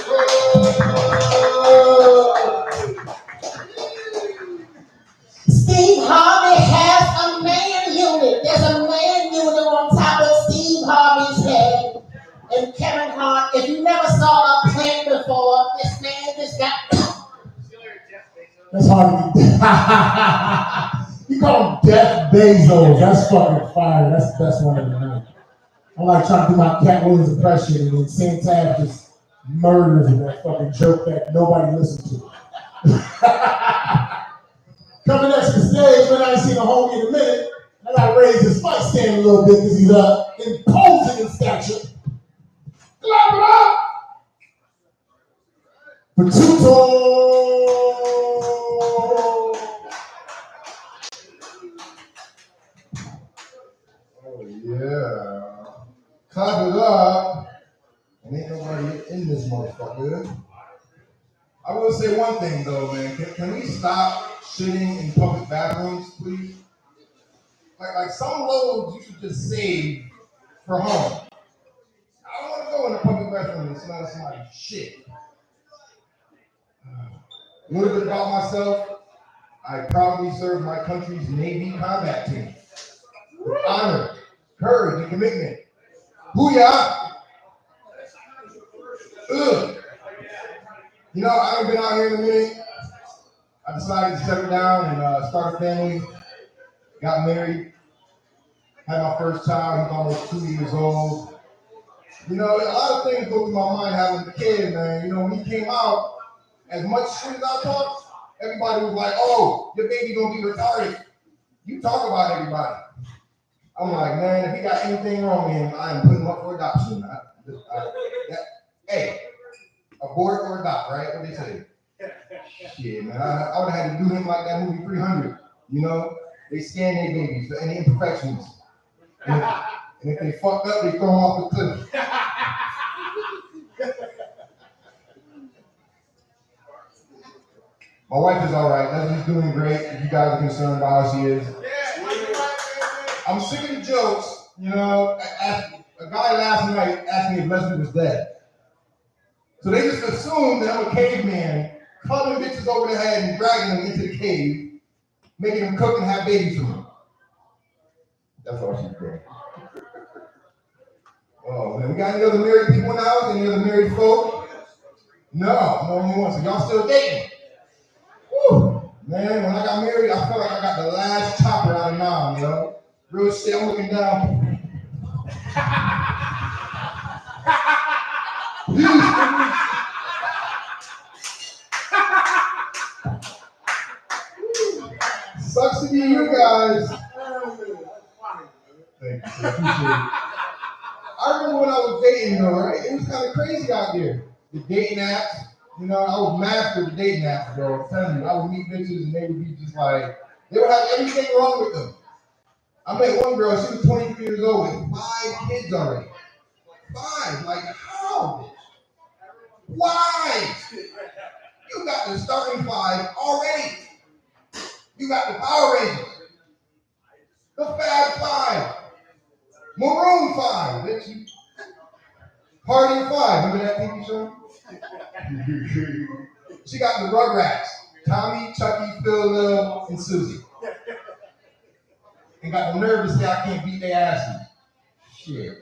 Steve Harvey has a man unit. There's a man unit on top of Steve Harvey's head. And Kevin Hart, if you never saw a plane before, this man just got. That's hard to You call him Jeff Bezos. That's fucking fire. That's the best one of the night. I like trying to do my Cat Williams impression and then Sam Tab just murders in that fucking joke that nobody listened to. Coming next to the stage, man, I ain't seen a homie in a minute. I gotta raise his mic stand a little bit because he's imposing in stature. Clap it up for Tuto. Yeah. Clap it up. And ain't nobody in this motherfucker. I will say one thing though, man. Can we stop shitting in public bathrooms, please? Like some loads you should just save for home. I don't want to go in a public bathroom and smell somebody's shit. A little bit about myself. I proudly serve my country's Navy combat team. With honor, courage, and commitment. Booyah! Ugh. I haven't been out here in a minute. I decided to settle down and start a family. Got married. Had my first child. He's almost 2 years old. A lot of things go through my mind having a kid, man. When he came out, as much shit as I talked, everybody was like, "Oh, your baby gonna be retarded. You talk about everybody." I'm like, man, if he got anything wrong with him, I am putting him up for adoption. Hey, abort or adopt, right? What they say? Shit, man, I would have had to do him like that movie 300. They scan their babies for any imperfections. And if they fucked up, they throw them off the cliff. My wife is all right. Leslie's doing great. If you guys are concerned about how she is. I'm sick of the jokes. A guy last night asked me if Leslie was dead. So they just assume that I'm a caveman, clubbing bitches over the head and dragging them into the cave, making them cook and have babies for me. That's all she's doing. Oh man, we got any other married people in the house? Any other married folk? No only one. So y'all still dating? Woo. Man, when I got married, I felt like I got the last chopper out of Nam, yo. Real shit, I'm looking down. Sucks to be you guys. Thank you, sir. Appreciate it. I remember when I was dating though, right? It was kind of crazy out there. The dating apps, you know, I was master of the dating apps, bro. I'm telling you, I would meet bitches and they would be just like, they would have everything wrong with them. I met one girl, she was 23 years old with 5 kids already. 5, like how? Why? You got the starting 5 already. You got the Power Rangers, the Fab 5, Maroon 5, bitch. Party 5, remember that TV show? She got the Rugrats, Tommy, Chucky, Phil, Lil, and Susie. And got the nerve to say I can't beat their asses. Shit.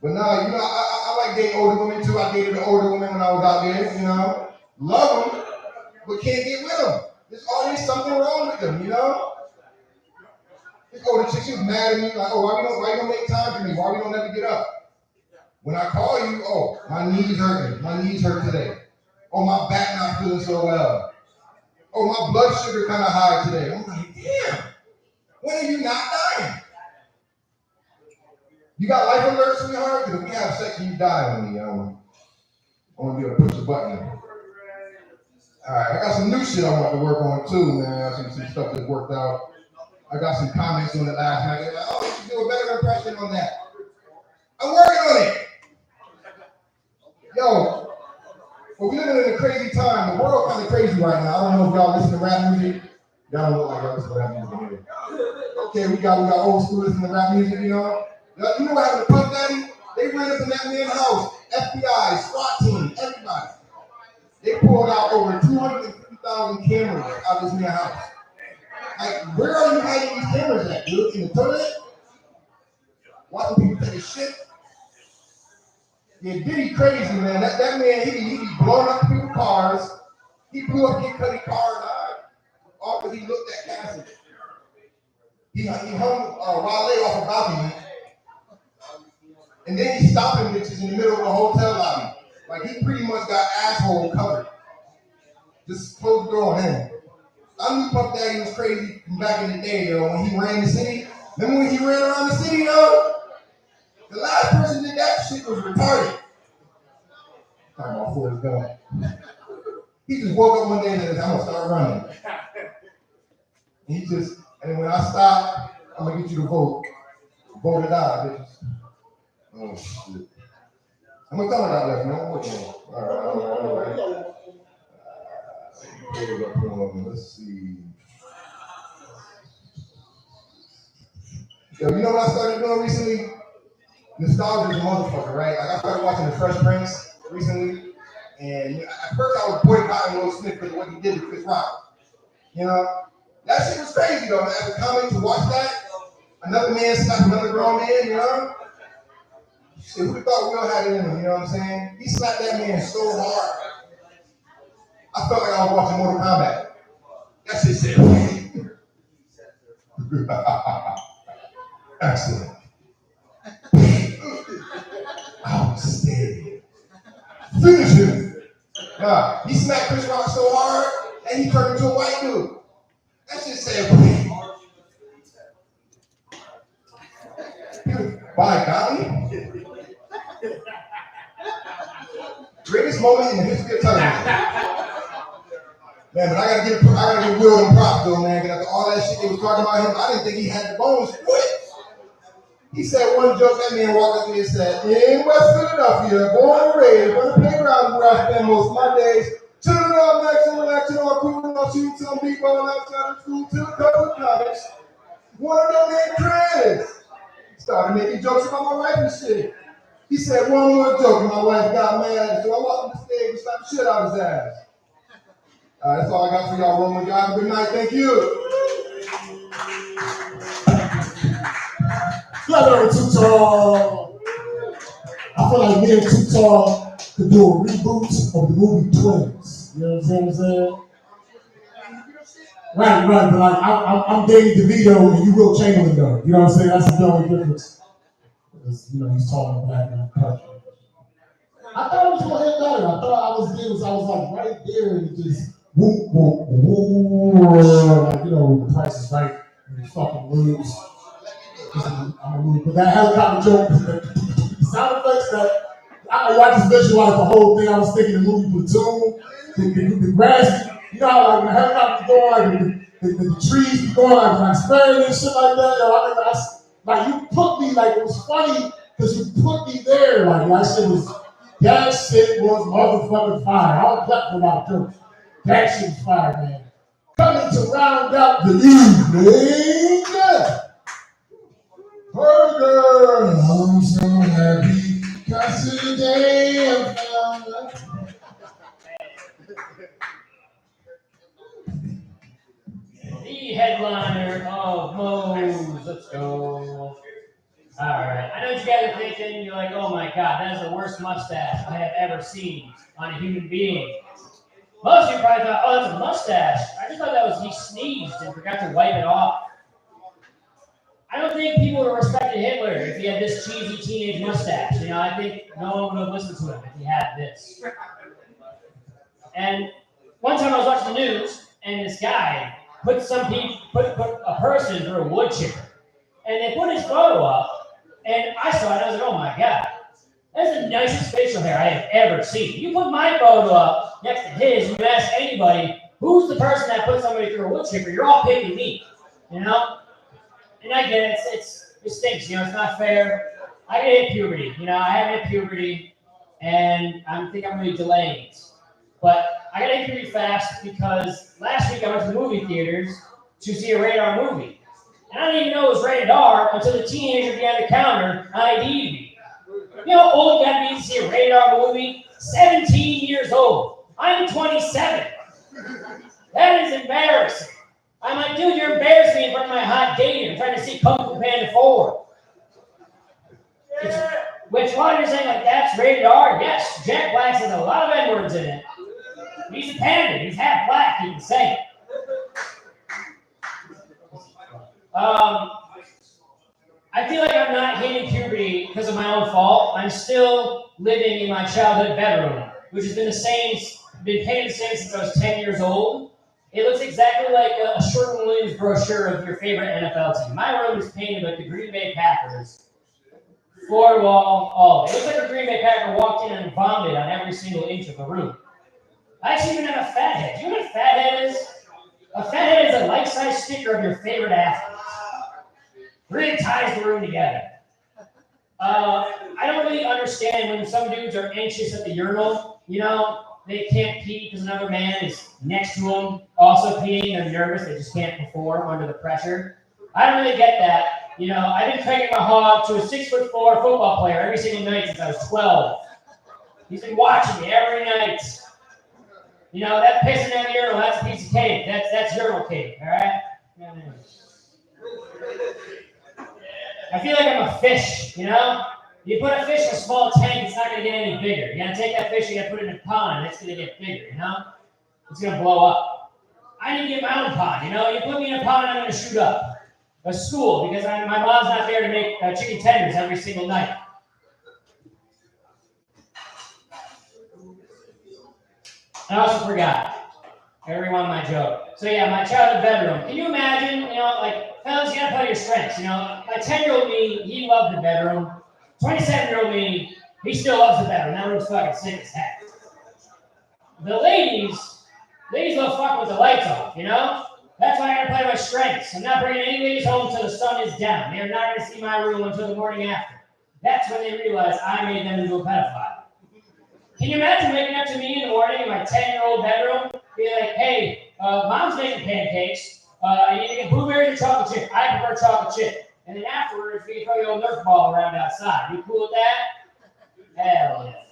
But now, you know, I like dating older women too. I dated an older woman when I was out there, you know. Love them, but can't get with them. There's always something wrong with them, you know? This older chick, she was mad at me, like, oh, why you don't make time for me? Why we don't ever get up? When I call you, oh, my knees hurting. My knees hurt today. Oh, my back not feeling so well. Oh, my blood sugar kind of high today. I'm like, damn, when are you not dying? You got life alert, sweetheart? Because if we have sex and you die on me, I want to be able to push the button. All right, I got some new shit I want to work on too, man. Some stuff that worked out. I got some comments on it last night. They're like, oh, you should do a better impression on that. I'm working on it. Yo, well, we living in a crazy time. The world kind of crazy right now. I don't know if y'all listen to rap music. Y'all don't look like y'all listen to rap music anyway. Okay, we got old school listening to rap music, you know. You know what happened to Puff Daddy? They ran up in that man's house. FBI, SWAT team, everybody. They pulled out over 250,000 cameras out of this man's house. Like, where are you hiding these cameras at, dude? In the toilet? Watching people take a shit? Yeah, Diddy crazy, man. That man, he be blowing up people's cars. He blew up Kid Cudi car, all because he looked at Cassie. He hung Wale off a balcony. And then he's stopping bitches in the middle of a hotel lobby. Like, he pretty much got asshole covered. Just close the door on him. I knew Puff Daddy was crazy from back in the day, yo, when he ran the city. Remember when he ran around the city, yo? The last person that did that shit was retarded. Talking about Forrest Gump. He just woke up one day and said, I'm gonna start running. And when I stop, I'm gonna get you to vote. Vote it out, bitches. Oh shit. I'm gonna tell her that left, man. All right. Let's see. Yo, you know what I started doing recently? Nostalgia is a motherfucker, right? Like I started watching The Fresh Prince recently, and at first I was boycotting Will Smith because of what he did to Chris Rock. You know, that shit was crazy though, man. As a comic to watch that, another man slapped another grown man, you know? Shit, who thought Will had it in him? You know what I'm saying? He slapped that man so hard. I felt like I was watching Mortal Kombat. That shit said, excellent. Outstanding. Finish him. Nah, he smacked Chris Rock so hard and he turned into a white dude. That shit said, by golly. Greatest moment in the history of television. Man, but I gotta give Will them props though, man. Because after all that shit they was talking about him, I didn't think he had the bones to quit. He said one joke, that man walked up to me and said, in West Philadelphia, born and raised, on the playground where I spend most of my days, chilling out, maxing, relaxing, or cooling, or shooting some b-ball outside of school till a couple of comics. One of them named Chris. Started making jokes about my wife and shit. He said one more joke and my wife got mad, so I walked on the stage and slapped the shit out of his ass. That's all I got for y'all. Roll with y'all. Have a good night. Thank you. Flat Earth Tutor. I feel like me and Too Tall could do a reboot of the movie Twins. You know what I'm saying? Right, but like I'm Danny DeVito and you Will Chamberlain though. You know what I'm saying? That's the only difference. Because, you know, he's tall and black and I'm country. I thought it was gonna hit better. I thought I was like right there and it just whoop, whoop, whoop, like, you know, the price is right and you fucking lose. I'm gonna lose. But that helicopter joke, the sound effects that I just visualized the whole thing. I was thinking the movie Platoon, the grass. You know how like when the helicopter's going, like the trees be going like spraying and shit like that. Yo, I think that's like you put me like it was funny because you put me there. Like that shit was motherfucking fire. I don't clap for a lot of jokes. That shit was fire, man. Coming to round out the evening. Burger. I'm so happy because today I found out. The headliner of Moe's. Let's go. Alright. I know what you guys are thinking. You're like, oh my god, that is the worst mustache I have ever seen on a human being. Most of you probably thought, oh, that's a mustache. I just thought that was he sneezed and forgot to wipe it off. I don't think people would have respected Hitler if he had this cheesy teenage mustache. You know, I think no one would have listened to him if he had this. And one time I was watching the news, and this guy put a person through a wood chipper. And they put his photo up, and I saw it, and I was like, oh my god, that's the nicest facial hair I have ever seen. You put my photo up next to his, and you ask anybody, who's the person that put somebody through a wood chipper, you're all picking me, you know? And I get it, it stinks, you know, it's not fair. I gotta hit puberty, you know, I haven't hit puberty, and I think I'm gonna be delaying it. But I gotta hit puberty fast because last week I went to the movie theaters to see a rated R movie. And I didn't even know it was rated R until the teenager behind the counter ID'd me. You know how old you gotta be to see a rated R movie? 17 years old. I'm 27. That is embarrassing. I'm like, dude, you're embarrassing me in front of my hot date. I'm trying to see Kung Fu Panda 4. Which one you're saying, like, that's rated R? Yes, Jack Black has a lot of N-words in it. He's a panda. He's half black. He can say it. I feel like I'm not hitting puberty because of my own fault. I'm still living in my childhood bedroom, which has been painted the same since I was 10 years old. It looks exactly like a Sherwin-Williams brochure of your favorite NFL team. My room is painted like the Green Bay Packers. Floor, wall, all. It looks like a Green Bay Packer walked in and vomited on every single inch of the room. I actually even have a fat head. Do you know what a fat head is? A fat head is a life-size sticker of your favorite athlete. Really ties the room together. I don't really understand when some dudes are anxious at the urinal. You know, they can't pee because another man is next to them, also peeing. They're nervous. They just can't perform under the pressure. I don't really get that. You know, I've been cranking my hog to a 6'4" football player every single night since I was 12. He's been watching me every night. You know, that pissing down the urinal, that's a piece of cake. That's urinal cake, all right? I feel like I'm a fish, you know? You put a fish in a small tank, it's not going to get any bigger. You got to take that fish, you got to put it in a pond, and it's going to get bigger, you know? It's going to blow up. I need to get my own pond, you know? You put me in a pond, I'm going to shoot up. A school, because my mom's not there to make chicken tenders every single night. I also forgot. I rewound my joke. So yeah, my childhood bedroom. Can you imagine, you know, like, fellas, you gotta play your strengths, you know? My 10-year-old me, he loved the bedroom. 27-year-old me, he still loves the bedroom. That room's fucking sick as heck. The ladies love fucking with the lights off, you know? That's why I gotta play my strengths. I'm not bringing any ladies home until the sun is down. They are not gonna see my room until the morning after. That's when they realize I made them into a pedophile. Can you imagine waking up to me in the morning in my 10-year-old bedroom, be like, hey, mom's making pancakes. You need to get blueberry or chocolate chip. I prefer chocolate chip. And then afterwards, we can throw your old Nerf ball around outside. You cool with that? Hell yeah.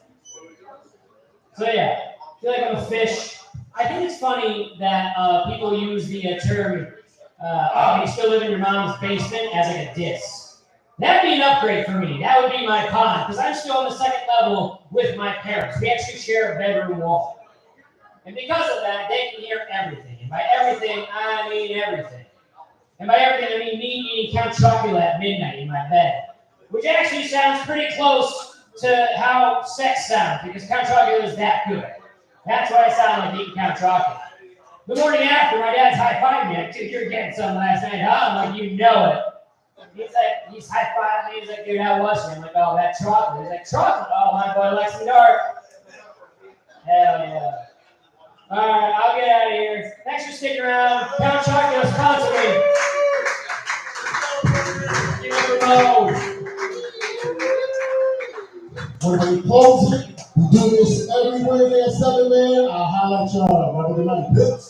So yeah, I feel like I'm a fish. I think it's funny that people use the term, you still live in your mom's basement as like a diss. That'd be an upgrade for me. That would be my con, because I'm still on the second level with my parents. We actually share a bedroom wall. And because of that, they can hear everything. And by everything, I mean everything. And by everything, I mean me eating Count Chocula at midnight in my bed. Which actually sounds pretty close to how sex sounds, because Count Chocula is that good. That's why I sound like eating Count Chocula. The morning after, my dad's high-fiving me, like, dude, you're getting some last night, huh? I'm like, you know it. He's high-fiving me, he's like, dude, how was it? I'm like, oh, that chocolate. He's like, chocolate? Oh, my boy likes the dark. Hell yeah. All right, I'll get out of here. Thanks for sticking around. Count Chocula's constantly. Give it a road. When we close it, we do this every Wednesday at 7, man. I'll holler at y'all. Have a good night, bitch.